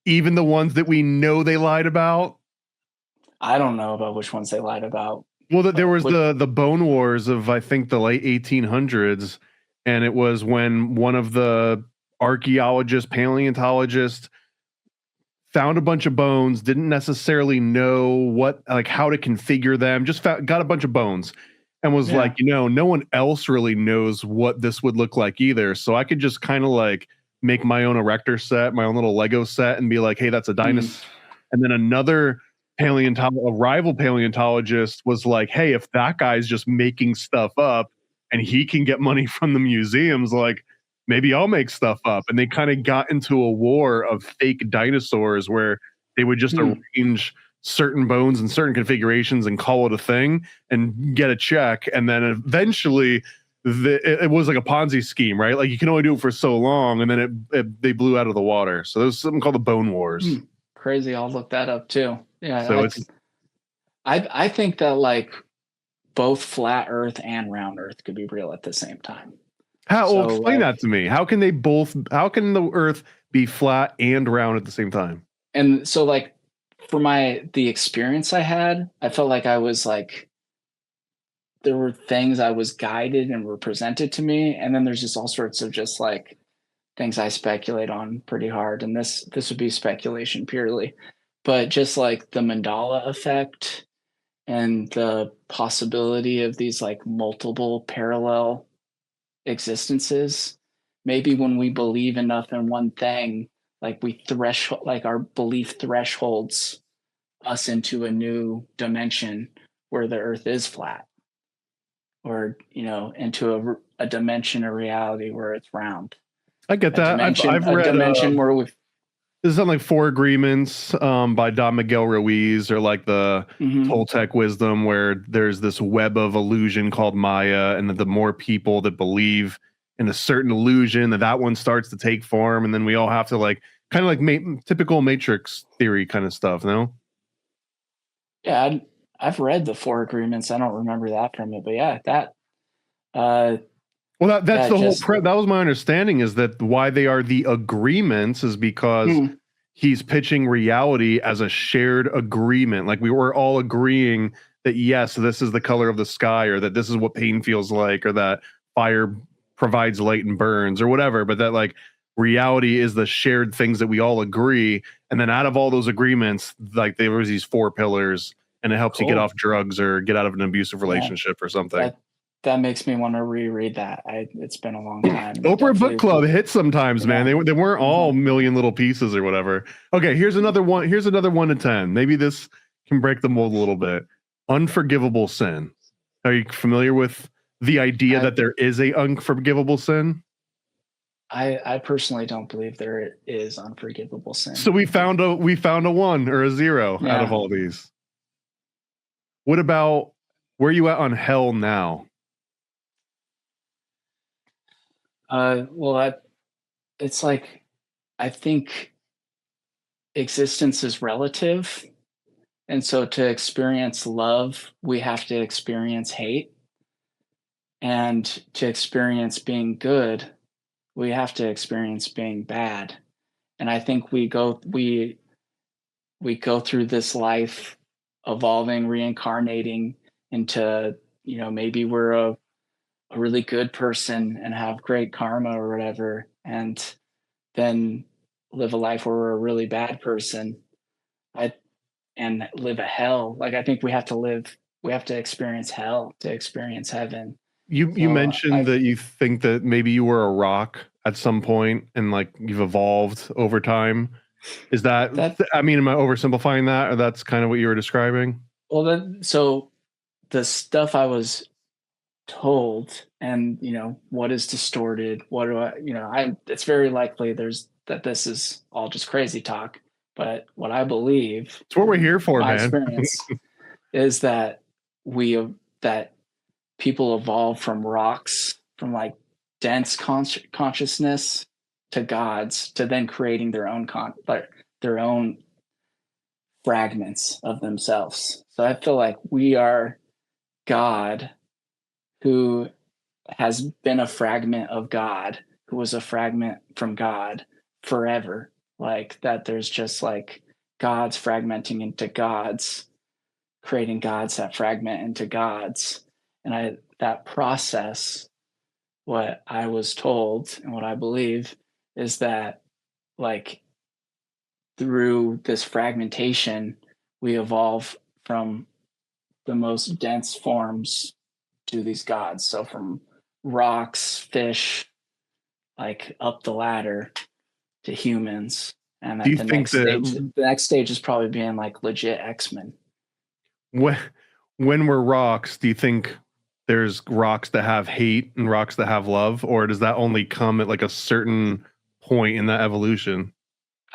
Even the ones that we know they lied about?
I don't know about which ones they lied about.
Well, there was the Bone Wars of, I think, the late 1800s, and it was when one of the archaeologists, paleontologists, found a bunch of bones, didn't necessarily know how to configure them, just got a bunch of bones, and was like, no one else really knows what this would look like either, so I could just kind of like make my own erector set, my own little Lego set, and be like, hey, that's a dinosaur. And then another a rival paleontologist was like, hey, if that guy's just making stuff up and he can get money from the museums, like, maybe I'll make stuff up. And they kind of got into a war of fake dinosaurs where they would just arrange certain bones in certain configurations and call it a thing and get a check. And then eventually it was like a Ponzi scheme, right? Like, you can only do it for so long, and then they blew out of the water. So there's something called the Bone Wars.
Crazy. I'll look that up too. Yeah.
So
I think that like both flat Earth and round Earth could be real at the same time.
Explain that to me. How can the Earth be flat and round at the same time?
And so, like, for the experience I had, I felt like I was like, there were things I was guided and were presented to me. And then there's just all sorts of just like things I speculate on pretty hard. And this would be speculation purely, but just like the mandala effect and the possibility of these like multiple parallel existences. Maybe when we believe enough in one thing, like our belief thresholds us into a new dimension where the earth is flat, or into a dimension of reality where it's round.
I get that. I've
A
read
dimension where we've
this is on like Four Agreements by Don Miguel Ruiz, or like the Toltec wisdom, where there's this web of illusion called Maya, and that the more people that believe in a certain illusion, that one starts to take form, and then we all have to like kind of like typical Matrix theory kind of stuff. No?
Yeah, I've read the Four Agreements. I don't remember that from it, but yeah, that.
Well, that's the whole. That was my understanding, is that why they are the agreements is because he's pitching reality as a shared agreement. Like we were all agreeing that yes, this is the color of the sky, or that this is what pain feels like, or that fire provides light and burns, or whatever. But that like reality is the shared things that we all agree, and then out of all those agreements, like there was these 4 pillars, and it helps you get off drugs or get out of an abusive relationship or something.
That makes me want to reread that. It's been a long time.
Oprah Book Club hits sometimes, man. They weren't all million little pieces or whatever. Okay, here's another one. Here's another 1 to 10. Maybe this can break the mold a little bit. Unforgivable sin. Are you familiar with the idea that there is a unforgivable sin?
I personally don't believe there is unforgivable sin.
So we found a 1 or a 0 out of all these. What about where are you at on hell now?
Well, it's like, I think existence is relative. And so to experience love, we have to experience hate. And to experience being good, we have to experience being bad. And I think we go through this life evolving, reincarnating into, maybe we're a really good person and have great karma or whatever, and then live a life where we're a really bad person and live a hell. Like I think we have to experience hell to experience heaven.
You mentioned that you think that maybe you were a rock at some point and like you've evolved over time. Is that I mean, am I oversimplifying that, or that's kind of what you were describing?
Well, so the stuff I was told, and what is distorted, what do it's very likely that this is all just crazy talk, but what I believe,
it's what we're here for,
my
man.
experience is that that people evolve from rocks, from like dense consciousness to gods, to then creating their own fragments of themselves. So I feel like we are God, who has been a fragment of God, who was a fragment from God forever. Like that there's just like gods fragmenting into gods, creating gods that fragment into gods. And that process, what I was told and what I believe is that like through this fragmentation, we evolve from the most dense forms to these gods. So from rocks, fish, like up the ladder to humans. And
do you think
the next stage is probably being like legit X-Men.
When we're rocks, do you think there's rocks that have hate and rocks that have love, or does that only come at like a certain point in that evolution?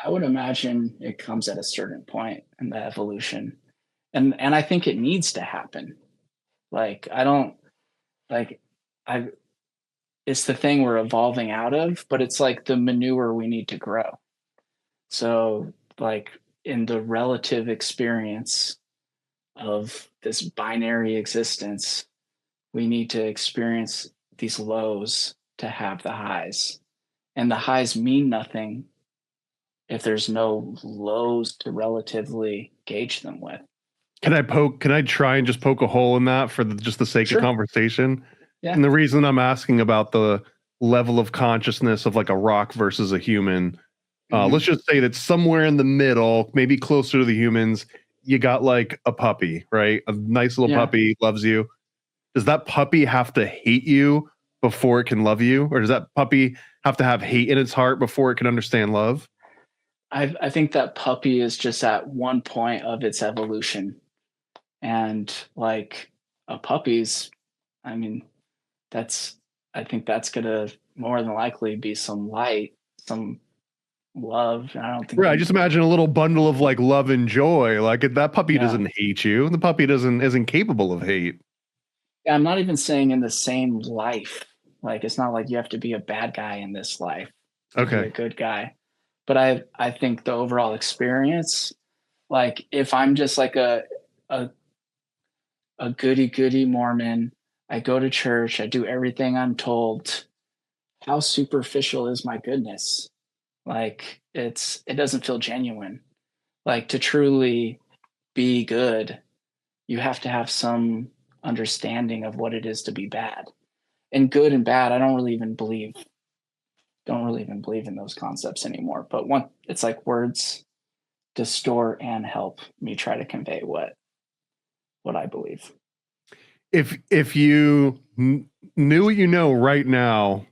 I would imagine it comes at a certain point in the evolution. And I think it needs to happen. Like it's the thing we're evolving out of, but it's like the manure we need to grow. So like in the relative experience of this binary existence, we need to experience these lows to have the highs. And the highs mean nothing if there's no lows to relatively gauge them with.
Can I try and just poke a hole in that for just the sake of conversation? Yeah. And the reason I'm asking about the level of consciousness of like a rock versus a human, let's just say that somewhere in the middle, maybe closer to the humans, you got like a puppy, right? A nice little puppy loves you. Does that puppy have to hate you before it can love you? Or does that puppy have to have hate in its heart before it can understand love?
I think that puppy is just at one point of its evolution. And like a puppy's, I mean, I think that's gonna more than likely be some light, some love. I don't think
Right. Just imagine a little bundle of like love and joy. Like that puppy doesn't hate you. The puppy isn't capable of hate.
Yeah, I'm not even saying in the same life. Like it's not like you have to be a bad guy in this life to be a good guy. But I think the overall experience, like if I'm just like a goody Mormon, I go to church, I do everything I'm told. How superficial is my goodness? Like it doesn't feel genuine. Like to truly be good, you have to have some understanding of what it is to be bad. And good and bad, I don't really even believe in those concepts anymore. But it's like words distort and help me try to convey what I believe.
If you knew what you know right now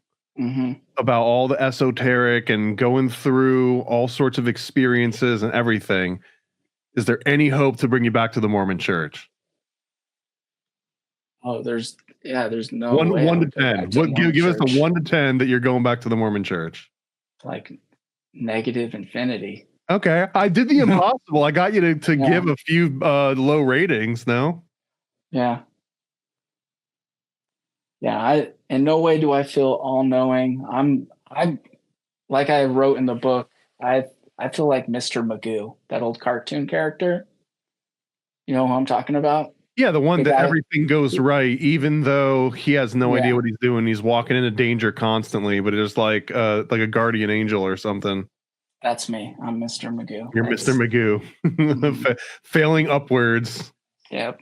about all the esoteric and going through all sorts of experiences and everything, is there any hope to bring you back to the Mormon Church?
Oh, there's no
one
way.
to 10. Give us a 1 to 10 that you're going back to the Mormon Church.
Like negative infinity.
Okay, I did the impossible. I got you to give a few low ratings. No.
Yeah. Yeah. In no way do I feel all knowing. I'm like I wrote in the book. I feel like Mr. Magoo, that old cartoon character. You know who I'm talking about?
Yeah, the one that everything goes right, even though he has no idea what he's doing. He's walking into danger constantly, but it's like a guardian angel or something.
That's me. I'm Mr. Magoo.
You're Mr. Magoo. Failing upwards.
Yep.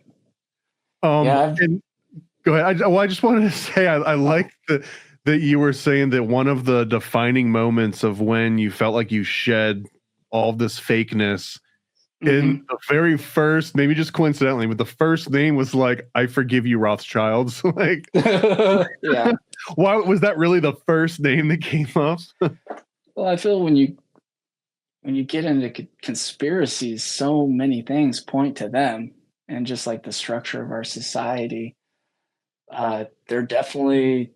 And go ahead. I just wanted to say I like that you were saying that one of the defining moments of when you felt like you shed all this fakeness in the very first, maybe just coincidentally, but the first name was like, I forgive you, Rothschilds. Like,
yeah.
Why was that really the first name that came up?
Well, I feel when you get into conspiracies, so many things point to them, and just like the structure of our society, they're definitely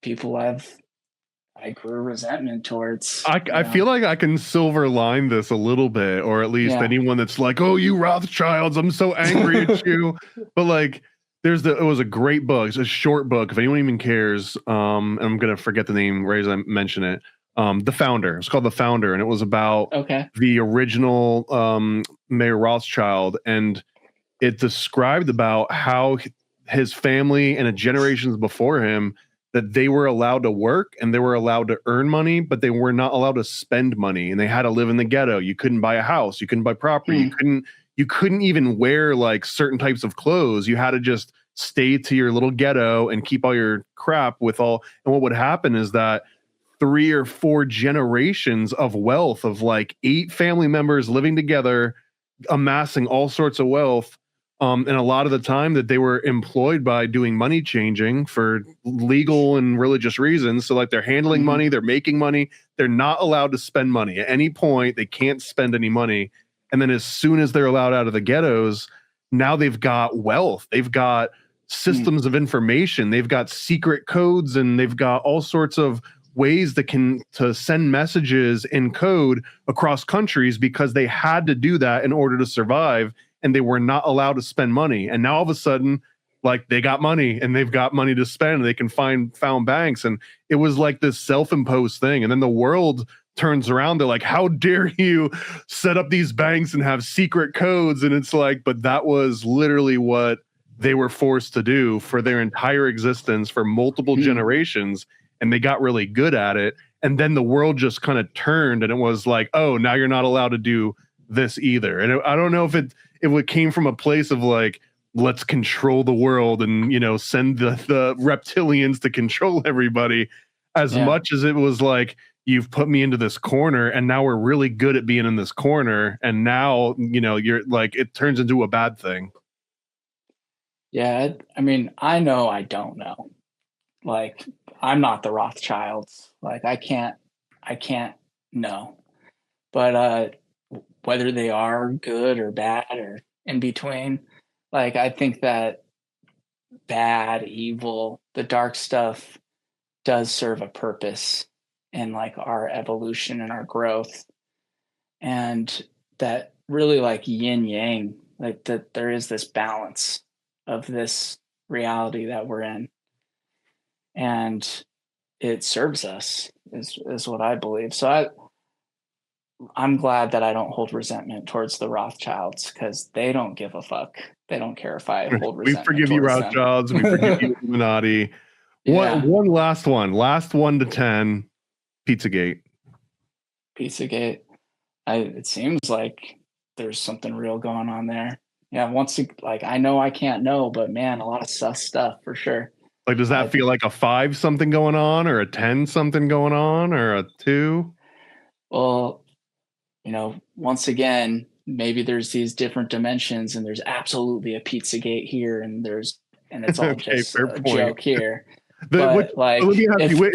people I grew resentment towards.
I feel like I can silver line this a little bit, or at least anyone that's like, oh, you Rothschilds, I'm so angry at you. But like, it was a great book. It's a short book. If anyone even cares, I'm going to forget the name right as I mention it. The Founder. It's called The Founder. And it was about the original Mayor Rothschild. And it described about how his family and generations before him, that they were allowed to work and they were allowed to earn money, but they were not allowed to spend money, and they had to live in the ghetto. You couldn't buy a house, you couldn't buy property, you couldn't even wear like certain types of clothes. You had to just stay to your little ghetto and keep all your crap with all. And what would happen is that 3 or 4 generations of wealth of like 8 family members living together, amassing all sorts of wealth. And a lot of the time that they were employed by doing money changing for legal and religious reasons. So like they're handling money, they're making money. They're not allowed to spend money at any point. They can't spend any money. And then as soon as they're allowed out of the ghettos, now they've got wealth. They've got systems of information. They've got secret codes, and they've got all sorts of ways to send messages in code across countries, because they had to do that in order to survive. And they were not allowed to spend money. And now all of a sudden, like, they got money and they've got money to spend, and they can found banks. And it was like this self-imposed thing. And then the world turns around. They're like, how dare you set up these banks and have secret codes? And it's like, but that was literally what they were forced to do for their entire existence for multiple generations. And they got really good at it. And then the world just kind of turned, and it was like, oh, now you're not allowed to do this either. And I don't know if it came from a place of like, let's control the world and, send the reptilians to control everybody, as much as it was like, you've put me into this corner, and now we're really good at being in this corner, and now you're like, it turns into a bad thing.
Yeah, I mean, I know I don't know. Like, I'm not the Rothschilds. Like, I can't know. But whether they are good or bad or in between, like, I think that bad, evil, the dark stuff does serve a purpose in like our evolution and our growth. And that really like yin yang, like that there is this balance of this reality that we're in. And it serves us is what I believe. So I'm glad that I don't hold resentment towards the Rothschilds because they don't give a fuck. They don't care if I hold
We
resentment
forgive you,
towards them.
Rothschilds. We forgive you, Illuminati.
Yeah.
One last one to 10. Pizzagate.
Pizzagate. It seems like there's something real going on there. Yeah, like I know I can't know, but man, a lot of sus stuff for sure.
Like, does that feel like a 5 something going on, or a 10 something going on, or a 2?
Well, once again, maybe there's these different dimensions, and there's absolutely a Pizzagate here, and it's all
Okay,
just
fair
a
point.
joke here.
Let me ask you,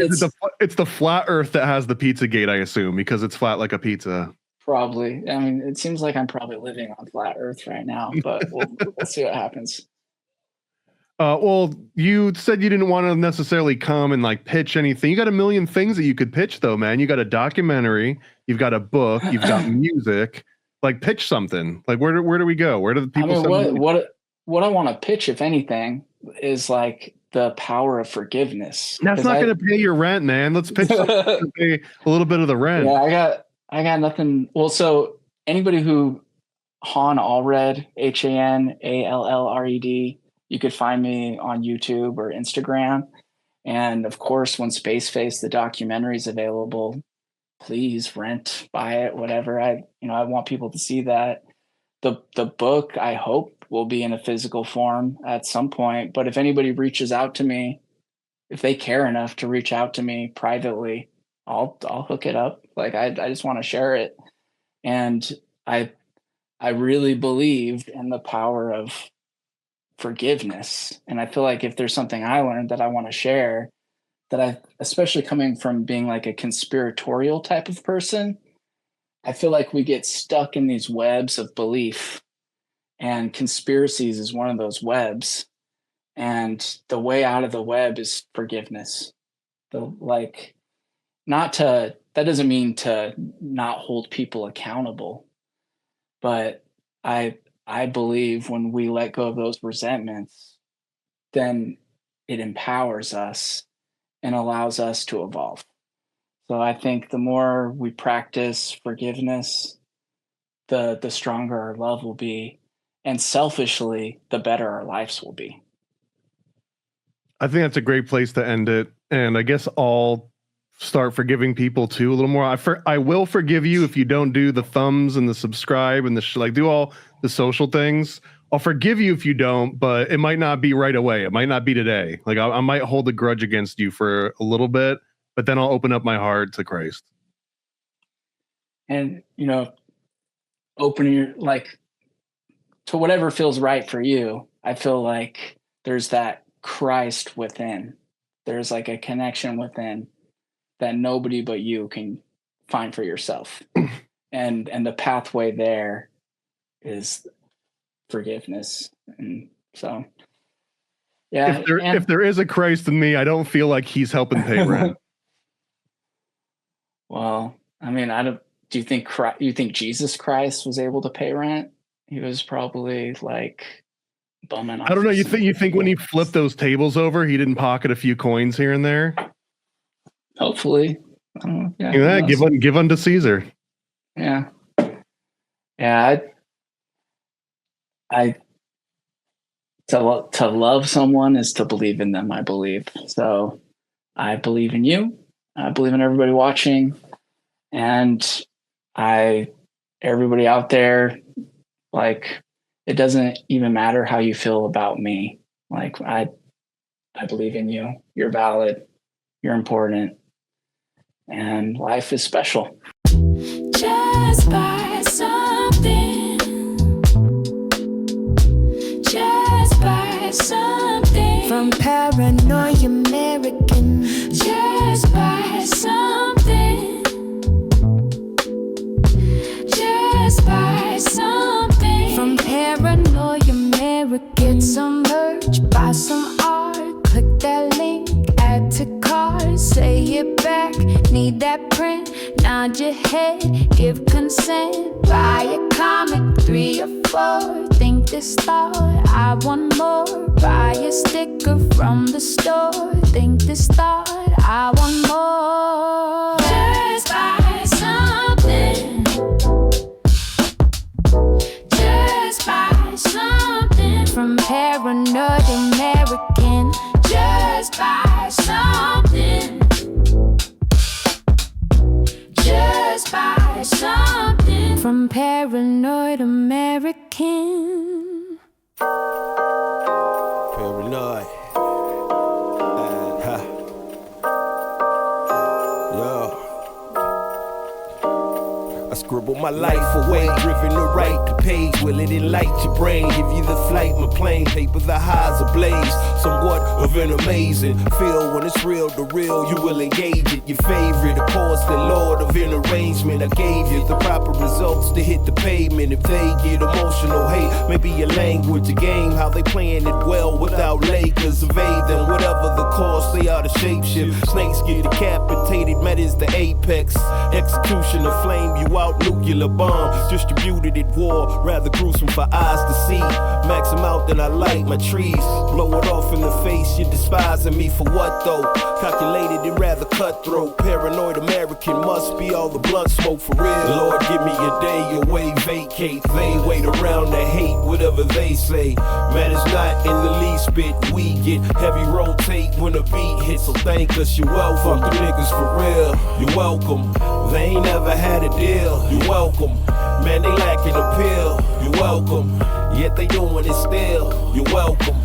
it's the flat Earth that has the Pizzagate, I assume, because it's flat like a pizza.
Probably. I mean, it seems like I'm probably living on flat Earth right now, but we'll see what happens.
Well, you said you didn't want to necessarily come and like pitch anything. You got a million things that you could pitch, though, man. You got a documentary, you've got a book, you've got music. Like, pitch something. Like, where do we go? Where do the people?
I mean, what I want to pitch, if anything, is like the power of forgiveness.
That's not going to pay your rent, man. Let's pitch something to pay a little bit of the rent.
Yeah, I got nothing. Well, so anybody who Allred, HANALLRED, you could find me on YouTube or Instagram. And of course, when Spaceface, the documentary, is available, please rent, buy it, whatever. I want people to see that. The book, I hope, will be in a physical form at some point. But if anybody reaches out to me, if they care enough to reach out to me privately, I'll hook it up. Like, I just want to share it. And I really believe in the power of forgiveness. And I feel like if there's something I learned that I want to share, that especially coming from being like a conspiratorial type of person, I feel like we get stuck in these webs of belief, and conspiracies is one of those webs. And the way out of the web is forgiveness. That doesn't mean to not hold people accountable, but I believe when we let go of those resentments, then it empowers us and allows us to evolve. So I think the more we practice forgiveness, the stronger our love will be, and selfishly, the better our lives will be.
I think that's a great place to end it. And I guess I'll start forgiving people too a little more. I will forgive you if you don't do the thumbs and the subscribe and do all the social things. I'll forgive you if you don't, but it might not be right away. It might not be today. Like, I might hold a grudge against you for a little bit, but then I'll open up my heart to Christ.
And, open your, to whatever feels right for you. I feel like there's that Christ within. There's like a connection within that nobody but you can find for yourself. and the pathway there is forgiveness. And so, yeah.
If there is a Christ in me, I don't feel like he's helping pay rent.
Well, I mean, do you think Jesus Christ was able to pay rent? He was probably like bumming off.
I don't know. You think when he flipped those tables over, he didn't pocket a few coins here and there?
Hopefully. I don't know. Yeah,
give unto Caesar.
Yeah. Yeah. To love someone is to believe in them, I believe. So I believe in you. I believe in everybody watching. And everybody out there, like, it doesn't even matter how you feel about me. Like, I believe in you. You're valid. You're important. and life is special.
Just buy something. Just buy something. From Paranoid American. Just buy something. Just buy something. From Paranoid American. Get some merch, buy some art. Click that link, add to cart. Say it back, need that print. Nod your head, give consent. Buy a comic, 3 or 4. Think this thought, I want more. Buy a sticker from the store. Think this thought, I want more. Just buy something. Just buy something. From Paranoid American. Just buy something. Just buy something. From Paranoid American.
Paranoid. Yo. I scribble my life away, driven to write the page. Will it enlighten your brain? Give you the flight, my plane. Paper the highs ablaze. Somewhat of an amazing feel when it's real to real. You will engage it. Your favorite, of course, the Lord of an arrangement. I gave you the proper results to hit the pavement. If they get emotional, hey, maybe your language, a game, how they playing it well without Lakers. Evade them, whatever the cost, they are the shapeshift. Snakes get decapitated, met is the apex. Execution of flame you out, nuclear bomb. Distributed at war, rather gruesome for eyes to see. Max them out, then I light my trees. Blow it off in the face, you're despising me for what though? Calculated and rather cutthroat. Paranoid American must be all the blunt smoke for real. Lord, give me a day away, vacate. They wait around to hate whatever they say. Man, it's not in the least bit. We get heavy rotate when the beat hits, so thank us, you're welcome. Fuck the niggas for real, you're welcome. They ain't never had a deal, you're welcome. Man, they lacking appeal, you're welcome. Yet they doing it still, you're welcome.